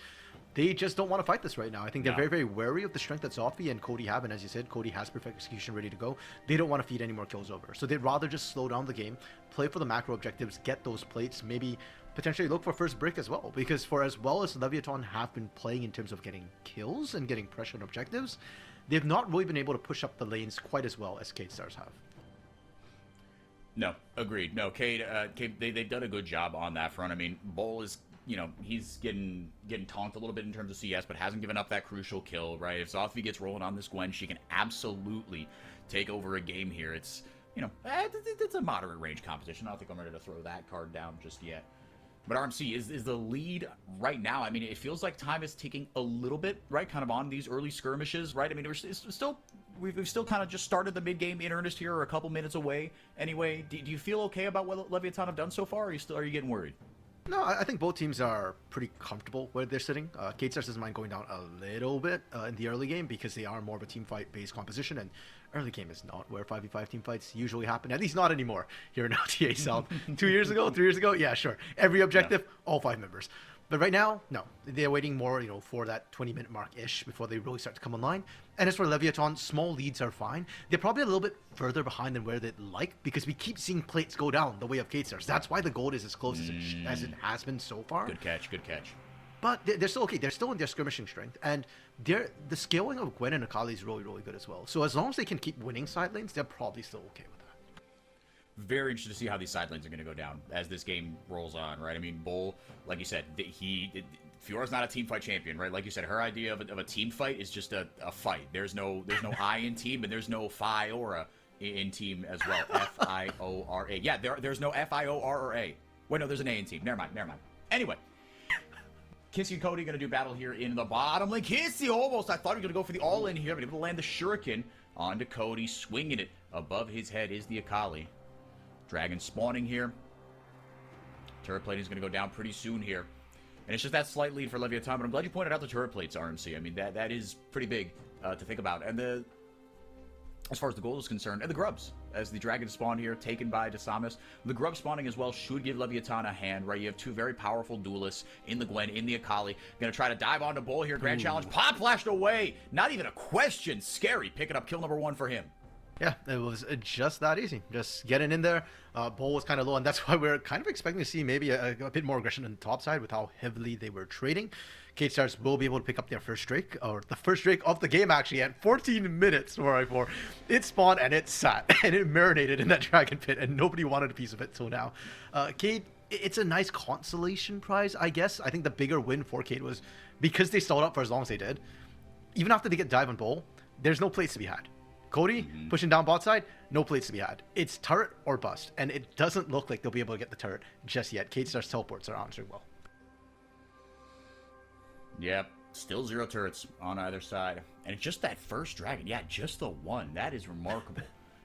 they just don't want to fight this right now. I think they're very, very wary of the strength that Zoffy and Cody have, and as you said, Cody has perfect execution ready to go. They don't want to feed any more kills over. So they'd rather just slow down the game, play for the macro objectives, get those plates, maybe potentially look for first brick as well, because for as well as Leviathan have been playing in terms of getting kills and getting pressure on objectives, they've not really been able to push up the lanes quite as well as Kate Stars have. No, agreed. No, Cade, they've done a good job on that front. I mean, Bull is, you know, he's getting tonked a little bit in terms of CS, but hasn't given up that crucial kill, right? If Zothvi gets rolling on this Gwen, she can absolutely take over a game here. It's, you know, it's a moderate range competition. I don't think I'm ready to throw that card down just yet. But RMC is the lead right now. I mean, it feels like time is ticking a little bit, right? Kind of on these early skirmishes, right? I mean, we've still kind of just started the mid game in earnest here, or a couple minutes away. Anyway, do you feel okay about what Leviathan have done so far? Or are you getting worried? No, I think both teams are pretty comfortable where they're sitting. Kate Stars doesn't mind going down a little bit in the early game because they are more of a team fight based composition, and early game is not where 5v5 team fights usually happen, at least not anymore here in LTA South. 2 years ago, 3 years ago, yeah, sure. Every objective, all 5 members. But right now, no. They're waiting more, you know, for that 20-minute mark-ish before they really start to come online. And as for Leviathan, small leads are fine. They're probably a little bit further behind than where they'd like because we keep seeing plates go down the way of Kate Stars. That's why the gold is as close as it has been so far. Good catch, good catch. But they're still okay. They're still in their skirmishing strength. And the scaling of Gwen and Akali is really, really good as well. So as long as they can keep winning side lanes, they're probably still okay with that. Very interested to see how these side lanes are going to go down as this game rolls on, right? I mean, Bull, like you said, Fiora's not a team fight champion, right? Like you said, her idea of a team fight is just a fight. There's no I in team, and there's no Fiora in team as well. Fiora. Yeah, there's no Fiora. Wait, no, there's an A in team. Never mind. Anyway, Kissy and Cody going to do battle here in the bottom lane. Kissy almost, I thought he was going to go for the all-in here, but able to land the Shuriken onto Cody, swinging it. Above his head is the Akali. Dragon spawning here. Turret plating is going to go down pretty soon here. And it's just that slight lead for Leviathan, but I'm glad you pointed out the turret plates, RMC. I mean, that is pretty big to think about. And as far as the goal is concerned, and the grubs, as the dragon spawn here, taken by Dasamis. The grub spawning as well should give Leviathan a hand, right? You have two very powerful duelists in the Gwen, in the Akali. Gonna try to dive onto Bull here. Grand challenge, pop flashed away. Not even a question. Scary, picking up kill number 1 for him. Yeah, it was just that easy. Just getting in there. Bull was kind of low, and that's why we're kind of expecting to see maybe a bit more aggression on the top side with how heavily they were trading. Kate Stars will be able to pick up their first Drake, or the first Drake of the game actually, at 14 minutes for FourY4. It spawned and it sat, and it marinated in that dragon pit, and nobody wanted a piece of it till now. Kate, it's a nice consolation prize, I guess. I think the bigger win for Kate was because they stalled up for as long as they did. Even after they get dive on Bull, there's no plates to be had. Cody pushing down bot side, no plates to be had. It's turret or bust, and it doesn't look like they'll be able to get the turret just yet. Kate Star's teleports are answering well. Yep, still 0 turrets on either side. And it's just that first dragon. Yeah, just the one. That is remarkable.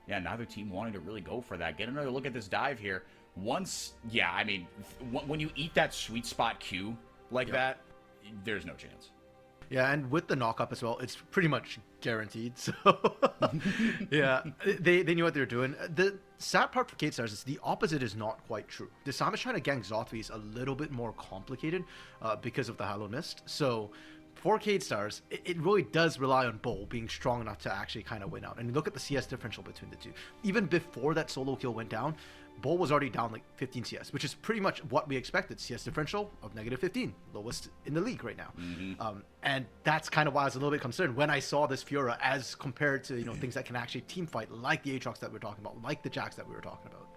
Yeah, neither team wanting to really go for that. Get another look at this dive here. Once, yeah, I mean, when you eat that sweet spot Q like that, there's no chance. Yeah, and with the knock-up as well, it's pretty much guaranteed. So, yeah, they knew what they were doing. The sad part for Kate Stars is the opposite is not quite true. The Sam is trying to gank Zothwi is a little bit more complicated because of the Hallowed Mist. So, for Kate Stars, it really does rely on Bull being strong enough to actually kind of win out. And you look at the CS differential between the two. Even before that solo kill went down, Bull was already down like 15 CS, which is pretty much what we expected. CS differential of -15, lowest in the league right now. And that's kind of why I was a little bit concerned when I saw this Fiora as compared to, things that can actually team fight, like the Aatrox that we were talking about, like the Jax that we were talking about.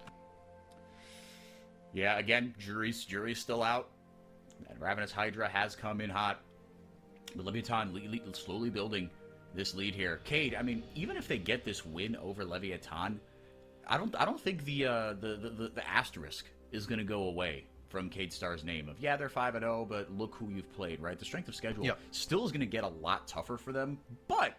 Yeah, again, jury's still out. And Ravenous Hydra has come in hot. But Leviathan slowly building this lead here. Cade, I mean, even if they get this win over Leviathan, I don't think the asterisk is going to go away from Kate Star's name of, yeah, they're 5-0, but look who you've played, right? The strength of schedule still is going to get a lot tougher for them. But,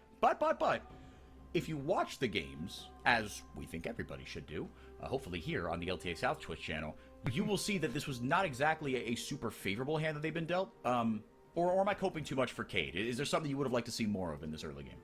if you watch the games, as we think everybody should do, hopefully here on the LTA South Twitch channel, you will see that this was not exactly a super favorable hand that they've been dealt. Or am I coping too much for Cade? Is there something you would have liked to see more of in this early game?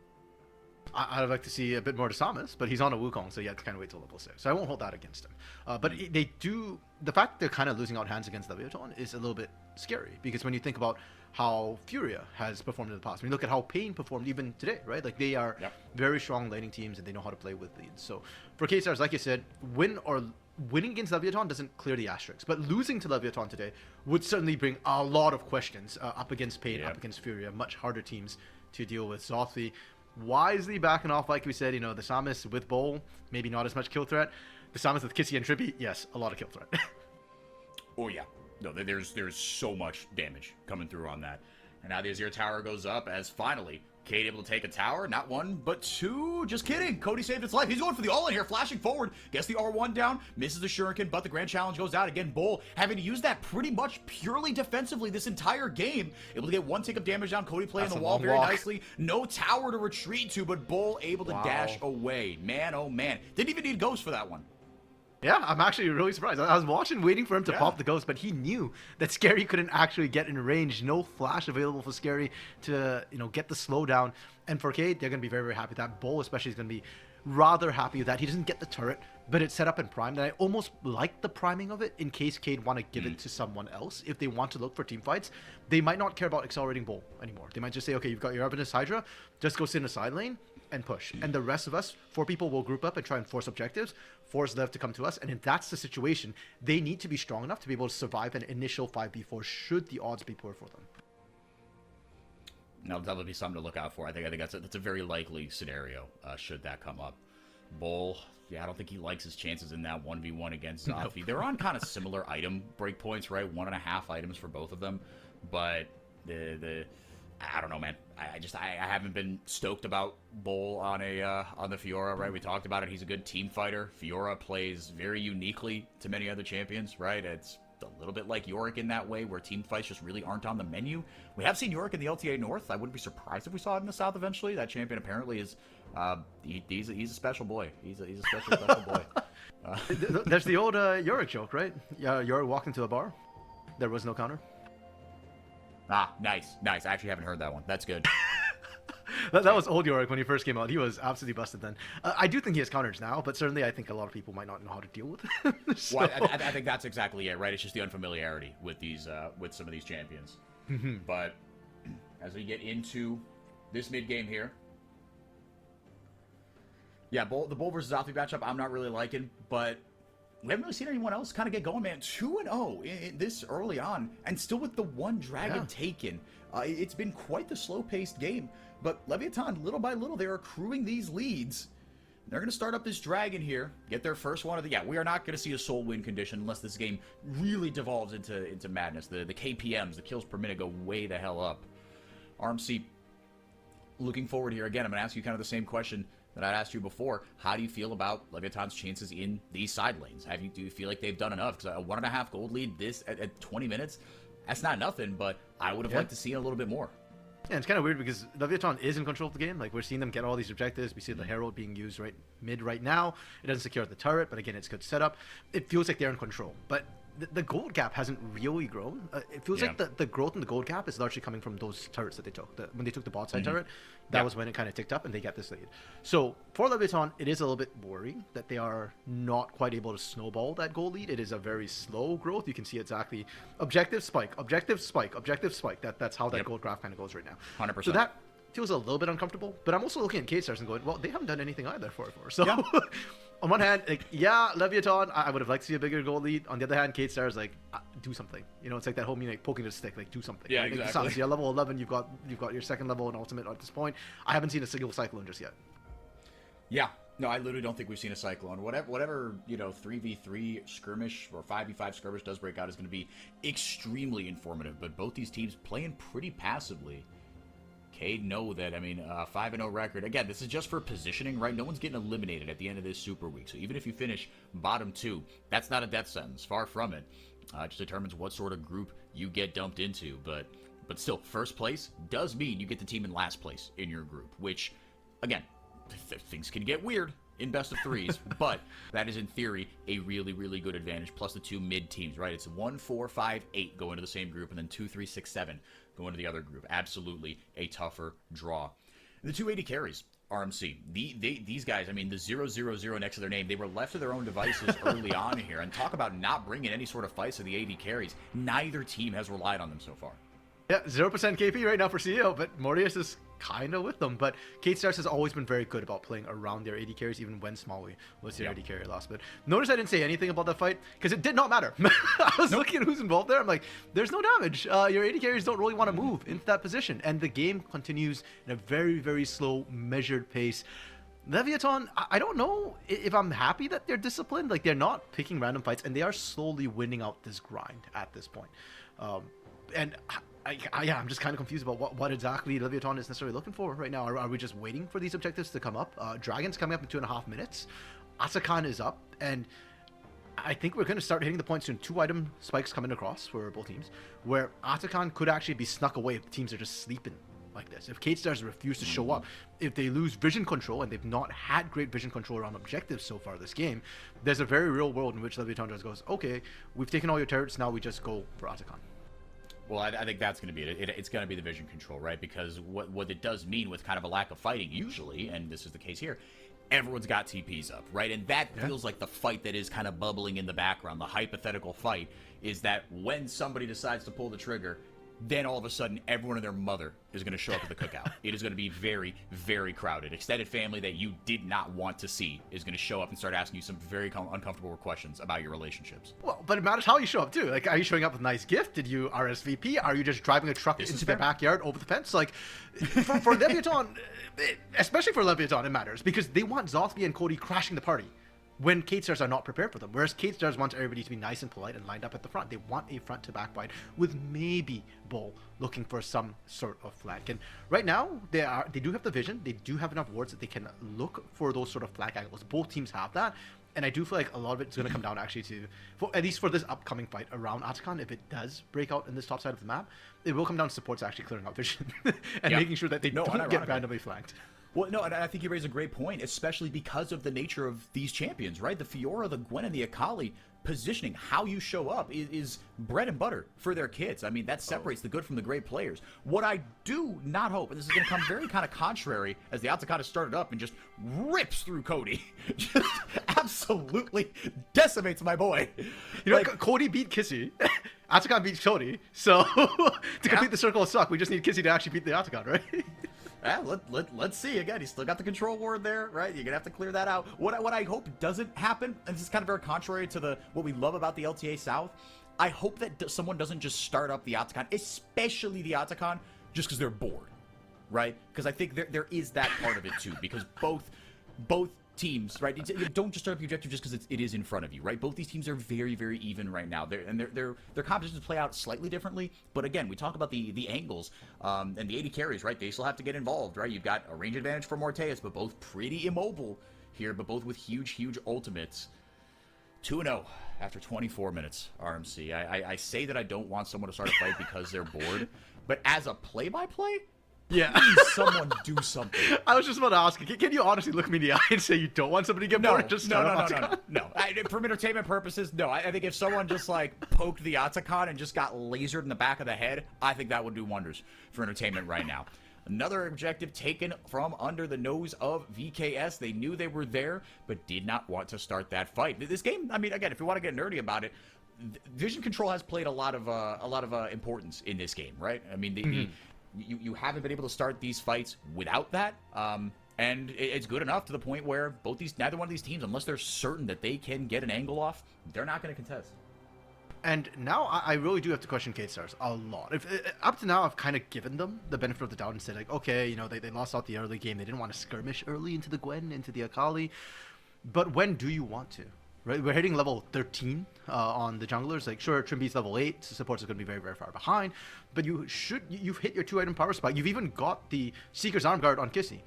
I'd like to see a bit more to Samus, but he's on a Wukong, so you have to kind of wait till level 6. So I won't hold that against him. But they do... The fact they're kind of losing out hands against Leviathan is a little bit scary, because when you think about how Furia has performed in the past, when you look at how Pain performed even today, right? Like, they are very strong laning teams, and they know how to play with leads. So for K-Stars, like you said, winning against Leviathan doesn't clear the asterisks, but losing to Leviathan today would certainly bring a lot of questions up against Pain, up against Furia, much harder teams to deal with. Zothwi wisely backing off, like we said, the Samus with Bull, maybe not as much kill threat. The Samus with Kissy and Trippy, yes, a lot of kill threat. Oh yeah, no, there's so much damage coming through on that. And now the Azir tower goes up as finally Cade able to take a tower, not one, but 2. Just kidding. Cody saved its life. He's going for the all-in here, flashing forward. Gets the R1 down, misses the Shuriken, but the Grand Challenge goes out. Again, Bull having to use that pretty much purely defensively this entire game. Able to get 1 tick of damage down. Cody playing the wall very nicely. No tower to retreat to, but Bull able to dash away. Man, oh man. Didn't even need Ghost for that one. Yeah, I'm actually really surprised. I was watching, waiting for him to pop the Ghost, but he knew that Scary couldn't actually get in range. No flash available for Scary to, get the slowdown. And for Cade, they're going to be very, very happy with that. Bull especially is going to be rather happy with that. He doesn't get the turret, but it's set up and primed. And I almost like the priming of it in case Cade want to give it to someone else. If they want to look for team fights, they might not care about accelerating Bull anymore. They might just say, okay, you've got your Ravenous Hydra, just go sit in a side lane and push. And the rest of us, 4 people, will group up and try and force objectives, force Lev to come to us. And if that's the situation, they need to be strong enough to be able to survive an initial 5v4 should the odds be poor for them. Now, that'll be something to look out for. I think that's a very likely scenario, should that come up. Bull, yeah, I don't think he likes his chances in that 1v1 against Zothwi. Nope. They're on kind of similar item breakpoints, right? 1.5 items for both of them. But I don't know, man. I haven't been stoked about Bull on the Fiora, right? We talked about it. He's a good team fighter. Fiora plays very uniquely to many other champions, right? It's a little bit like Yorick in that way, where team fights just really aren't on the menu. We have seen Yorick in the LTA North. I wouldn't be surprised if we saw it in the South eventually. That champion apparently is, he's a special boy. He's a special boy. There's the old Yorick joke, right? Yorick walked into a bar. There was no counter. Ah, nice. I actually haven't heard that one. That's good. That was old Yorick when he first came out. He was absolutely busted then. I do think he has counters now, but certainly I think a lot of people might not know how to deal with it. So... Well, I think that's exactly it, right? It's just the unfamiliarity with these, with some of these champions. But as we get into this mid game here, yeah, the Bull versus Zothie matchup, I'm not really liking, but we haven't really seen anyone else kind of get going, man. 2-0 this early on, and still with the one dragon taken. It's been quite the slow-paced game, but Leviathan, little by little, they're accruing these leads. They're going to start up this dragon here, get their first one of the... Yeah, we are not going to see a soul win condition unless this game really devolves into madness. The KPMs, the kills per minute, go way the hell up. RMC, looking forward here. Again, I'm going to ask you kind of the same question that I'd asked you before. How do you feel about Leviathan's chances in these side lanes? Do you feel like they've done enough? Because a 1.5 gold lead this at 20 minutes, that's not nothing, but I would have liked to see a little bit more. Yeah, it's kind of weird because Leviathan is in control of the game. Like, we're seeing them get all these objectives. We see the Herald being used right now. It doesn't secure the turret, but again, it's good setup. It feels like they're in control. But the gold gap hasn't really grown. It feels like the growth in the gold gap is largely coming from those turrets that they took. When they took the bot side turret, that was when it kind of ticked up and they get this lead. So for Leviathan, it is a little bit worrying that they are not quite able to snowball that gold lead. It is a very slow growth. You can see exactly objective spike, objective spike, objective spike. That's how that gold graph kind of goes right now. 100%. So that feels a little bit uncomfortable. But I'm also looking at K-Stars and going, well, they haven't done anything either for it. So on one hand, like, yeah, Leviathan, I would have liked to see a bigger goal lead. On the other hand, K-Stars, like, do something. You know, it's like that whole meme, like, poking the stick, like, do something. Yeah, like, exactly. You're level 11, you've got your second level in Ultimate at this point. I haven't seen a single Cyclone just yet. Yeah. No, I literally don't think we've seen a Cyclone. Whatever 3v3 skirmish or 5v5 skirmish does break out is going to be extremely informative. But both these teams playing pretty passively. Cade know that, 5-0 record. Again, this is just for positioning, right? No one's getting eliminated at the end of this Super Week. So even if you finish bottom 2, that's not a death sentence. Far from it. It just determines what sort of group you get dumped into. But still, first place does mean you get the team in last place in your group. Which, again, things can get weird in best of 3s. But that is, in theory, a really, really good advantage. Plus the 2 mid teams, right? It's 1, 4, 5, 8 go into the same group. And then 2, 3, 6, 7 go into the other group. Absolutely a tougher draw. The 280 carries, RMC. These guys, the 000 next to their name, they were left to their own devices early on here. And talk about not bringing any sort of fights to the AD carries. Neither team has relied on them so far. Yeah, 0% KP right now for CEO, but Mortius is kind of with them. But K-Stars has always been very good about playing around their AD carries, even when Smalley was their AD carry last bit. Notice I didn't say anything about that fight, because it did not matter. I was looking at who's involved there. I'm like, there's no damage. Your AD carries don't really want to move into that position. And the game continues in a very, very slow, measured pace. Leviathan, I don't know if I'm happy that they're disciplined. Like, they're not picking random fights, and they are slowly winning out this grind at this point. I'm just kind of confused about what exactly Leviathan is necessarily looking for right now. Are we just waiting for these objectives to come up? Dragon's coming up in 2.5 minutes. Asakan is up, and I think we're going to start hitting the point soon. 2 item spikes coming across for both teams, where Atakan could actually be snuck away if the teams are just sleeping like this. If K-Stars refuse to show up, if they lose vision control, and they've not had great vision control around objectives so far this game, there's a very real world in which Leviathan just goes, okay, we've taken all your turrets, now we just go for Atakan. Well, I think that's going to be it. It's going to be the vision control, right? Because what it does mean with kind of a lack of fighting, usually, and this is the case here, everyone's got TPs up, right? And that feels like the fight that is kind of bubbling in the background. The hypothetical fight is that when somebody decides to pull the trigger, then all of a sudden everyone and their mother is going to show up at the cookout. It is going to be very, very crowded. Extended family that you did not want to see is going to show up and start asking you some very uncomfortable questions about your relationships. Well, but it matters how you show up too. Like, are you showing up with a nice gift? Did you RSVP? Are you just driving a truck into their backyard over the fence? Like, for Leviathan, especially for Leviathan, it matters because they want Zothby and Cody crashing the party when K-Stars are not prepared for them. Whereas K-Stars wants everybody to be nice and polite and lined up at the front. They want a front-to-back fight with maybe Bull looking for some sort of flank. And right now, they do have the vision. They do have enough wards that they can look for those sort of flank angles. Both teams have that. And I do feel like a lot of it's going to come down actually to, at least for this upcoming fight around Atakan, if it does break out in this top side of the map, it will come down to supports actually clearing out vision and making sure that they don't get randomly flanked. Well, no, and I think you raise a great point, especially because of the nature of these champions, right? The Fiora, the Gwen, and the Akali, positioning, how you show up is bread and butter for their kids. I mean, that separates the good from the great players. What I do not hope, and this is going to come very kind of contrary, as the Atakan has started up and just rips through Cody. Just absolutely decimates my boy. You know, Cody beat Kissy. Atakan beats Cody. So, to complete the circle of suck, we just need Kissy to actually beat the Atakan, right? Yeah, let's see. Again, he's still got the control ward there, right? You're going to have to clear that out. What I hope doesn't happen, and this is kind of very contrary to what we love about the LTA South, I hope that someone doesn't just start up the Atakan, especially the Atakan, just because they're bored, right? Because I think there is that part of it too, because both teams, right? You don't just start up your objective just because it is in front of you, right? Both these teams are very, very even right now. Their competitions play out slightly differently, but again, we talk about the angles and the 80 carries, right? They still have to get involved, right? You've got a range advantage for Morteus, but both pretty immobile here, but both with huge ultimates. 2-0 after 24 minutes, RMC. I say that I don't want someone to start a fight because they're bored, but as a play-by-play, yeah. Please someone do something. I was just about to ask you, can you honestly look me in the eye and say you don't want somebody to get bored? Just no. For entertainment purposes, no. I think if someone just like poked the Atakan and just got lasered in the back of the head, I think that would do wonders for entertainment right now. Another objective taken from under the nose of VKS. They knew they were there, but did not want to start that fight. This game, I mean, again, if you want to get nerdy about it, vision control has played a lot of importance in this game, right? I mean, You haven't been able to start these fights without that, and it's good enough to the point where neither one of these teams, unless they're certain that they can get an angle off, they're not going to contest. And now I really do have to question K-Stars a lot. Up to now, I've kind of given them the benefit of the doubt and said, like, okay, you know, they lost out the early game. They didn't want to skirmish early into the Gwen, into the Akali. But when do you want to? Right, we're hitting level 13 on the junglers. Like, sure, Trimby's level 8, so supports are going to be very, very far behind. But you've hit your 2-item power spike. You've even got the Seeker's Arm Guard on Kissy.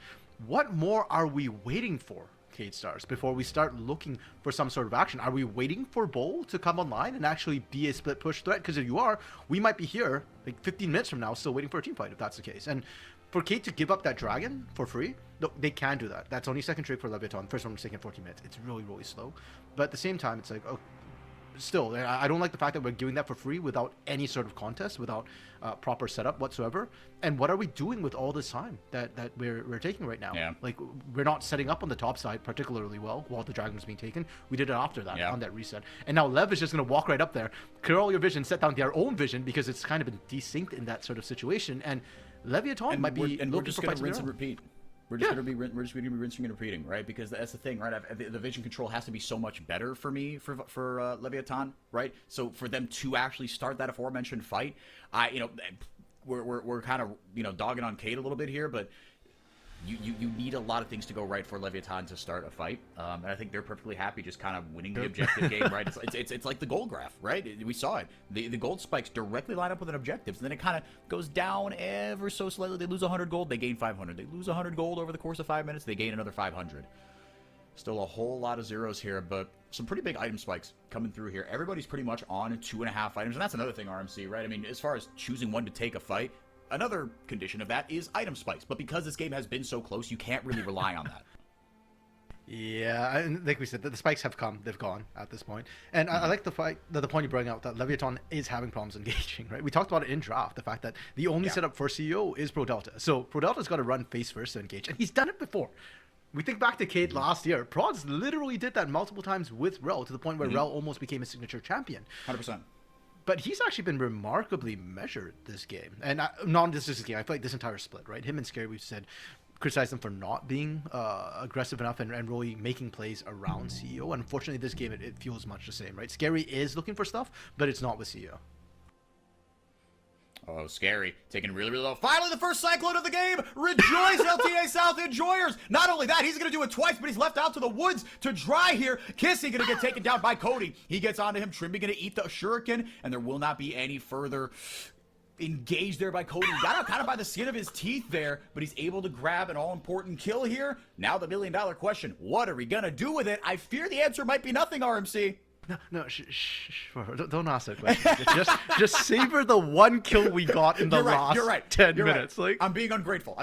What more are we waiting for, K-Stars, before we start looking for some sort of action? Are we waiting for Bull to come online and actually be a split push threat? Because if you are, we might be here like 15 minutes from now still waiting for a team fight, if that's the case. And for Kate to give up that dragon for free, no, they can do that. That's only second trick for Leviathan. First one was taken 14 minutes. It's really, really slow. But at the same time, it's like, oh, still, I don't like the fact that we're giving that for free without any sort of contest, without proper setup whatsoever. And what are we doing with all this time that we're taking right now? Yeah. Like, we're not setting up on the top side particularly well while the dragon was being taken. We did it after that, on that reset. And now Lev is just going to walk right up there, clear all your vision, set down their own vision, because it's kind of been desynced in that sort of situation. And Leviathan might be and we're just going to rinse and repeat. We're just going to be rinsing and repeating, right? Because that's the thing, right? The vision control has to be so much better for me for Leviathan, right? So for them to actually start that aforementioned fight, we're kind of dogging on Kate a little bit here, but you need a lot of things to go right for Leviathan to start a fight, and I think they're perfectly happy just kind of winning the objective game, right? It's like the gold graph, right? We saw it. The gold spikes directly line up with an objective, and then it kind of goes down ever so slightly. They lose 100 gold, they gain 500. They lose 100 gold over the course of 5 minutes, they gain another 500. Still a whole lot of zeros here, but some pretty big item spikes coming through here. Everybody's pretty much on 2.5 items, and that's another thing, RMC, right? I mean, as far as choosing one to take a fight, another condition of that is item spikes, but because this game has been so close, you can't really rely on that. Yeah, and like we said, the spikes have come, they've gone at this point. And I like the point you bring out that Leviathan is having problems engaging, right? We talked about it in draft, the fact that the only setup for CEO is Pro Delta. So Pro Delta's got to run face first to engage, and he's done it before. We think back to Cade last year. Prods literally did that multiple times with Rel, to the point where Rel almost became a signature champion. 100%. But he's actually been remarkably measured this game. And not just this game, I feel like this entire split, right? Him and Scary, we've said, criticized him for not being aggressive enough and really making plays around CEO. Unfortunately, this game, it feels much the same, right? Scary is looking for stuff, but it's not with CEO. Oh, Scary. Taking really, really low. Finally, the first Cyclone of the game. Rejoice, LTA South enjoyers. Not only that, he's going to do it twice, but he's left out to the woods to dry here. Kissy going to get taken down by Cody. He gets onto him. Trimby going to eat the shuriken, and there will not be any further engaged there by Cody. Got out kind of by the skin of his teeth there, but he's able to grab an all-important kill here. Now the million-dollar question, what are we going to do with it? I fear the answer might be nothing, RMC. No, don't ask that question. just savor the one kill we got in the last 10 minutes. Right. Like, I'm being ungrateful.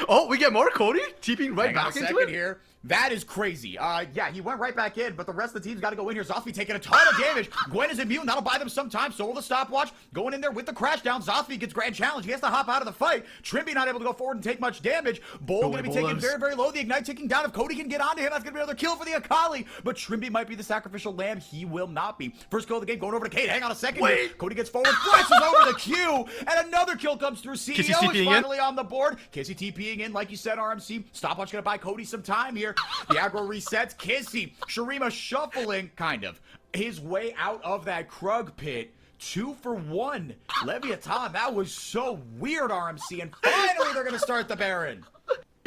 oh, we get more Cody TPing right back into it here. That is crazy. Yeah, he went right back in, but the rest of the team's got to go in here. Zothby taking a ton of damage. Gwen is immune. That'll buy them some time. So will the stopwatch. Going in there with the crash down. Zothby gets grand challenge. He has to hop out of the fight. Trimby not able to go forward and take much damage. Bull going to be taken very, very low. The Ignite ticking down. If Cody can get onto him, that's going to be another kill for the Akali. But Trimby might be the sacrificial lamb. He will not be. First kill of the game going over to Kate. Hang on a second. Wait. Cody gets forward, flashes over the Q, and another kill comes through. CEO is finally on the board. Kissy TPing in, like you said, RMC. Stopwatch going to buy Cody some time here. The aggro resets. Kissy, Shurima shuffling, kind of, his way out of that Krug pit. 2 for 1. Leviathan, that was so weird, RMC. And finally, they're going to start the Baron.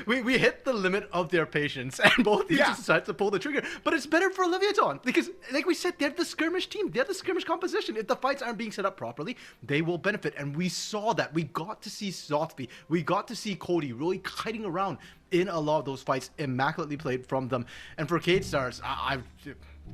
We hit the limit of their patience, and both teams decide to pull the trigger. But it's better for Leviathan, because, like we said, they're the skirmish team. They're the skirmish composition. If the fights aren't being set up properly, they will benefit. And we saw that. We got to see Zothby. We got to see Cody really kiting around in a lot of those fights, immaculately played from them. And for Cade Stars,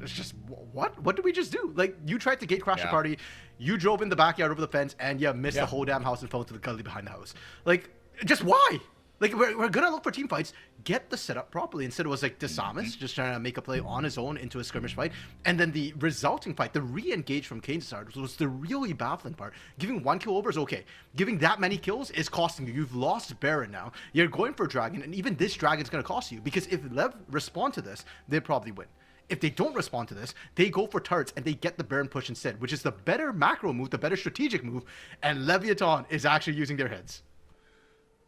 it's just, what did we just do? Like, you tried to gate crash the party, you drove in the backyard over the fence, and you missed the whole damn house and fell into the gully behind the house. Like, just why? Like, we're gonna look for team fights. Get the setup properly. Instead, it was like Desamis just trying to make a play on his own into a skirmish fight. And then the resulting fight, the re-engage from Kane Stars, was the really baffling part. Giving 1 kill over is okay. Giving that many kills is costing you. You've lost Baron now. You're going for Dragon, and even this Dragon's gonna cost you. Because if Lev respond to this, they probably win. If they don't respond to this, they go for turrets and they get the Baron push instead, which is the better macro move, the better strategic move. And Leviathan is actually using their heads.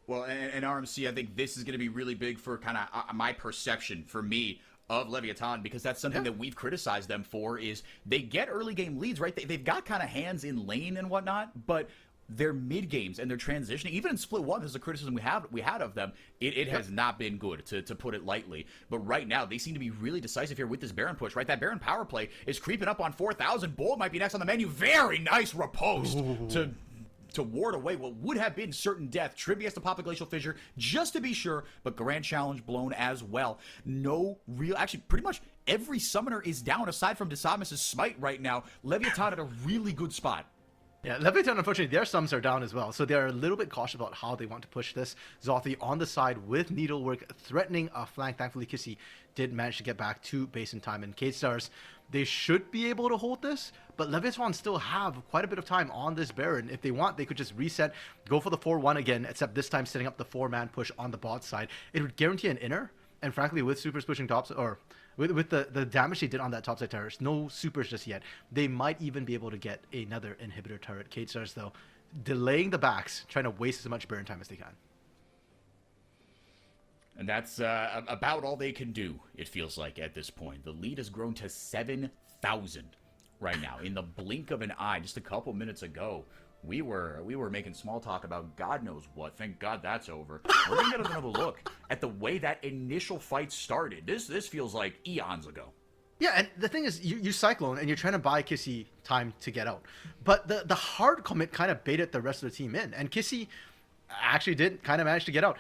Well, and RMC, I think this is going to be really big for kind of my perception, for me, of Leviathan, because that's something that we've criticized them for, is they get early game leads, right? They've got kind of hands in lane and whatnot, but their mid games and their transitioning, even in split one, this is a criticism we had of them. It has not been good, to put it lightly. But right now, they seem to be really decisive here with this Baron push, right? That Baron power play is creeping up on 4,000. Bold might be next on the menu. Very nice riposte to ward away what would have been certain death. Trivia has to pop a Glacial Fissure just to be sure, but Grand Challenge blown as well. No real, actually, pretty much every summoner is down aside from Desamis' Smite right now. Leviathan at a really good spot. Yeah, Leviathan, unfortunately, their sums are down as well, so they're a little bit cautious about how they want to push this. Zothby on the side with Needlework, threatening a flank. Thankfully, Kissy did manage to get back to base in time, and Kate Stars, they should be able to hold this, but Leviathan still have quite a bit of time on this Baron. If they want, they could just reset, go for the 4-1 again, except this time setting up the 4-man push on the bot side. It would guarantee an inner, and frankly, with supers pushing tops, or with the damage they did on that topside turret, no supers just yet, they might even be able to get another inhibitor turret. Kate Stars, though, delaying the backs, trying to waste as much Baron time as they can. And that's about all they can do, it feels like, at this point. The lead has grown to 7,000 right now. In the blink of an eye, just a couple minutes ago, we were making small talk about God knows what. Thank God that's over. We're going to get another look at the way that initial fight started. This feels like eons ago. Yeah, and the thing is, you Cyclone, and you're trying to buy Kissy time to get out. But the hard commit kind of baited the rest of the team in, and Kissy actually did kind of manage to get out.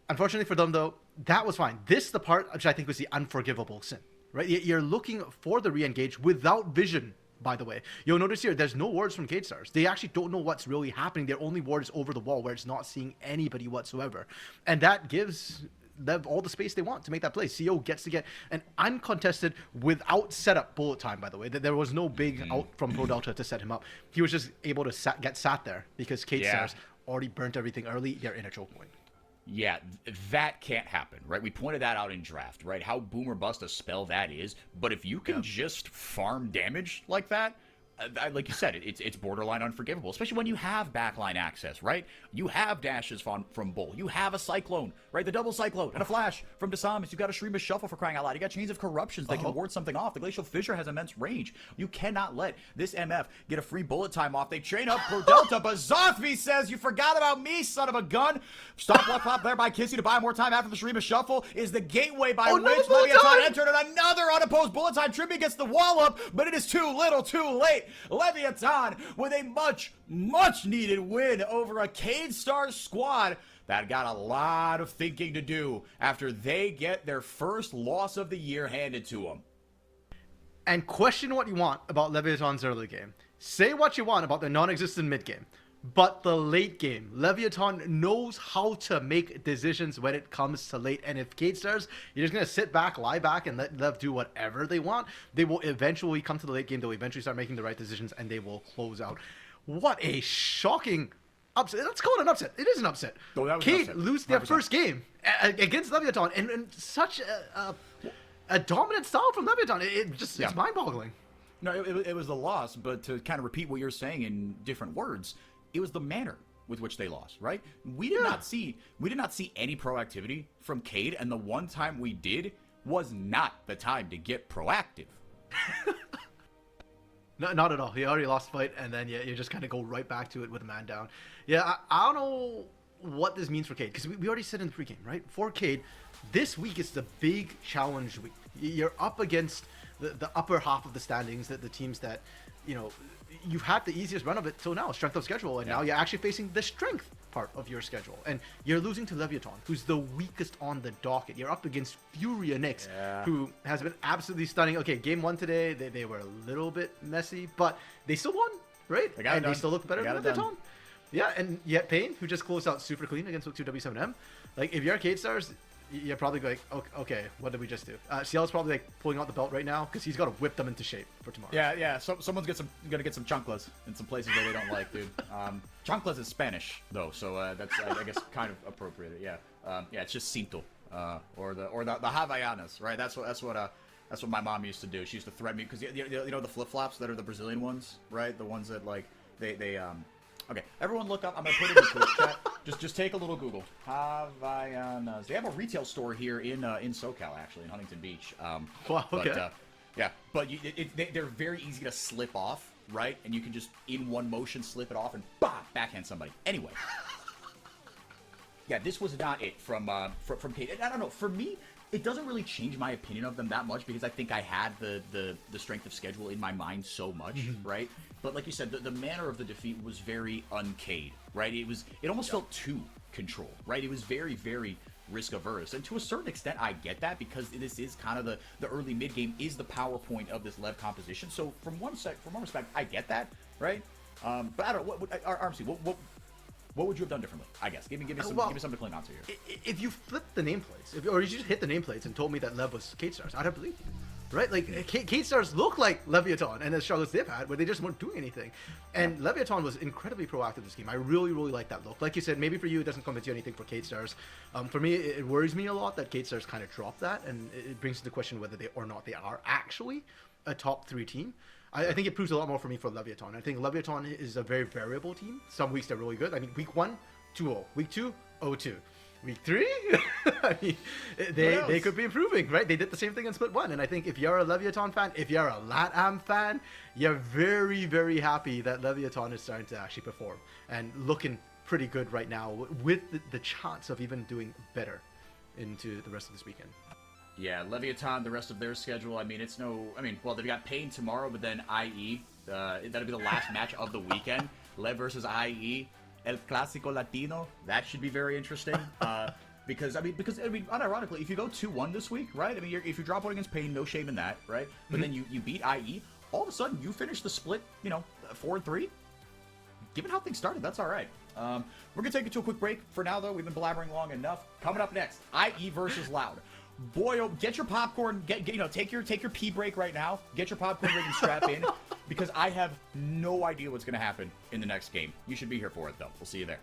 Unfortunately for them, though, that was fine. This, the part which I think was the unforgivable sin, right? You're looking for the re-engage without vision, by the way. You'll notice here, there's no wards from Kate Stars. They actually don't know what's really happening. Their only ward is over the wall, where it's not seeing anybody whatsoever. And that gives them all the space they want to make that play. CO gets to get an uncontested, without setup bullet time, by the way. There was no big out from Pro Delta to set him up. He was just able to get sat there because Kate Stars already burnt everything early. They're in a choke point. Yeah, that can't happen, right? We pointed that out in draft, right? How boom or bust a spell that is. But if you can just farm damage like that, like you said, it's borderline unforgivable, especially when you have backline access, right? You have dashes from Bull. You have a Cyclone, right? The double Cyclone and a Flash from Desamis. You got a Shurima Shuffle for crying out loud. You got Chains of Corruptions that can ward something off. The Glacial Fissure has immense range. You cannot let this MF get a free bullet time off. They chain up Pro Delta, but Zothby says, you forgot about me, son of a gun. Stopwatch pop there by Kissy to buy more time after the Shurima Shuffle is the gateway by which Leviathan entered, and another unopposed bullet time. Trimby gets the wall up, but it is too little too late. hit Leviathan with a much, much needed win over a K-Star squad that got a lot of thinking to do after they get their first loss of the year handed to them. And question what you want about Leviathan's early game. Say what you want about the non-existent mid game. But the late game, Leviathan knows how to make decisions when it comes to late. And if K-Stars, you're just going to sit back, lie back, and let Lev do whatever they want, they will eventually come to the late game. They'll eventually start making the right decisions, and they will close out. What a shocking upset. Let's call it an upset. It is an upset. Oh, that was Cade an upset. lose their 100%. first game against Leviathan, and such a dominant style from Leviathan. It's mind-boggling. No, it was the loss, but to kind of repeat what you're saying in different words, it was the manner with which they lost, right? We did not see any proactivity from Cade, and the one time we did was not the time to get proactive. No, not at all. He already lost the fight, and then you just kind of go right back to it with a man down. Yeah, I don't know what this means for Cade, because we already said in the pregame, right? For Cade, this week is the big challenge week. You're up against the upper half of the standings, the teams that, you've had the easiest run of it till now, strength of schedule, and now you're actually facing the strength part of your schedule, and you're losing to Leviathan, who's the weakest on the docket. You're up against Furia Nix, who has been absolutely stunning. Okay, game one today, they were a little bit messy, but they still won, right? They They still look better than Leviathan. Yeah, and yet Payne, who just closed out super clean against Hook 2 W7M. Like, if you're K-Stars, you're probably going, okay, what did we just do? CL's probably like pulling out the belt right now because he's got to whip them into shape for tomorrow. Yeah. So someone's gonna get some chanclas in some places that they don't like, dude. Chanclas is Spanish though, so that's I guess kind of appropriate. Yeah. It's just cinto, or the Havaianas, right? That's what my mom used to do. She used to threaten me because you know the flip flops that are the Brazilian ones, right? The ones that like they. Okay, everyone look up. I'm gonna put it in the Twitch chat. Just take a little Google. Havaianas. They have a retail store here in SoCal, actually, in Huntington Beach. Wow, okay. But they're very easy to slip off, right? And you can just in one motion slip it off and backhand somebody. Anyway, yeah, this was not it from Kate. I don't know. For me, it doesn't really change my opinion of them that much because I think I had the strength of schedule in my mind so much, right? But like you said, the manner of the defeat was very uncade, right? It almost felt too controlled, right? It was very, very risk averse, and to a certain extent, I get that because this is kind of the early mid game is the power point of this Lev composition. So from one respect, I get that, right? But I don't know. RMC, what would you have done differently? I guess give me something to cling on to here. If you flipped the nameplates, or you just hit the nameplates and told me that Lev was K-Stars, I'd have believed you. Right? Like, K-Stars look like Leviathan and the struggles they've had where they just weren't doing anything. And Leviathan was incredibly proactive this game. I really, really like that look. Like you said, maybe for you it doesn't convince you anything for K-Stars. For me, it worries me a lot that K-Stars kind of dropped that, and it brings into question whether they or not they are actually a top 3 team. I think it proves a lot more for me for Leviathan. I think Leviathan is a very variable team. Some weeks they're really good. I mean, week 1, 2-0. Week 2, 0-2. Week 3, I mean, they could be improving, right? They did the same thing in Split 1, and I think if you're a Leviathan fan, if you're a LATAM fan, you're very, very happy that Leviathan is starting to actually perform and looking pretty good right now with the chance of even doing better into the rest of this weekend. Yeah, Leviathan, the rest of their schedule, well, they've got Payne tomorrow, but then IE, that'll be the last match of the weekend. Lev versus IE. El Clásico Latino, that should be very interesting. Because unironically, if you go 2-1 this week, right? I mean, if you drop one against Payne, no shame in that, right? But then you beat IE, all of a sudden you finish the split, 4-3. Given how things started, that's all right. We're gonna take it to a quick break. For now, though, we've been blabbering long enough. Coming up next, IE versus Loud. Boy, oh, get your popcorn. Take your pee break right now. Get your popcorn ready and strap in, because I have no idea what's going to happen in the next game. You should be here for it, though. We'll see you there.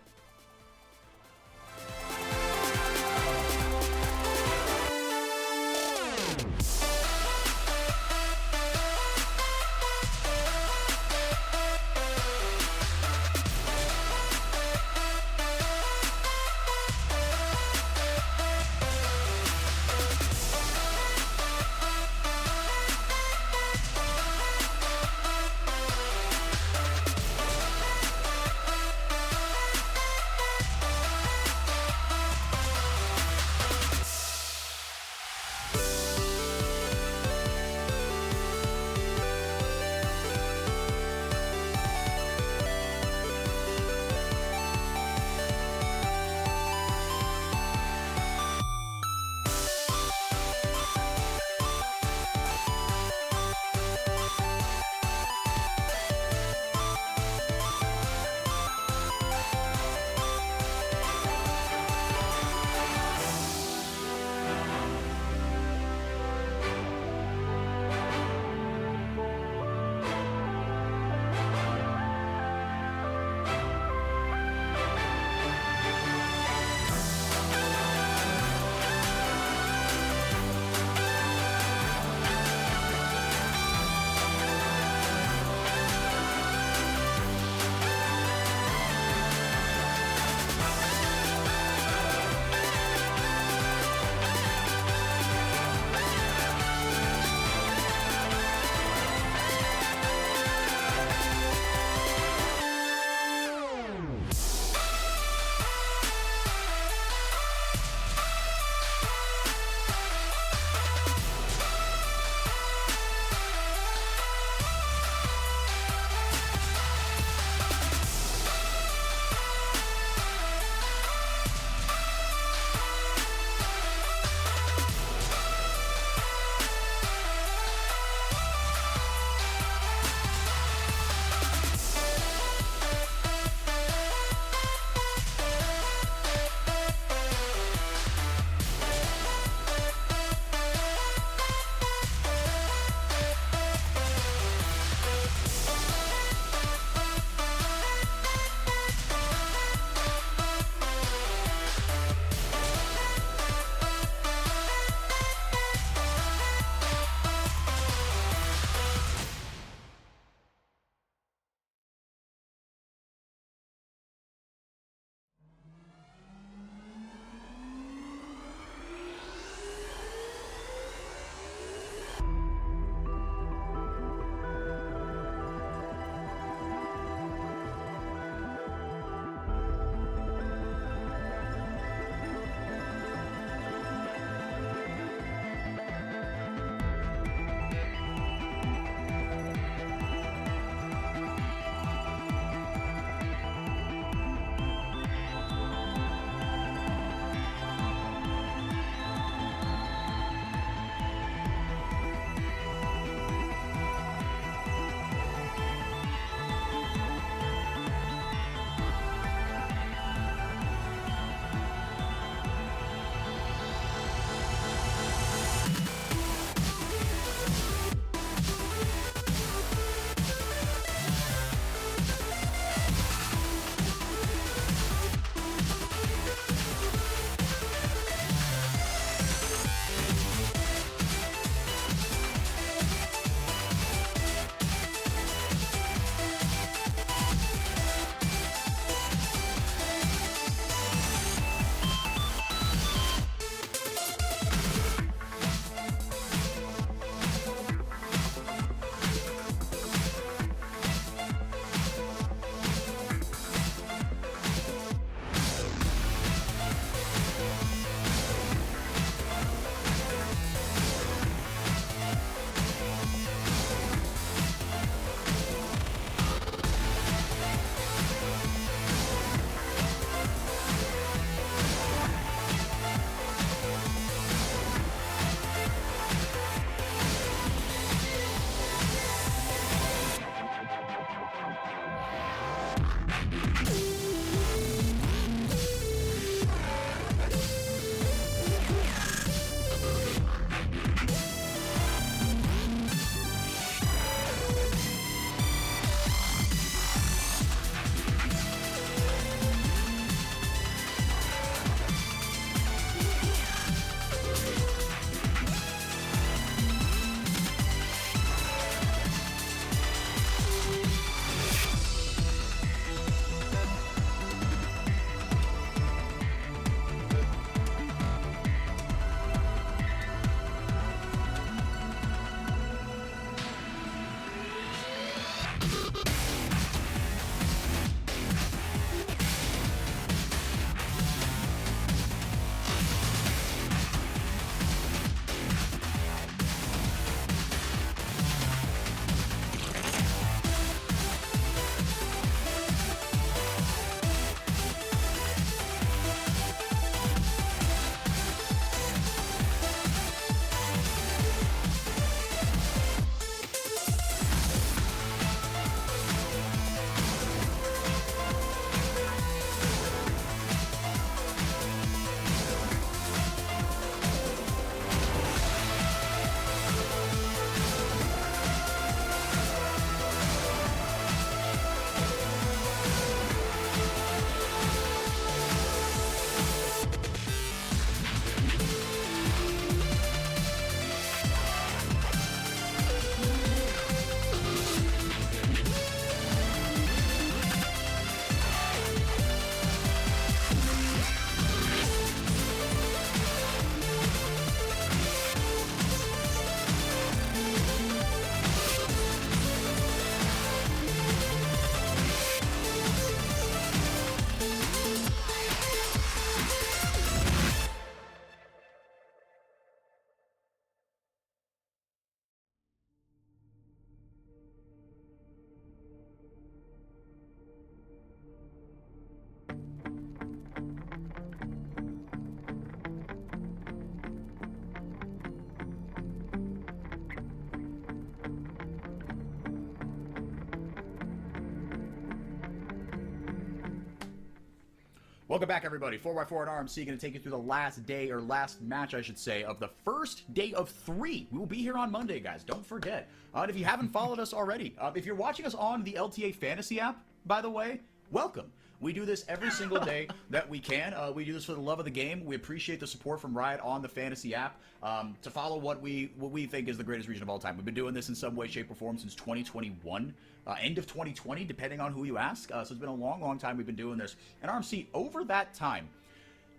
Welcome back, everybody. 4x4 and RMC going to take you through the last day, or last match, I should say, of the first day of 3. We will be here on Monday, guys. Don't forget. And if you haven't followed us already, if you're watching us on the LTA Fantasy app, by the way, welcome. We do this every single day that we can. We do this for the love of the game. We appreciate the support from Riot on the Fantasy app to follow what we think is the greatest region of all time. We've been doing this in some way, shape, or form since 2021. End of 2020, depending on who you ask. So it's been a long, long time we've been doing this. And RMC, over that time,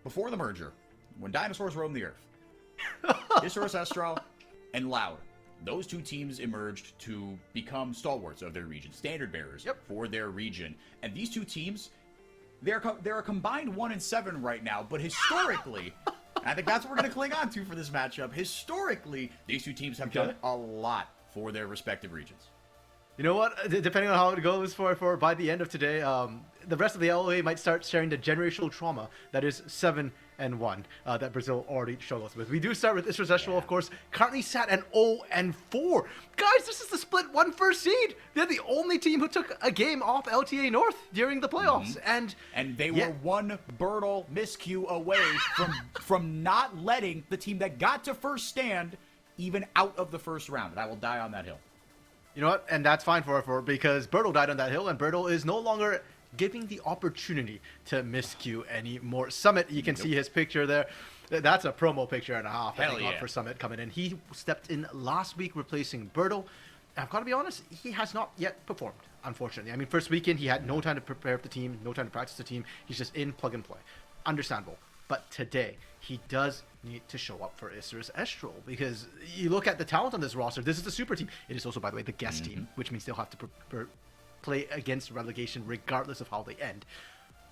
before the merger, when dinosaurs roamed the earth, Isurus Estral and Loud, those two teams emerged to become stalwarts of their region, standard bearers for their region. And these two teams, they're a combined 1-7 right now, but historically, I think that's what we're going to cling on to for this matchup. Historically, these two teams have done a lot for their respective regions. You know what? Depending on how it goes for by the end of today, the rest of the LOA might start sharing the generational trauma that is 7-1 that Brazil already struggles with. We do start with Isurus Estral, of course, currently sat at 0-4. Guys, this is the split 1 first seed. They're the only team who took a game off LTA North during the playoffs, and they were one Bertle miscue away from not letting the team that got to first stand even out of the first round. And I will die on that hill. You know what? And that's fine for because Bertle died on that hill, and Bertle is no longer giving the opportunity to miscue anymore. Summit, you can see his picture there. That's a promo picture and a half that he got for Summit coming in. He stepped in last week replacing Bertle. I've got to be honest, he has not yet performed, unfortunately. I mean, first weekend, he had no time to prepare for the team, no time to practice the team. He's just in, plug and play. Understandable. But today, he does need to show up for Isurus Estral, because you look at the talent on this roster. This is the super team. It is also, by the way, the guest team, which means they'll have to play against relegation regardless of how they end.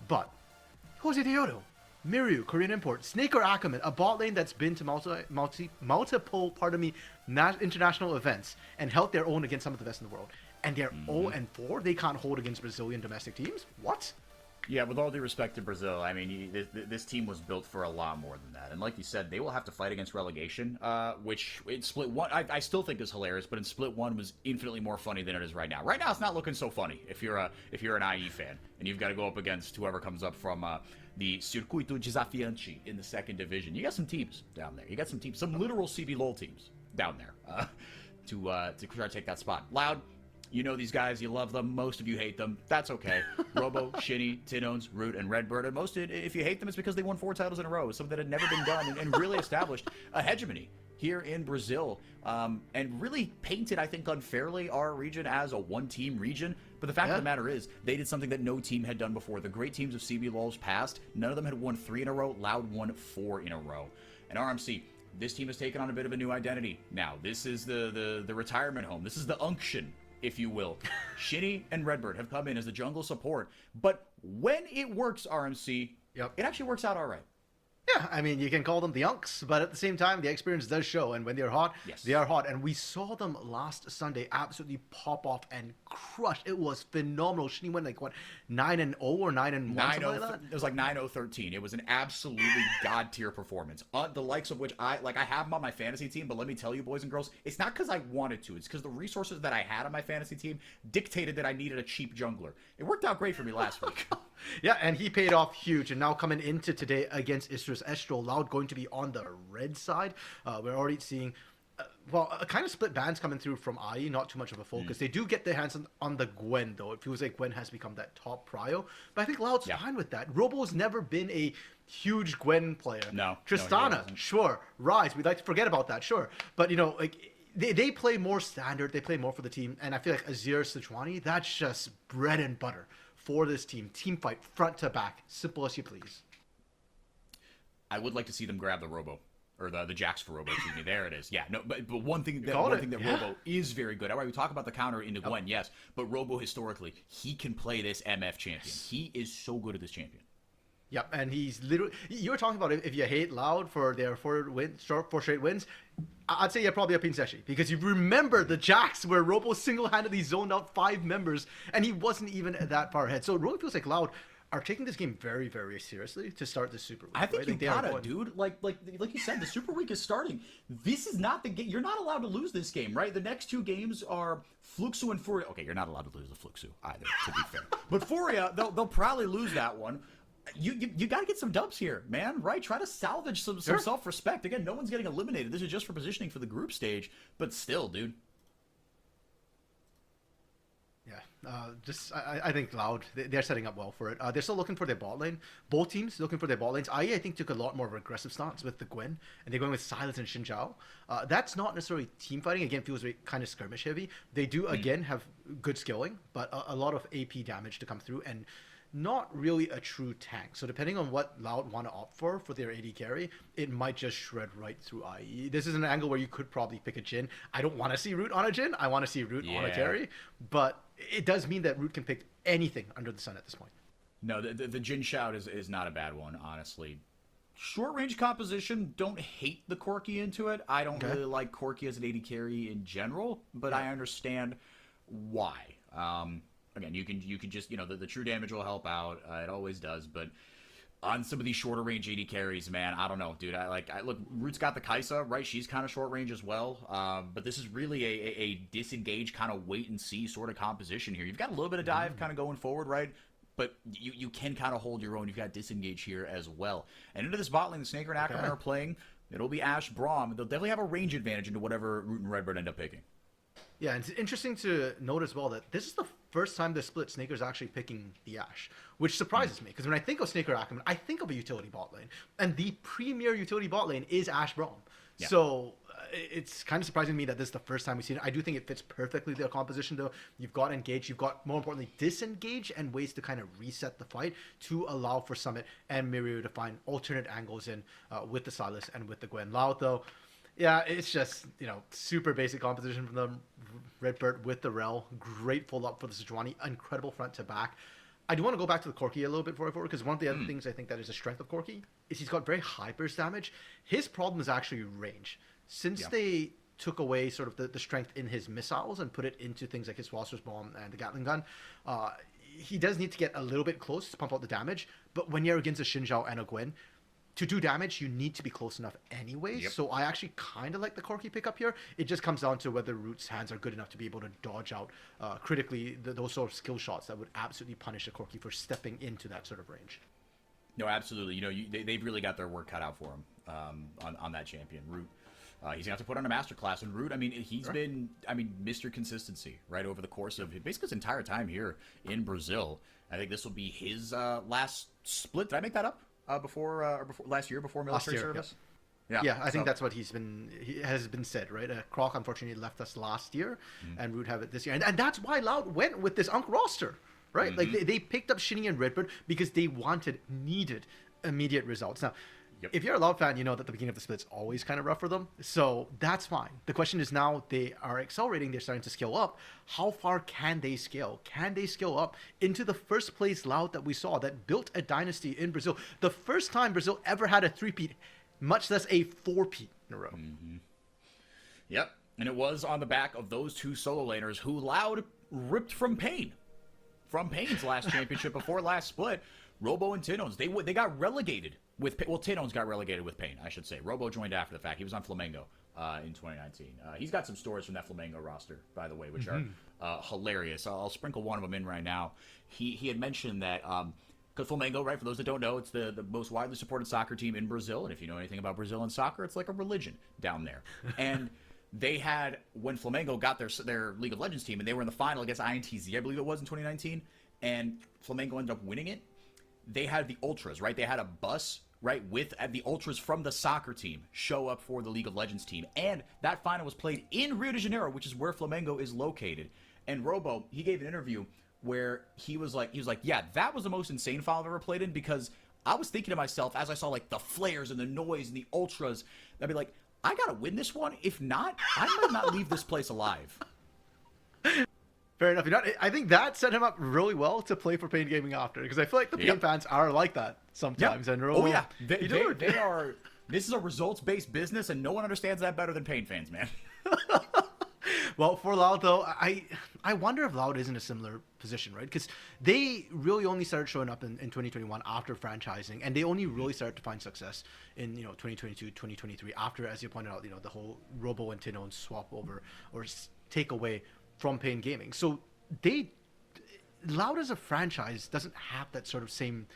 But Jose Deodo, Miryu, Korean import, Snake or Ackerman, a bot lane that's been to multiple international events and held their own against some of the best in the world. And they're 0-4. They can't hold against Brazilian domestic teams? What? Yeah, with all due respect to Brazil, I mean, this team was built for a lot more than that. And like you said, they will have to fight against relegation, which in Split 1, I still think is hilarious, but in Split 1 was infinitely more funny than it is right now. Right now, it's not looking so funny if you're an IE fan, and you've got to go up against whoever comes up from the Circuito Desafiante in the 2nd division. You got some teams down there. You got some teams, some literal CB LOL teams down there to try to take that spot. Loud. You know these guys, you love them, most of you hate them. That's okay. Robo, Shinny, Tinones, Root, and Redbird. And most, if you hate them, it's because they won 4 titles in a row, something that had never been done, and really established a hegemony here in Brazil, and really painted, I think, unfairly our region as a one-team region. But the fact of the matter is, they did something that no team had done before. The great teams of CBLOL's past, none of them had won 3 in a row. Loud won 4 in a row. And RMC, this team has taken on a bit of a new identity now. This is the retirement home. This is the unction, if you will. Shinny and Redbird have come in as the jungle support, but when it works, RMC, it actually works out all right. Yeah, I mean, you can call them the unks, but at the same time, the experience does show, and when they're hot, they are hot. And we saw them last Sunday absolutely pop off and crush. It was phenomenal. Shinny went like, what, 9-0 or 9-1, something like that? It was like 9-0-13. It was an absolutely god-tier performance. The likes of which I have them on my fantasy team, but let me tell you, boys and girls, it's not because I wanted to. It's because the resources that I had on my fantasy team dictated that I needed a cheap jungler. It worked out great for me last week. Yeah, and he paid off huge. And now coming into today against Isurus Estral, Loud going to be on the red side. We're already seeing, a kind of split bans coming through from IE, not too much of a focus. They do get their hands on the Gwen, though. It feels like Gwen has become that top prio. But I think Loud's fine with that. Robo's never been a huge Gwen player. No. Tristana, sure. Rise, we'd like to forget about that, sure. But, you know, like, they play more standard. They play more for the team. And I feel like Azir Sejuani, that's just bread and butter for this team. Team fight, front to back. Simple as you please. I would like to see them grab the Robo. Or the Jax for Robo, excuse me. There it is. Yeah, no, but one thing that Robo is very good. All right, we talk about the counter into Gwen, yes. But Robo, historically, he can play this MF champion. He is so good at this champion. Yep, and he's literally... You were talking about if you hate Loud for their 4 straight wins, I'd say you're probably a Pinseshi, because you remember the Jax where Robo single-handedly zoned out 5 members, and he wasn't even that far ahead. So it really feels like Loud are taking this game very, very seriously to start the Super Week. I think you gotta, dude. Like you said, the Super Week is starting. This is not the game. You're not allowed to lose this game, right? The next 2 games are Fluxu and FourY4. Okay, you're not allowed to lose the Fluxu either, to be fair. But FourY4, they'll probably lose that one. you got to get some dubs here, man, right? Try to salvage some self-respect. Again, no one's getting eliminated. This is just for positioning for the group stage, but still, dude. Yeah, I think Loud, they're setting up well for it. They're still looking for their bot lane. Both teams looking for their bot lanes. I think, took a lot more of an aggressive stance with the Gwen, and they're going with Silas and Xin Zhao. That's not necessarily team fighting. Again, feels very kind of skirmish heavy. They do, again, have good skilling, but a lot of AP damage to come through, and not really a true tank. So depending on what Loud want to opt for their AD carry, it might just shred right through IE. This is an angle where you could probably pick a Jhin. I don't want to see Root on a Jhin. I want to see Root on a carry. But it does mean that Root can pick anything under the sun at this point. No, the Jhin shout is not a bad one, honestly. Short range composition, don't hate the Corki into it. I don't really like Corki as an AD carry in general, but I understand why. Again, you can just, the true damage will help out. It always does. But on some of these shorter range AD carries, man, I don't know, dude. Look, Root's got the Kaisa, right? She's kind of short range as well. But this is really a disengage kind of wait and see sort of composition here. You've got a little bit of dive kind of going forward, right? But you can kind of hold your own. You've got disengage here as well. And into this bot lane, the Snaker and Ackerman are playing. It'll be Ashe Braum. They'll definitely have a range advantage into whatever Root and Redbird end up picking. Yeah, it's interesting to note as well that this is the first time this split Snaker's actually picking the Ashe, which surprises me, because when I think of Snaker Ackerman, I think of a utility bot lane, and the premier utility bot lane is Ashe Braum. Yeah. So it's kind of surprising to me that this is the first time we've seen it. I do think it fits perfectly their composition, though. You've got engage, you've got, more importantly, disengage, and ways to kind of reset the fight to allow for Summit and Mirio to find alternate angles in with the Silas and with the Gwen. Loud, though, yeah, it's just, super basic composition from the Redbird with the Rel. Great full up for the Sejuani. Incredible front to back. I do want to go back to the Corki a little bit forward, because one of the other things I think that is a strength of Corki is he's got very high burst damage. His problem is actually range. Since they took away sort of the strength in his missiles and put it into things like his Philosopher's Bomb and the Gatling gun, he does need to get a little bit close to pump out the damage. But when you're against a Xin Zhao and a Gwen, to do damage, you need to be close enough anyway. So I actually kind of like the Corki pickup here. It just comes down to whether Root's hands are good enough to be able to dodge out critically those sort of skill shots that would absolutely punish the Corki for stepping into that sort of range. No, absolutely. They've really got their work cut out for him on that champion. Root, he's going to have to put on a masterclass. And Root, he's been, Mr. Consistency, right, over the course of basically his entire time here in Brazil. I think this will be his last split. Did I make that up? Before last year, before military service. Yeah, I think that's what he has been said, right? Croc unfortunately left us last year, and Root have it this year, and that's why Loud went with this Unk roster, right? Like they picked up Shinny and Redbird because they needed immediate results. Now, if you're a Loud fan, you know that the beginning of the split's always kind of rough for them, so that's fine. The question is now they are accelerating, they're starting to scale up. How far can they scale? Can they scale up into the first place Loud that we saw that built a dynasty in Brazil? The first time Brazil ever had a 3-peat, much less a 4-peat in a row. Yep, and it was on the back of those two solo laners who Loud ripped from Pain. From Pain's last championship before last split, Robo and Tinones, they got relegated with, Tinones got relegated with Pain, I should say. Robo joined after the fact. He was on Flamengo in 2019. He's got some stories from that Flamengo roster, by the way, which are hilarious. I'll sprinkle one of them in right now. He had mentioned that, because Flamengo, right, for those that don't know, it's the most widely supported soccer team in Brazil. And if you know anything about Brazil and soccer, it's like a religion down there. And they had, when Flamengo got their League of Legends team, and they were in the final against INTZ, I believe it was, in 2019, and Flamengo ended up winning it, they had the Ultras, right? They had a bus, right, with the Ultras from the soccer team show up for the League of Legends team. And that final was played in Rio de Janeiro, which is where Flamengo is located. And Robo, he gave an interview where he was like, yeah, that was the most insane final I've ever played in, because I was thinking to myself, as I saw like the flares and the noise and the Ultras, I'd be like, I gotta win this one. If not, I might not leave this place alive. Fair enough. I think that set him up really well to play for Pain Gaming after, because I feel like the Pain fans are like that sometimes. And they are. This is a results-based business, and no one understands that better than Pain fans, man. Well, for Loud, though, I wonder if Loud is in a similar position, right? Because they really only started showing up in 2021 after franchising, and they only really started to find success in 2022, 2023 after, as you pointed out, the whole Robo and Tino swap over or take away from Pain Gaming. So Loud as a franchise doesn't have that sort of same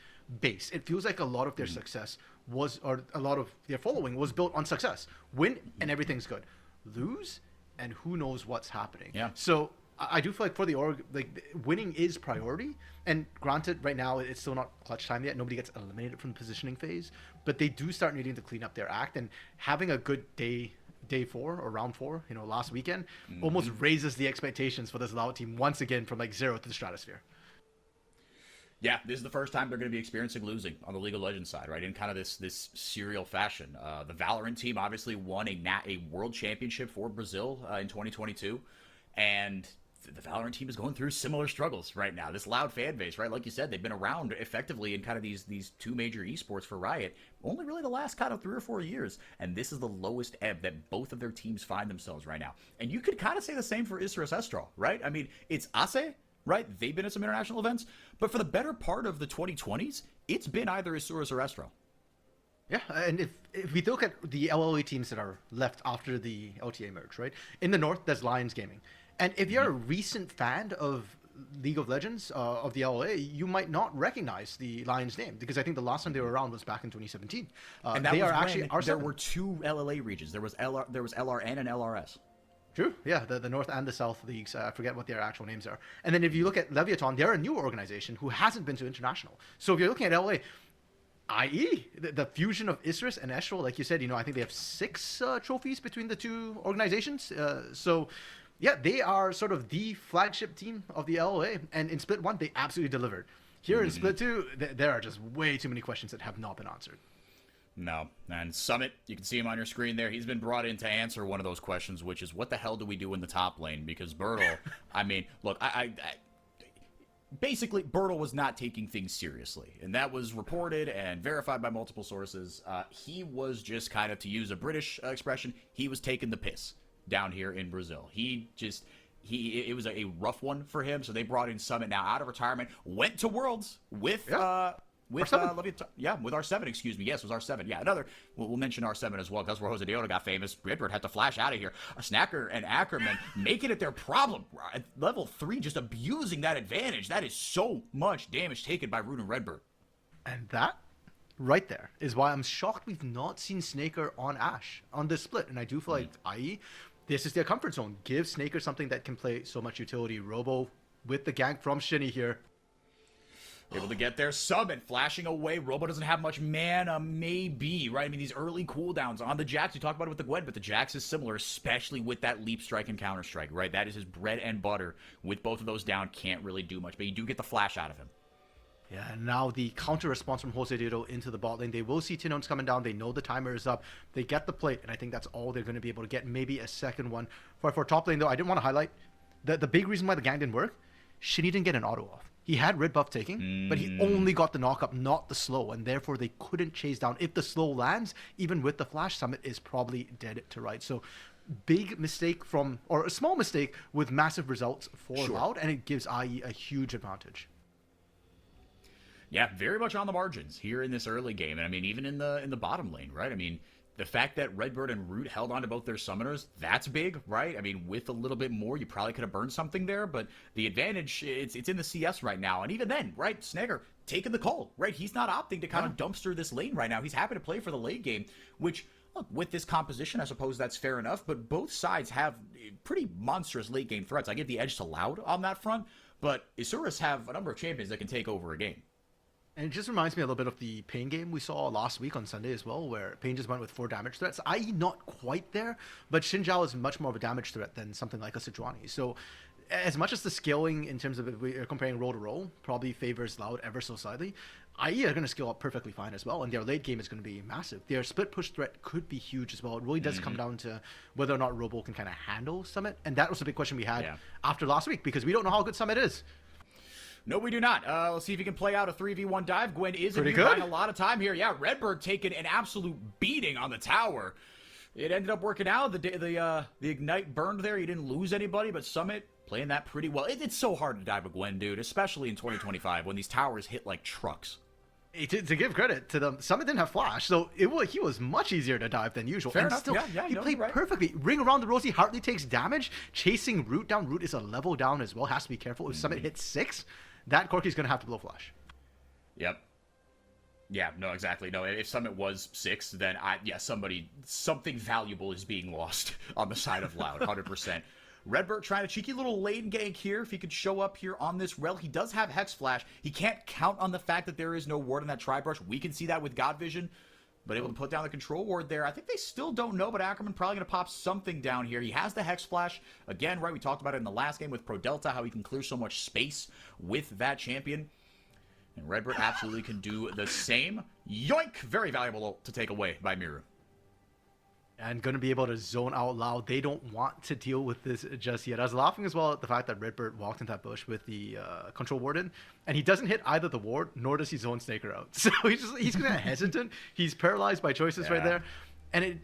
base. It feels like a lot of their success was, or a lot of their following was built on success. Win and everything's good. Lose and who knows what's happening. Yeah. So I do feel like for the org, like winning is priority. And granted, right now it's still not clutch time yet. Nobody gets eliminated from the positioning phase, but they do start needing to clean up their act, and having a good day 4 or round 4, last weekend, almost raises the expectations for this Loud team once again from like 0 to the stratosphere. Yeah, this is the first time they're going to be experiencing losing on the League of Legends side, right? In kind of this serial fashion. The Valorant team obviously won a world championship for Brazil in 2022, and the Valorant team is going through similar struggles right now. This Loud fan base, right? Like you said, they've been around effectively in kind of these two major esports for Riot only really the last kind of 3 or 4 years, and this is the lowest ebb that both of their teams find themselves right now. And you could kind of say the same for Isurus Estral, right? I mean, it's Ace, right? They've been at some international events, but for the better part of the 2020s, it's been either Isurus or Estral. Yeah, and if we look at the LLA teams that are left after the LTA merge, right? In the north, there's Lions Gaming. And if you're a recent fan of League of Legends, of the LLA, you might not recognize the Lions name, because I think the last time they were around was back in 2017. And that they was are actually when there were 2 LLA regions. There was LRN and LRS. True, yeah, the North and the South leagues. I forget what their actual names are. And then if you look at Leviathan, they're a new organization who hasn't been to international. So if you're looking at LA, i.e., the fusion of Isurus and Estral, like you said, I think they have 6 trophies between the two organizations. So yeah, they are sort of the flagship team of the LLA. And in Split 1, they absolutely delivered. Here in Split 2, there are just way too many questions that have not been answered. No. And Summit, you can see him on your screen there. He's been brought in to answer one of those questions, which is, what the hell do we do in the top lane? Because Bertle, I mean, look, basically, Bertle was not taking things seriously. And that was reported and verified by multiple sources. He was just kind of, to use a British expression, he was taking the piss down here in Brazil. It was a rough one for him. So they brought in Summit now out of retirement, went to Worlds with R7, excuse me. Yes, it was R7. Yeah, we'll mention R7 as well, because where Jose Deoda got famous. Redbird had to flash out of here. Snacker and Ackerman making it their problem. At level 3, just abusing that advantage. That is so much damage taken by Root and Redbird. And that right there is why I'm shocked we've not seen Snaker on Ashe on this split. And I do feel like, i.e., this is their comfort zone. Give Snaker something that can play so much utility. Robo with the gank from Shinny here. Able to get there. Summit flashing away. Robo doesn't have much mana, maybe, right? I mean, these early cooldowns on the Jax. You talk about it with the Gwen, but the Jax is similar, especially with that leap strike and counter strike, right? That is his bread and butter. With both of those down, can't really do much, but you do get the flash out of him. Yeah, and now the counter response from Jose Deodo into the bot lane. They will see Tinones coming down. They know the timer is up. They get the plate, and I think that's all they're going to be able to get. Maybe a second one. For top lane, though, I didn't want to highlight the big reason why the gang didn't work. Shinny didn't get an auto off. He had red buff taking, but he only got the knock up, not the slow, and therefore they couldn't chase down. If the slow lands, even with the flash, Summit is probably dead to right. So big mistake or a small mistake with massive results for Loud, and it gives IE a huge advantage. Yeah, very much on the margins here in this early game. And I mean, even in the bottom lane, right? I mean, the fact that Redbird and Root held on to both their summoners, that's big, right? I mean, with a little bit more, you probably could have burned something there, but the advantage, it's in the CS right now. And even then, right, Snagger taking the call, right? He's not opting to kind of dumpster this lane right now. He's happy to play for the late game, which, look, with this composition, I suppose that's fair enough, but both sides have pretty monstrous late game threats. I give the edge to Loud on that front, but Isurus have a number of champions that can take over a game. And it just reminds me a little bit of the Pain game we saw last week on Sunday as well, where Pain just went with 4 damage threats, i.e. not quite there, but Xin Zhao is much more of a damage threat than something like a Sejuani. So as much as the scaling in terms of if we are comparing role to role probably favors Loud ever so slightly, IE are going to scale up perfectly fine as well, and their late game is going to be massive. Their split push threat could be huge as well. It really does come down to whether or not Robo can kind of handle Summit, and that was a big question we had after last week, because we don't know how good Summit is. No, we do not. Let's see if he can play out a 3v1 dive. Gwen is buying a lot of time here. Yeah, Redbird taking an absolute beating on the tower. It ended up working out. The Ignite burned there. He didn't lose anybody, but Summit playing that pretty well. It's so hard to dive a Gwen, dude, especially in 2025 when these towers hit like trucks. To give credit to them, Summit didn't have flash, so he was much easier to dive than usual. Fair and enough. Still, he played perfectly. Ring around the Rosie hardly takes damage. Chasing Root down. Root is a level down as well. Has to be careful. If Summit hits 6, that Corki's going to have to blow flash. Yep. Yeah, no, exactly. No, if Summit was 6, then something valuable is being lost on the side of Loud, 100%. Redbird trying a cheeky little lane gank here. If he could show up here on this rel, he does have Hex Flash. He can't count on the fact that there is no ward on that Tri-Brush. We can see that with God Vision, but able to put down the control ward there. I think they still don't know, but Ackerman probably going to pop something down here. He has the Hex Flash. Again, right, we talked about it in the last game with Pro Delta, how he can clear so much space with that champion. And Redbird absolutely can do the same. Yoink! Very valuable to take away by Miru. And going to be able to zone out Loud. They don't want to deal with this just yet. I was laughing as well at the fact that Redbird walked into that bush with the control warden, and he doesn't hit either the ward, nor does he zone Snaker out. So he's kind of hesitant. He's paralyzed by choices right there. And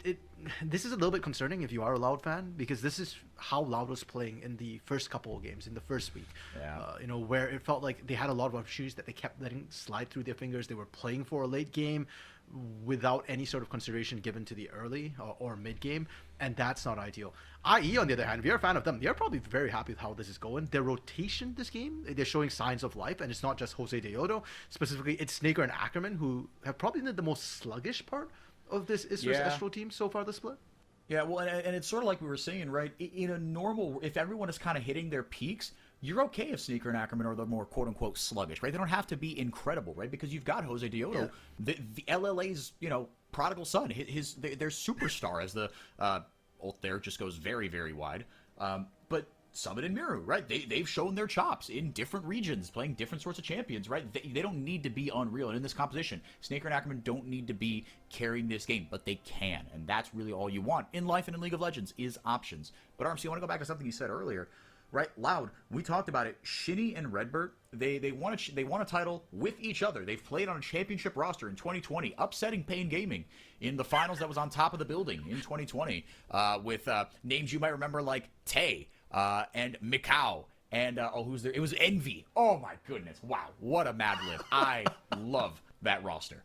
this is a little bit concerning if you are a Loud fan, because this is how Loud was playing in the first couple of games, in the first week. Where it felt like they had a lot of opportunities that they kept letting slide through their fingers. They were playing for a late game without any sort of consideration given to the early or mid game, and that's not ideal. IE, on the other hand, if you're a fan of them, they're probably very happy with how this is going. Their rotation this game, they're showing signs of life, and it's not just Jose Deodo. Specifically, it's Snaker and Ackerman, who have probably been the most sluggish part of this Isthmus Astro team so far this split. Yeah, well, and it's sort of like we were saying, right? In a normal, if everyone is kind of hitting their peaks, you're okay if Sneaker and Ackerman are the more quote-unquote sluggish, right? They don't have to be incredible, right? Because you've got Jose Deodo, the LLA's, prodigal son, their superstar, as the ult there just goes very, very wide. But Summit and Miru, right? They've shown their chops in different regions, playing different sorts of champions, right? They don't need to be unreal. And in this composition, Snaker and Ackerman don't need to be carrying this game, but they can. And that's really all you want in life and in League of Legends is options. But RMC, I want to go back to something you said earlier, right? Loud, we talked about it. Shinny and Redbird, they won a title with each other. They've played on a championship roster in 2020, upsetting Pain Gaming in the finals that was on top of the building in 2020 with names you might remember like Tay, and Mikau, and who's there? It was Envy. Oh my goodness! Wow, what a Mad Lib! I love that roster.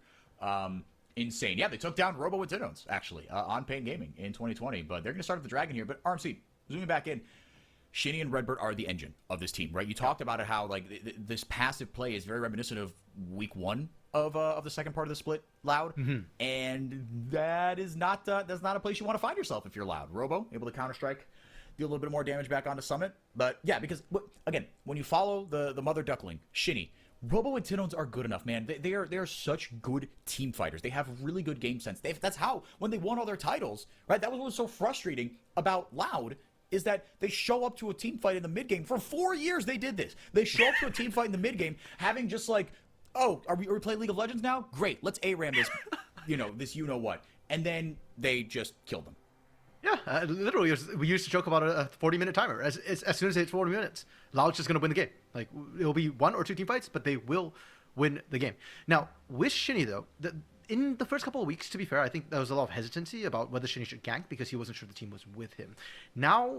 Insane. Yeah, they took down Robo and Dinones actually on Pain Gaming in 2020, but they're going to start with the Dragon here. But RMC, zooming back in, Shinny and Redbird are the engine of this team, right? You talked about it, how like this passive play is very reminiscent of week 1 of the second part of the split, Loud, and that is not that's not a place you want to find yourself if you're Loud. Robo able to counter strike, do a little bit more damage back onto Summit. But yeah, because again, when you follow the mother duckling, Shinny, Robo and Tinones are good enough, man. They are such good team fighters. They have really good game sense. That's how, when they won all their titles, right? That was what was so frustrating about Loud, is that they show up to a team fight in the mid game. For 4 years, they did this. They show up to a team fight in the mid game, having just like, oh, are we playing League of Legends now? Great, let's ARAM this, this what. And then they just killed them. Yeah, literally, we used to joke about a 40-minute timer. As soon as it hits 40 minutes, Loud's just going to win the game. Like, it'll be 1 or 2 team fights, but they will win the game. Now, with Shinny, though, in the first couple of weeks, to be fair, I think there was a lot of hesitancy about whether Shinny should gank because he wasn't sure the team was with him. Now,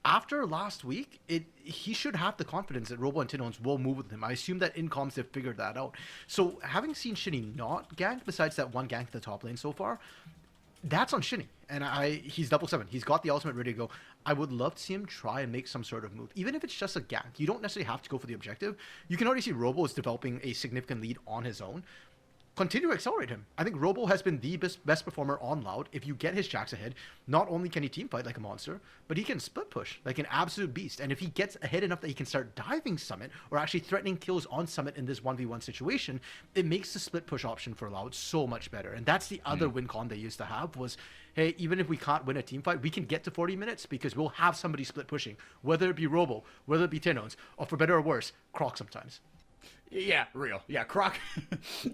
after last week, he should have the confidence that Robo and Tinones will move with him. I assume that in comms they've figured that out. So, having seen Shinny not gank, besides that one gank in the top lane so far, that's on Shinny. And he's double 7. He's got the ultimate ready to go. I would love to see him try and make some sort of move. Even if it's just a gank, you don't necessarily have to go for the objective. You can already see Robo is developing a significant lead on his own. Continue to accelerate him. I think Robo has been the best performer on Loud. If you get his jacks ahead, not only can he team fight like a monster, but he can split push like an absolute beast. And if he gets ahead enough that he can start diving Summit or actually threatening kills on Summit in this 1v1 situation, it makes the split push option for Loud so much better. And that's the other win con they used to have was, hey, even if we can't win a team fight, we can get to 40 minutes because we'll have somebody split pushing, whether it be Robo, whether it be Tinones, or for better or worse, Croc sometimes. Yeah, real. Yeah, Croc.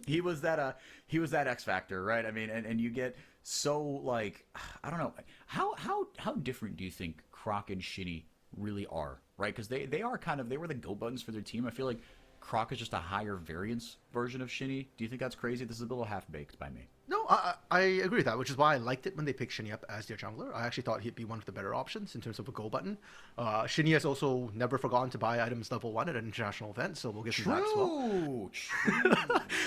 he was that X factor, right? I mean, and you get so like, I don't know, how different do you think Croc and Shinny really are, right? Because they were the go buttons for their team. I feel like Croc is just a higher variance version of Shinny. Do you think that's crazy? This is a little half-baked by me. No, I agree with that, which is why I liked it when they picked Shinny up as their jungler. I actually thought he'd be one of the better options in terms of a go button. Shinny has also never forgotten to buy items level 1 at an international event, so we'll get some that as well. True.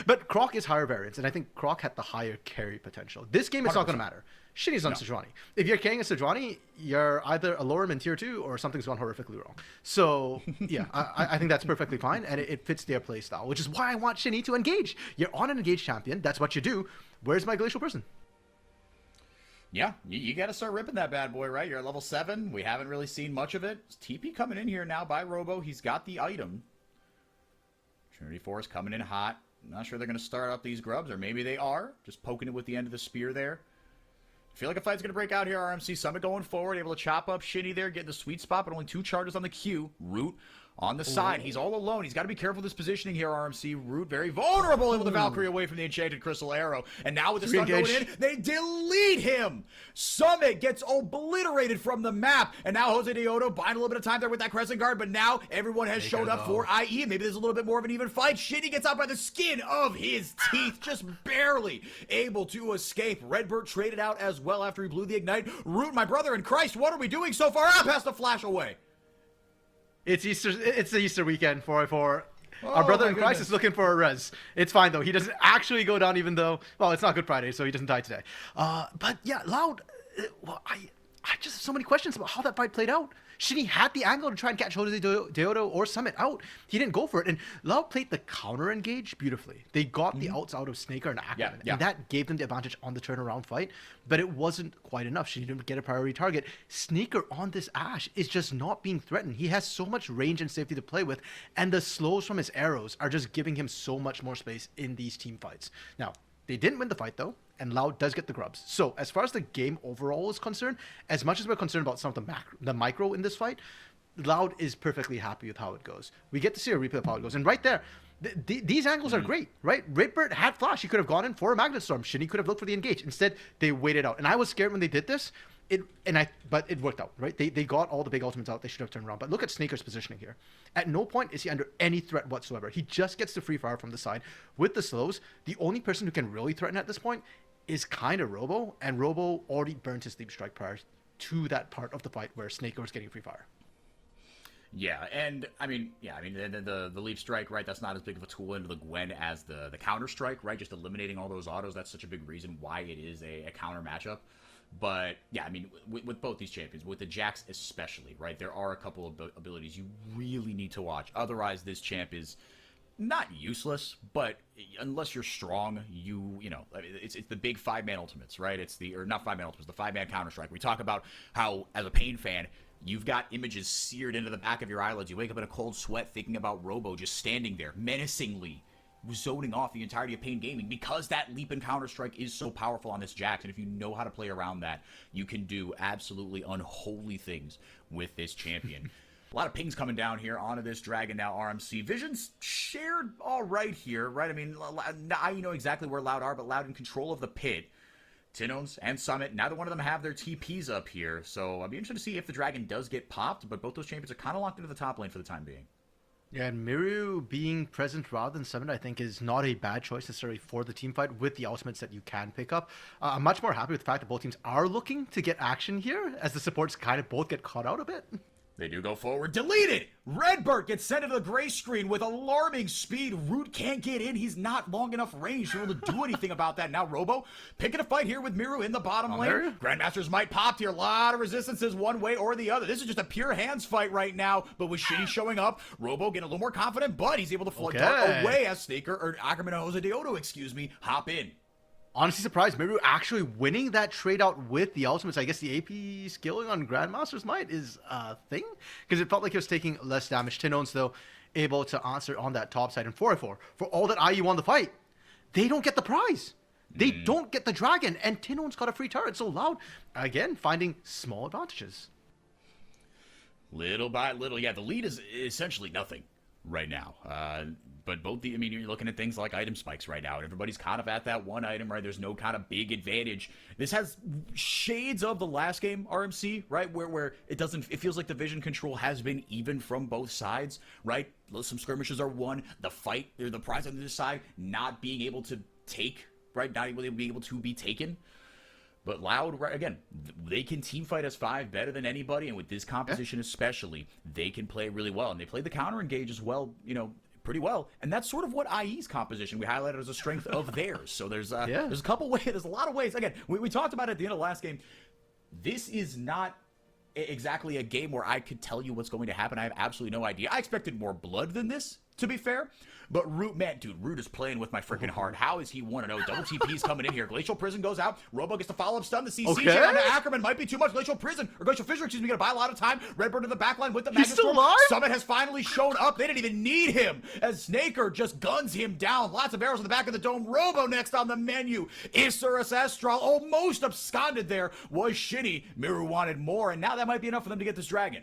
But Croc is higher variance, and I think Croc had the higher carry potential. This game, it's 100%. Not going to matter. Shinny's on Sejuani. If you're carrying a Sejuani, you're either a lower in tier 2 or something's gone horrifically wrong. So, yeah, I think that's perfectly fine, and it fits their play style, which is why I want Shinny to engage. You're on an engaged champion. That's what you do. Where's my Glacial Person? Yeah, you got to start ripping that bad boy, right? You're at level 7. We haven't really seen much of it. TP coming in here now by Robo. He's got the item. Trinity Force coming in hot. I'm not sure they're going to start up these grubs, or maybe they are. Just poking it with the end of the spear there. I feel like a fight's going to break out here. RMC Summit going forward, able to chop up Shinny there, getting the sweet spot, but only 2 charges on the Q. Root on the side. He's all alone. He's got to be careful with his positioning here, RMC. Root very vulnerable, able to Valkyrie away from the Enchanted Crystal Arrow. And now with the stun going in, they delete him. Summit gets obliterated from the map. And now Jose Deodo buying a little bit of time there with that Crescent Guard, but now everyone has showed up for IE. Maybe there's a little bit more of an even fight. Shinny gets out by the skin of his teeth, just barely able to escape. Redbird traded out as well after he blew the Ignite. Root, my brother in Christ, what are we doing so far? Pass the flash away. It's Easter. It's the Easter weekend. 4x4. Our brother in Christ is looking for a res. It's fine though. He doesn't actually go down, even though it's not Good Friday, so he doesn't die today. But yeah, Loud. I just have so many questions about how that fight played out. Shinny had the angle to try and catch Jose Deodo or Summit out. He didn't go for it. And Loud played the counter engage beautifully. They got the outs out of Snaker and Ackerman. And that gave them the advantage on the turnaround fight. But it wasn't quite enough. Shinny didn't get a priority target. Snaker on this Ashe is just not being threatened. He has so much range and safety to play with. And the slows from his arrows are just giving him so much more space in these team fights. Now, they didn't win the fight though, and Loud does get the grubs. So as far as the game overall is concerned, as much as we're concerned about some of the micro in this fight, Loud is perfectly happy with how it goes. We get to see a replay of how it goes. And right there, these angles are great, right? Redbird had flash. He could have gone in for a Magnet Storm. Shinny could have looked for the engage. Instead, they waited out. And I was scared when they did this. But it worked out, right? They got all the big ultimates out. They should have turned around. But look at Snaker's positioning here. At no point is he under any threat whatsoever. He just gets the free fire from the side with the slows. The only person who can really threaten at this point is kind of Robo, and Robo already burnt his Leap Strike prior to that part of the fight where Snaker was getting free fire. Yeah, and the Leap Strike, right? That's not as big of a tool into the Gwen as the Counter Strike, right? Just eliminating all those autos. That's such a big reason why it is a counter matchup. But yeah, I mean, with both these champions, with the Jax especially, right? There are a couple of abilities you really need to watch. Otherwise, this champ is not useless, but unless you're strong, it's the big 5-man ultimates, right? Not 5-man ultimates, the 5-man Counter Strike. We talk about how, as a Pain fan, you've got images seared into the back of your eyelids. You wake up in a cold sweat thinking about Robo just standing there menacingly, zoning off the entirety of Pain Gaming, because that leap and Counter Strike is so powerful on this Jax. And if you know how to play around that, you can do absolutely unholy things with this champion. A lot of pings coming down here onto this Dragon now, RMC. Vision's shared all right here, right? I mean, now you know exactly where Loud are, but Loud in control of the pit. Tinones and Summit, neither one of them have their TPs up here. So I'll be interested to see if the Dragon does get popped, but both those champions are kind of locked into the top lane for the time being. Yeah, and Miru being present rather than Summit, I think, is not a bad choice necessarily for the team fight with the ultimates that you can pick up. I'm much more happy with the fact that both teams are looking to get action here, as the supports kind of both get caught out a bit. They do go forward. Deleted! Redbird gets sent into the gray screen with alarming speed. Root can't get in. He's not long enough range to be able to do anything about that. Now Robo picking a fight here with Miru in the bottom lane. Grandmasters might pop here. A lot of resistances one way or the other. This is just a pure hands fight right now, but with Shinny showing up, Robo getting a little more confident, but he's able to dart away as Ackerman and Jose Deodo, hop in. Honestly surprised Miru actually winning that trade out with the ultimates. I guess the AP skilling on Grandmaster's Might is a thing, because it felt like he was taking less damage. Tinones, though, able to answer on that top side. And 4x4, for all that IU won the fight, they don't get the prize. They don't get the Dragon, and Tinones got a free turret. So Loud, again, finding small advantages. Little by little, yeah, the lead is essentially nothing right now. But you're looking at things like item spikes right now, and everybody's kind of at that one item, right? There's no kind of big advantage. This has shades of the last game, RMC, right? Where it feels like the vision control has been even from both sides, right? Some skirmishes are won. The fight, or the prize on this side, not being able to take, right? Not being able to be taken. But Loud, right, again, they can team fight as 5 better than anybody, and with this composition especially, they can play really well. And they play the counter engage as well, pretty well, and that's sort of what IE's composition we highlighted as a strength of theirs. So there's a couple ways, there's a lot of ways. Again, we talked about it at the end of the last game. This is not exactly a game where I could tell you what's going to happen. I have absolutely no idea. I expected more blood than this, to be fair. But Root, man, dude, Root is playing with my freaking heart. How is he 1-0? Double TP's coming in here. Glacial Prison goes out. Robo gets the follow-up stun. The CC share on Ackerman might be too much. Glacial Prison, or Glacial Fissure, excuse me, gonna buy a lot of time. Redbird in the backline with the Magnetstorm. Summit has finally shown up. They didn't even need him as Snaker just guns him down. Lots of arrows in the back of the dome. Robo next on the menu. Isurus Estral almost absconded there. Was shitty. Miru wanted more, and now that might be enough for them to get this dragon.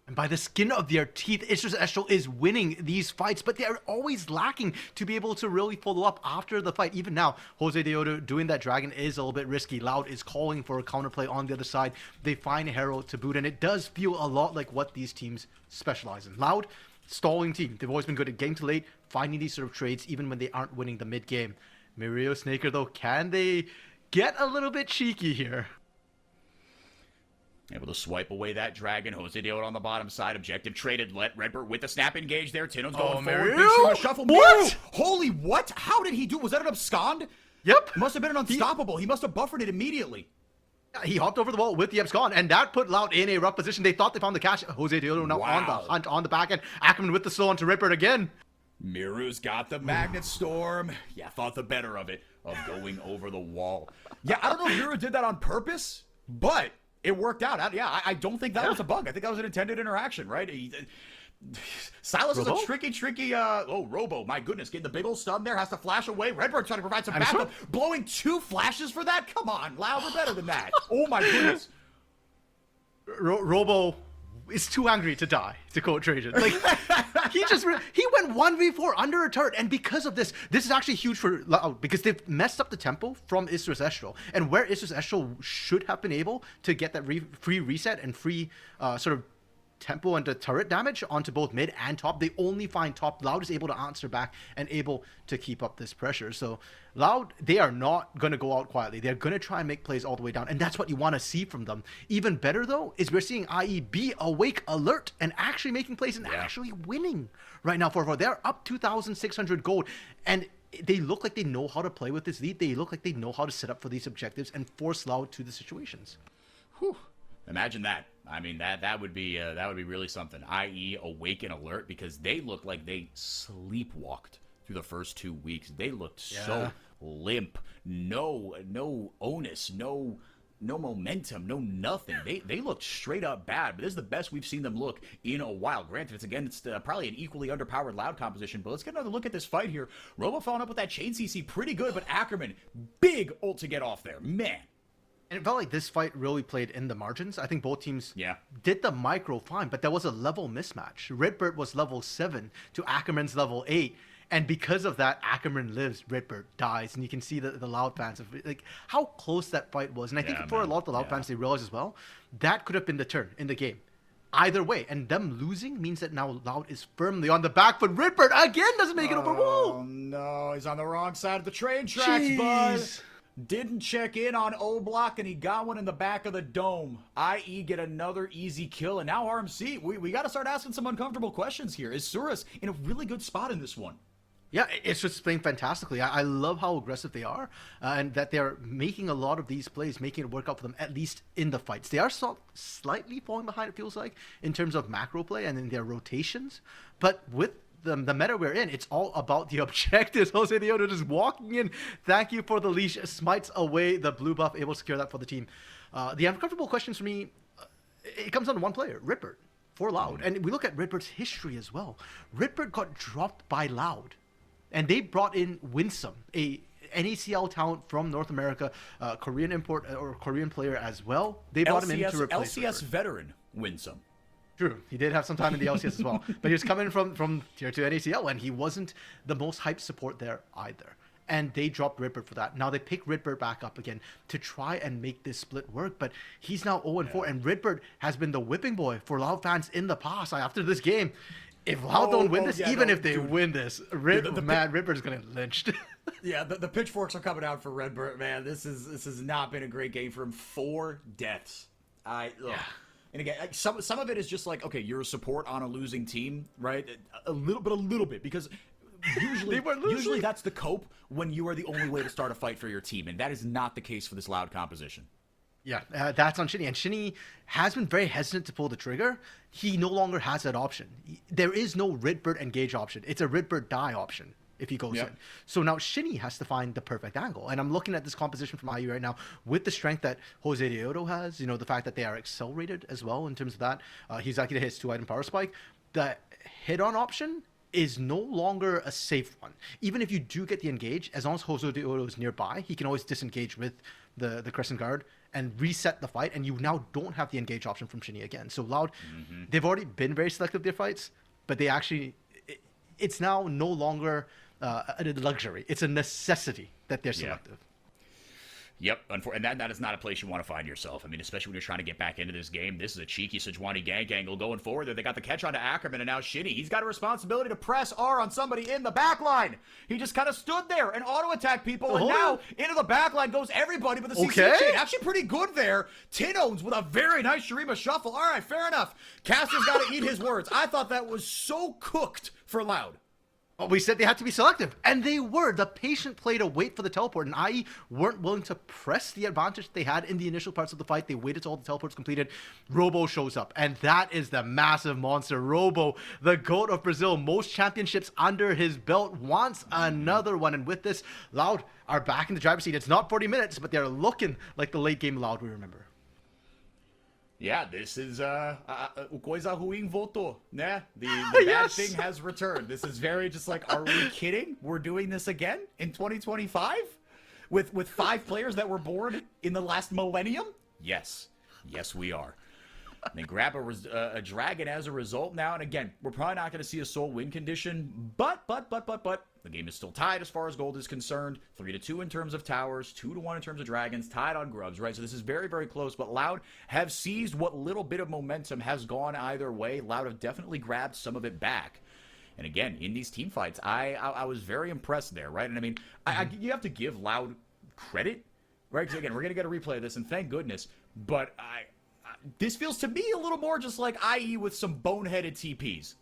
And by the skin of their teeth, Isurus Estral is winning these fights, but they're always lacking to be able to really follow up after the fight. Even now, Jose Deodo doing that dragon is a little bit risky. Loud is calling for a counterplay on the other side. They find Herald to boot, and it does feel a lot like what these teams specialize in. Loud, stalling team. They've always been good at getting to late, finding these sort of trades, even when they aren't winning the mid-game. Mirio Snaker, though, can they get a little bit cheeky here? Able to swipe away that dragon. Jose Deodo on the bottom side. Objective traded. Let Redbird with the snap engage there. Tino's going forward. Big Shooter shuffle. What? Miru! Holy what? How did he do? Was that an abscond? Yep. Must have been an unstoppable. He must have buffered it immediately. He hopped over the wall with the abscond, and that put Loud in a rough position. They thought they found the cash. Jose Deodo now on the hunt on the back end. Ackerman with the slow onto Redbird again. Miru's got the Magnet Storm. Yeah, thought the better of it, of going over the wall. Yeah, I don't know if Miru did that on purpose, but it worked out. I don't think that was a bug. I think that was an intended interaction, right? Silas Robo? is a tricky, Robo, my goodness, getting the big old stun there, has to flash away. Redbird trying to provide some backup. Blowing 2 flashes for that? Come on, Loud, we're better than that. Oh my goodness. Robo is too angry to die, to quote Trajan. Like, he went 1v4 under a turret, and because of this is actually huge for Loud, because they've messed up the tempo from Isurus Estral, and where Isurus Estral should have been able to get that free reset and free sort of tempo and the turret damage onto both mid and top, they only find top. Loud is able to answer back and able to keep up this pressure. So Loud, they are not going to go out quietly. They're going to try and make plays all the way down, and that's what you want to see from them. Even better, though, is we're seeing IE be awake, alert, and actually making plays and actually winning right now. They're up 2,600 gold, and they look like they know how to play with this lead. They look like they know how to set up for these objectives and force Loud to the situations. Whew. Imagine that. I mean, that would be really something. I.e. awake and alert, because they look like they sleepwalked through the first 2 weeks. They looked so limp, no onus, no momentum, no nothing. They looked straight up bad. But this is the best we've seen them look in a while. Granted, it's probably an equally underpowered Loud composition. But let's get another look at this fight here. Robo following up with that chain CC, pretty good. But Ackerman, big ult to get off there, man. And it felt like this fight really played in the margins. I think both teams did the micro fine, but there was a level mismatch. Redbird was level 7 to Ackerman's level 8. And because of that, Ackerman lives, Redbird dies. And you can see the Loud fans, like how close that fight was. And I think for a lot of the Loud fans, they realize as well, that could have been the turn in the game. Either way. And them losing means that now Loud is firmly on the back foot. Redbird again doesn't make it over. Whoa! Oh no, he's on the wrong side of the train tracks, bud. Didn't check in on O-Block, and he got one in the back of the dome. IE get another easy kill, and now RMC, we got to start asking some uncomfortable questions here. Is Surus in a really good spot in this one? Yeah, it's just playing fantastically. I love how aggressive they are, and that they're making a lot of these plays, making it work out for them, at least in the fights. They are slightly falling behind, it feels like, in terms of macro play and in their rotations, but with the meta we're in, it's all about the objectives. Jose Deodo just walking in. Thank you for the leash. Smites away the blue buff, able to secure that for the team. The uncomfortable questions for me, it comes down to one player, Redbird, for Loud. And we look at Redbird's history as well. Redbird got dropped by Loud, and they brought in Winsome, a NACL talent from North America, Korean import or Korean player as well. They brought him in to replace LCS Redbird. veteran Winsome. True, he did have some time in the LCS as well, but he was coming from Tier 2 NACL, and he wasn't the most hyped support there either. And they dropped Redbird for that. Now they pick Redbird back up again to try and make this split work, but he's now 0-4, and Redbird has been the whipping boy for Loud fans in the past. After this game, if Loud don't win this, even if they win this, Redbird's gonna get lynched. Yeah, the pitchforks are coming out for Redbird, man. This has not been a great game for him. 4 deaths. And again, like, some of it is just like, okay, you're a support on a losing team, right? A little bit, because usually that's the cope when you are the only way to start a fight for your team, and that is not the case for this Loud composition. Yeah, that's on Shinny. And Shinny has been very hesitant to pull the trigger. He no longer has that option. There is no Redbird engage option. It's a Redbird die option if he goes in. So now Shinny has to find the perfect angle. And I'm looking at this composition from IU right now with the strength that Jose Deodo has, you know, the fact that they are accelerated as well in terms of that. He's likely to hit his 2-item power spike. The hit-on option is no longer a safe one. Even if you do get the engage, as long as Jose Deodo is nearby, he can always disengage with the Crescent Guard and reset the fight, and you now don't have the engage option from Shinny again. So Loud, they've already been very selective with their fights, but they actually, it's now no longer a luxury. It's a necessity that they're selective. Yep, and that is not a place you want to find yourself. I mean, especially when you're trying to get back into this game. This is a cheeky Sejuani gank angle going forward there. They got the catch onto Ackerman, and now Shinny. He's got a responsibility to press R on somebody in the back line. He just kind of stood there and auto-attacked people, and now into the back line goes everybody but the CC chain. Actually pretty good there. Tinones with a very nice Shurima shuffle. All right, fair enough. Caster's got to eat his words. I thought that was so cooked for Loud. Well, we said they had to be selective, and they were. The patient play to wait for the teleport, and IE weren't willing to press the advantage they had in the initial parts of the fight. They waited till all the teleports completed. Robo shows up, and that is the massive monster. Robo, the GOAT of Brazil, most championships under his belt, wants another one. And with this, Loud are back in the driver's seat. It's not 40 minutes, but they're looking like the late game Loud we remember. Yeah, this is o coisa ruim voltou, né? The bad thing has returned. This is very just like, are we kidding? We're doing this again in 2025 with 5 players that were born in the last millennium? Yes, we are. They grab a dragon as a result now, and again, we're probably not going to see a sole win condition, but the game is still tied as far as gold is concerned. 3-2 in terms of towers, 2-1 in terms of dragons, tied on grubs, right? So this is very, very close, but Loud have seized what little bit of momentum has gone either way. Loud have definitely grabbed some of it back. And again, in these team fights, I was very impressed there, right? And I mean, you have to give Loud credit, right? Because again, we're going to get a replay of this, and thank goodness, but this feels to me a little more just like IE with some boneheaded TPs.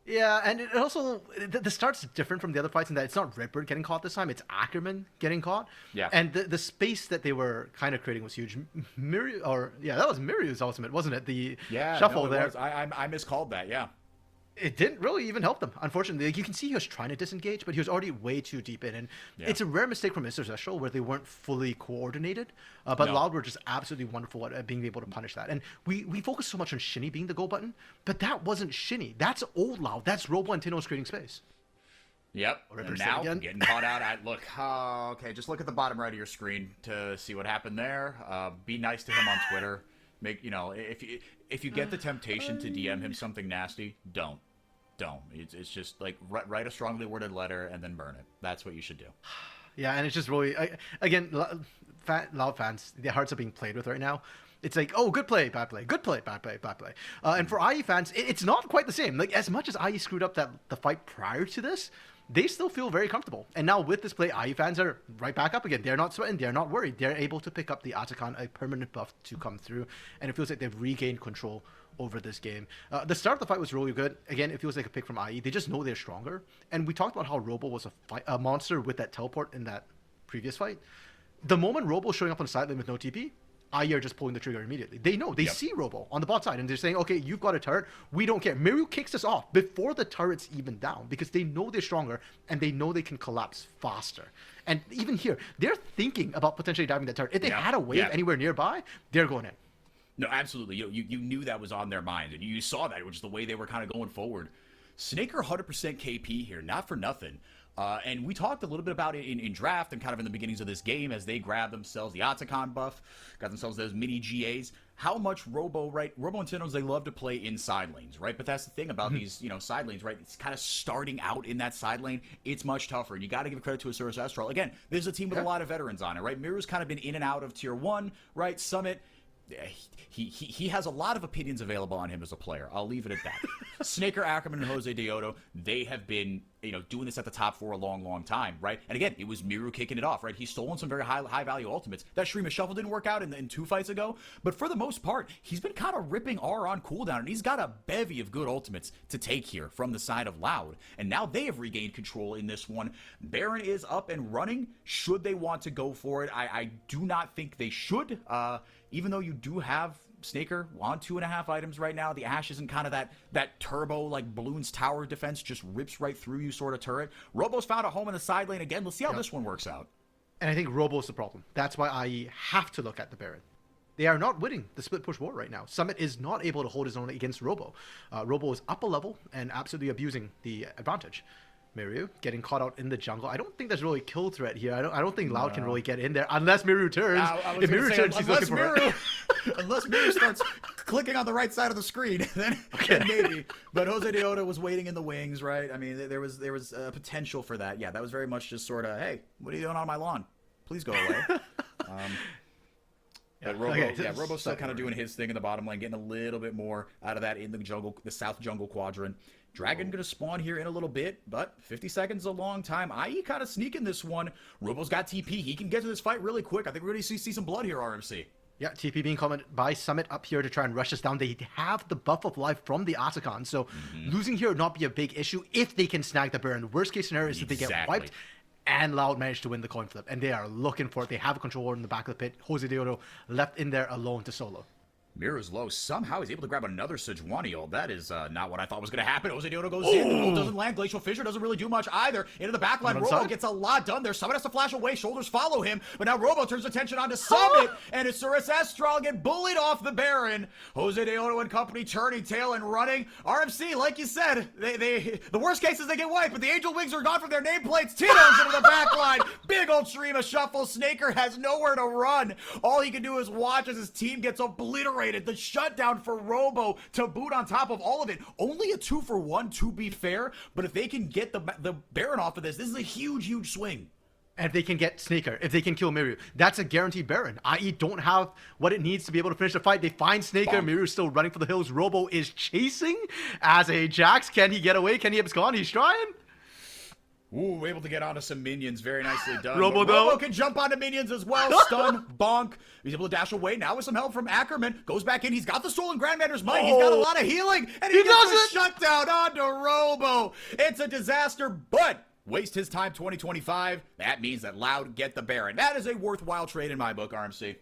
Yeah, and it also, the start's different from the other fights in that it's not Redbird getting caught this time, it's Ackerman getting caught. Yeah. And the space that they were kind of creating was huge. That was Miryu's ultimate, wasn't it? The shuffle there. Was. I miscalled that, yeah. It didn't really even help them, unfortunately. Like, you can see he was trying to disengage, but he was already way too deep in. And it's a rare mistake from Mr. Zestral where they weren't fully coordinated. But Loud were just absolutely wonderful at being able to punish that. And we focus so much on Shinny being the go button, but that wasn't Shinny. That's old Loud. That's Robo and Tino's creating space. Yep. And now getting caught out. Okay, just look at the bottom right of your screen to see what happened there. Be nice to him on Twitter. If you get the temptation to DM him something nasty, don't. It's just like write a strongly worded letter and then burn it. That's what you should do. Yeah, and it's just really, again, Loud fans, their hearts are being played with right now. It's like, oh, good play, bad play, good play, bad play, bad play. And for IE fans, it's not quite the same. Like, as much as IE screwed up the fight prior to this, they still feel very comfortable. And now with this play, IE fans are right back up again. They're not sweating. They're not worried. They're able to pick up the Atakan, a permanent buff to come through. And it feels like they've regained control over this game. The start of the fight was really good. Again, it feels like a pick from IE. They just know they're stronger. And we talked about how Robo was a monster with that teleport in that previous fight. The moment Robo showing up on the side lane with no TP, IE are just pulling the trigger immediately. They know. They see Robo on the bot side, and they're saying, okay, you've got a turret. We don't care. Miryu kicks us off before the turret's even down because they know they're stronger, and they know they can collapse faster. And even here, they're thinking about potentially diving that turret. If they had a wave anywhere nearby, they're going in. No, absolutely. You knew that was on their mind, and you saw that, which is the way they were kind of going forward. Snaker 100% KP here, not for nothing. And we talked a little bit about it in draft and kind of in the beginnings of this game as they grabbed themselves the Atakan buff, got themselves those mini GAs. How much Robo and Tino's, they love to play in side lanes, right? But that's the thing about these, side lanes, right? It's kind of starting out in that side lane. It's much tougher. And you got to give credit to Asuras Astral. Again, this is a team with a lot of veterans on it, right? Miru's kind of been in and out of tier 1, right? Summit. He has a lot of opinions available on him as a player. I'll leave it at that. Snaker, Ackerman, and Jose Deodo, they have been, doing this at the top for a long, long time, right? And again, it was Miru kicking it off, right? He's stolen some very high value ultimates. That Shreema Shuffle didn't work out in 2 fights ago, but for the most part, he's been kind of ripping R on cooldown, and he's got a bevy of good ultimates to take here from the side of Loud. And now they have regained control in this one. Baron is up and running. Should they want to go for it? I do not think they should, even though you do have Snaker on 2.5 items right now. The Ashe isn't kind of that turbo, like Balloon's tower defense, just rips right through you sort of turret. Robo's found a home in the side lane again. Let's see how this one works out. And I think Robo's the problem. That's why IE have to look at the Baron. They are not winning the split push war right now. Summit is not able to hold his own against Robo. Robo is up a level and absolutely abusing the advantage. Miru getting caught out in the jungle. I don't think there's really kill threat here. I don't think Loud can really get in there unless Miru turns. If Miru turns, he's looking for it. Unless Miru starts clicking on the right side of the screen, then maybe. But Jose Deodo was waiting in the wings, right? I mean, there was potential for that. Yeah, that was very much just sort of, hey, what are you doing on my lawn? Please go away. But Robo's still kind of doing his thing in the bottom lane, getting a little bit more out of that in the jungle, the south jungle quadrant. Dragon gonna spawn here in a little bit, but 50 seconds is a long time. IE kind of sneaking this one. Robo's got TP. He can get to this fight really quick. I think we're gonna see some blood here, RMC. Yeah, TP being commented by Summit up here to try and rush us down. They have the buff of life from the Atacon, so losing here would not be a big issue if they can snag the Baron. Worst case scenario is that they get wiped, and Loud managed to win the coin flip, and they are looking for it. They have a controller in the back of the pit. Jose Deodo left in there alone to solo. Miru's low. Somehow he's able to grab another Sejuani ult. That is not what I thought was going to happen. Jose Deodo goes in. The ult doesn't land. Glacial Fissure doesn't really do much either. Into the backline. Robo gets a lot done there. Summit has to flash away. Shoulders follow him. But now Robo turns attention onto Summit. And Asuras Astral get bullied off the Baron. Jose Deodo and company turning tail and running. RMC, like you said, the worst case is they get wiped. But the Angel Wings are gone from their nameplates. Tito's into the backline. Big old Shreema Shuffle. Snaker has nowhere to run. All he can do is watch as his team gets obliterated. The shutdown for Robo to boot on top of all of it. Only a 2-for-1 to be fair, but if they can get the Baron off of this is a huge swing. And if they can get Snaker, if they can kill Miru, that's a guaranteed Baron. IE don't have what it needs to be able to finish the fight. They find Snaker. Miru's still running for the hills. Robo is chasing as a Jax. Can he get away? Can he abscond? He's trying. Ooh, able to get onto some minions. Very nicely done. Robo can jump onto minions as well. Stun, bonk. He's able to dash away. Now with some help from Ackerman. Goes back in. He's got the Stolen Grandmother's Might. He's got a lot of healing. And he gets the shutdown onto Robo. It's a disaster, but waste his time 2025. That means that Loud get the Baron. That is a worthwhile trade in my book, RMC.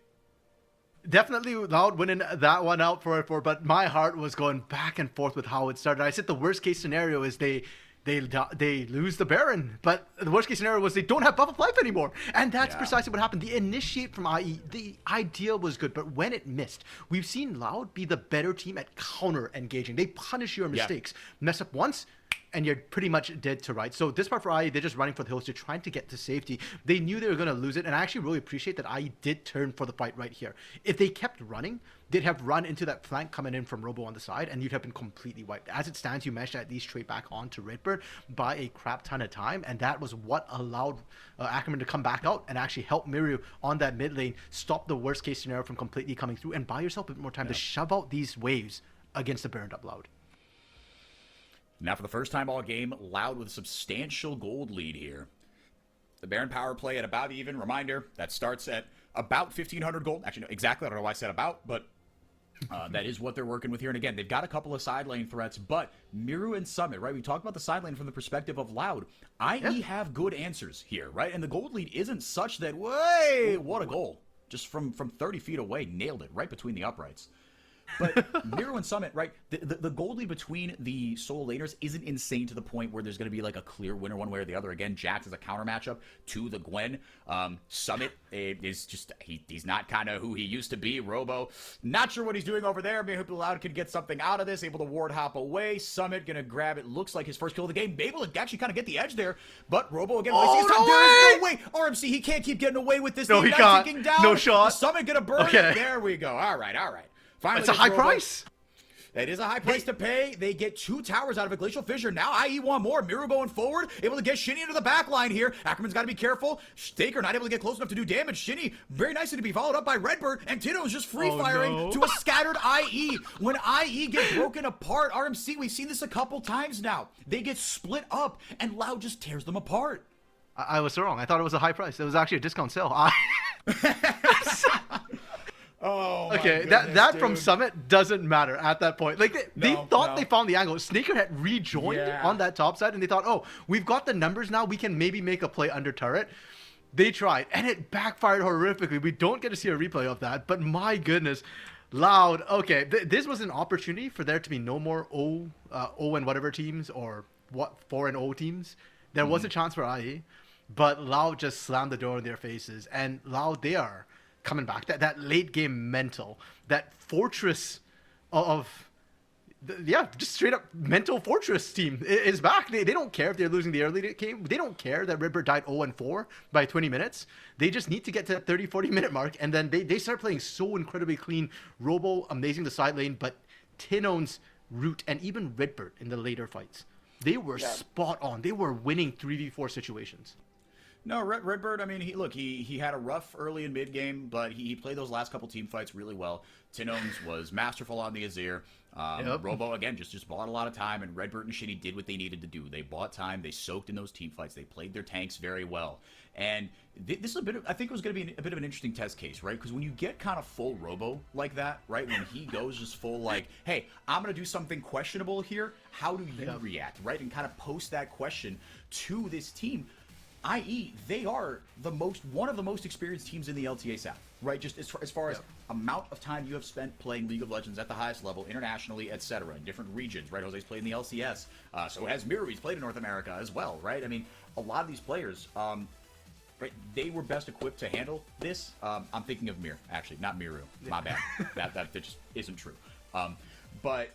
Definitely Loud winning that one out for it, but my heart was going back and forth with how it started. I said the worst case scenario is they lose the Baron, but the worst case scenario was they don't have buff of life anymore, and that's precisely what happened. The initiate from IE, the idea was good, but when it missed, we've seen Loud be the better team at counter engaging. They punish your mistakes. Mess up once and you're pretty much dead to rights. So this part for IE, they're just running for the hills. They're trying to get to safety. They knew they were going to lose it, and I actually really appreciate that IE did turn for the fight right here. If they kept running, they'd have run into that flank coming in from Robo on the side, and you'd have been completely wiped. As it stands, you managed to at least trade back onto Redbird by a crap ton of time, and that was what allowed Ackerman to come back out and actually help Miru on that mid lane, stop the worst case scenario from completely coming through, and buy yourself a bit more time to shove out these waves against the burned up Loud. Now for the first time all game, Loud with a substantial gold lead here. The Baron power play at about even. Reminder, that starts at about 1,500 gold. Actually, no, exactly. I don't know why I said about, but that is what they're working with here. And again, they've got a couple of side lane threats, but Miru and Summit, right? We talked about the side lane from the perspective of Loud. IE have good answers here, right? And the gold lead isn't such that, what a goal. Just from 30 feet away, nailed it right between the uprights. But Miru and Summit, right, the gold lead between the solo laners isn't insane to the point where there's going to be like a clear winner one way or the other. Again, Jax is a counter matchup to the Gwen. Summit is just, he's not kind of who he used to be. Robo, not sure what he's doing over there. Maybe Loud can get something out of this, able to ward hop away. Summit going to grab it, looks like his first kill of the game. Able to actually kind of get the edge there, but Robo again wasting his time. There is no way! RMC, he can't keep getting away with this. No, he can't. Down. No shot. Summit going to burn it. There we go. All right. Finally, it's a high price. It is a high price to pay. They get 2 towers out of a Glacial Fissure. Now IE want more. Miru going forward, able to get Shinny into the back line here. Ackerman's got to be careful. Staker not able to get close enough to do damage. Shinny, very nicely to be followed up by Redbird, and Tino is just free-firing to a scattered IE. When IE get broken apart, RMC, we've seen this a couple times now. They get split up, and Loud just tears them apart. I was wrong. I thought it was a high price. It was actually a discount sale. Oh, okay, that from Summit doesn't matter at that point. Like they thought they found the angle. Snaker had rejoined on that top side, and they thought, oh, we've got the numbers now. We can maybe make a play under turret. They tried, and it backfired horrifically. We don't get to see a replay of that, but my goodness, Loud. Okay, this was an opportunity for there to be no more O and whatever teams or 4 and O teams. There was a chance for IE, but Loud just slammed the door in their faces, and Loud, they are coming back. That late game mental, that fortress just straight up mental fortress team is back. They don't care if they're losing the early game. They don't care that Redbird died 0-4 by 20 minutes. They just need to get to that 30-40 minute mark, and then they start playing so incredibly clean. Robo amazing the side lane, but Tinone's route and even Redbird in the later fights, they were spot on. They were winning 3v4 situations. No, Redbird, I mean, he had a rough early and mid game, but he played those last couple team fights really well. Tinone's was masterful on the Azir. Robo, again, just bought a lot of time, and Redbird and Shinny did what they needed to do. They bought time, they soaked in those team fights, they played their tanks very well. And this is I think it was going to be a bit of an interesting test case, right? Because when you get kind of full Robo like that, right? When he goes just full like, hey, I'm going to do something questionable here, how do you react, right? And kind of post that question to this team. I.e., they are one of the most experienced teams in the LTA South, right? Just as far as amount of time you have spent playing League of Legends at the highest level, internationally, etc., in different regions, right? Jose's played in the LCS, so has Miru. He's played in North America as well, right? I mean, a lot of these players, right? They were best equipped to handle this. I'm thinking of Mir, actually, not Miru. My bad. that just isn't true. But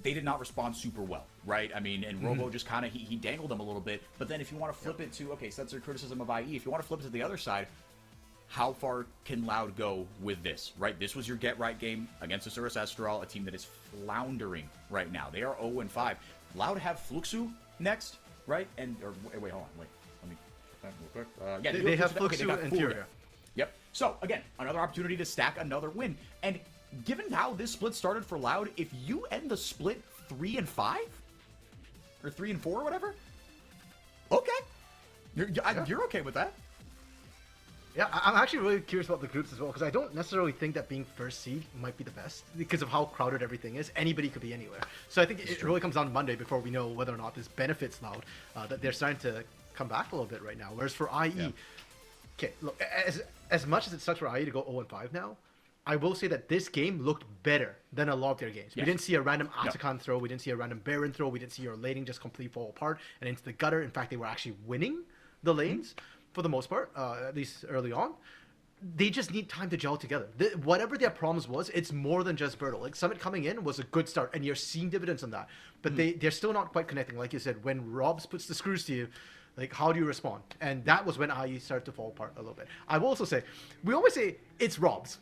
they did not respond super well, right? I mean, and Robo just kind of, he dangled them a little bit. But then if you want to flip it to, okay, so that's their criticism of IE. If you want to flip it to the other side, how far can Loud go with this, right? This was your get-right game against Asuras Estral, a team that is floundering right now. They are 0-5. Loud have Fluxu next, right? And, wait, hold on, wait. Let me check that real quick. They have Fluxu and Furia. Yep. So, again, another opportunity to stack another win. And given how this split started for Loud, if you end the split 3-5 or 3-4 or whatever, okay, you're okay with that. Yeah, I'm actually really curious about the groups as well, because I don't necessarily think that being first seed might be the best because of how crowded everything is. Anybody could be anywhere. So I think it really comes down to Monday before we know whether or not this benefits Loud, that they're starting to come back a little bit right now. Whereas for IE, okay, look, as much as it sucks for IE to go 0-5 now, I will say that this game looked better than a lot of their games. We didn't see a random Atakan throw. We didn't see a random Baron throw. We didn't see your laning just completely fall apart and into the gutter. In fact, they were actually winning the lanes for the most part, at least early on. They just need time to gel together. Whatever their problems was, it's more than just Bertle. Like, Summit coming in was a good start, and you're seeing dividends on that. But they're still not quite connecting. Like you said, when Robs puts the screws to you, like, how do you respond? And that was when IE started to fall apart a little bit. I will also say, we always say it's Robs.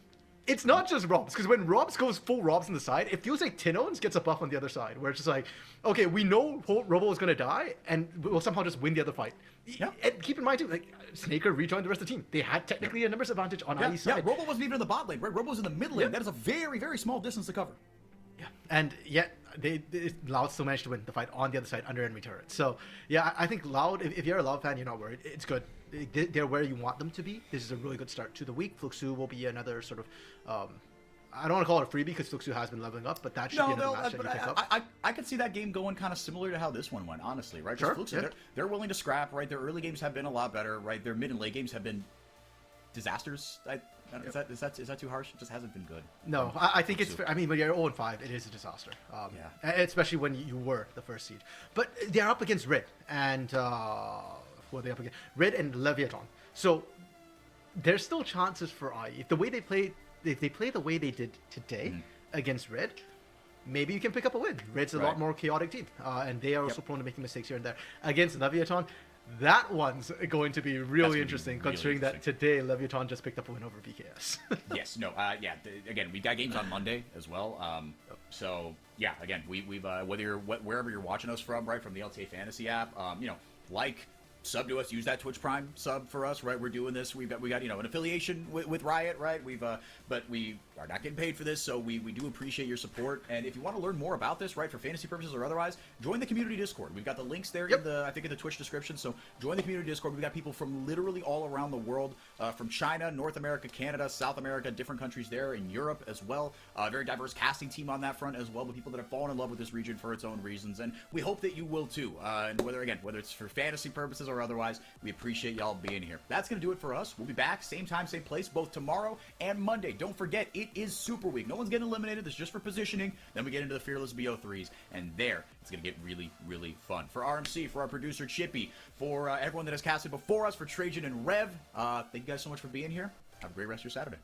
It's not just Robs, because when Robs goes full Robs on the side, it feels like Tinones gets a buff on the other side, where it's just like, okay, we know Robo is going to die, and we'll somehow just win the other fight. Yeah. And keep in mind, too, like, Snaker rejoined the rest of the team. They had technically a numbers advantage on IE's side. Yeah, Robo wasn't even in the bot lane, right? Robo was in the mid lane. That is a very, very small distance to cover. Yeah, and yet Loud still managed to win the fight on the other side under enemy turret. So, yeah, I think Loud, if you're a Loud fan, you're not worried. It's good. They're where you want them to be. This is a really good start to the week. Fluxu will be another sort of, I don't want to call it a freebie because Fluxu has been leveling up, but that should be another match that you pick up. I could see that game going kind of similar to how this one went, honestly, right? Sure, Fluxu, they're willing to scrap, right? Their early games have been a lot better, right? Their mid and late games have been disasters. Is that too harsh? It just hasn't been good. No, I think it's. I mean, when you're 0-5, it is a disaster. Especially when you were the first seed. But they're up against Red and who are they up against? Red and Leviathan. So there's still chances for IE. If they play the way they did today against Red, maybe you can pick up a win. Red's a lot more chaotic team, and they are also prone to making mistakes here and there. Against Leviathan, that one's going to be really interesting, considering that today Leviathan just picked up a win over BKS. Yes, no, again, we've got games on Monday as well. So yeah, again, we've whether you're wherever you're watching us from, right, from the LTA Fantasy app, like, sub to us, use that Twitch Prime sub for us, right? We're doing this. We got an affiliation with Riot, right? But we are not getting paid for this, so we do appreciate your support. And if you want to learn more about this, right, for fantasy purposes or otherwise, join the community Discord. We've got the links there in the in the Twitch description. So join the community Discord. We've got people from literally all around the world, from China, North America, Canada, South America, different countries there, in Europe as well. Very diverse casting team on that front as well, but people that have fallen in love with this region for its own reasons, and we hope that you will too. And whether it's for fantasy purposes or otherwise, we appreciate y'all being here. That's going to do it for us. We'll be back, same time, same place, both tomorrow and Monday. Don't forget, it is Super Week. No one's getting eliminated. This is just for positioning. Then we get into the Fearless BO3s, and there, it's going to get really, really fun. For RMC, for our producer, Chippy, for everyone that has casted before us, for Trajan and Rev, thank you guys so much for being here. Have a great rest of your Saturday.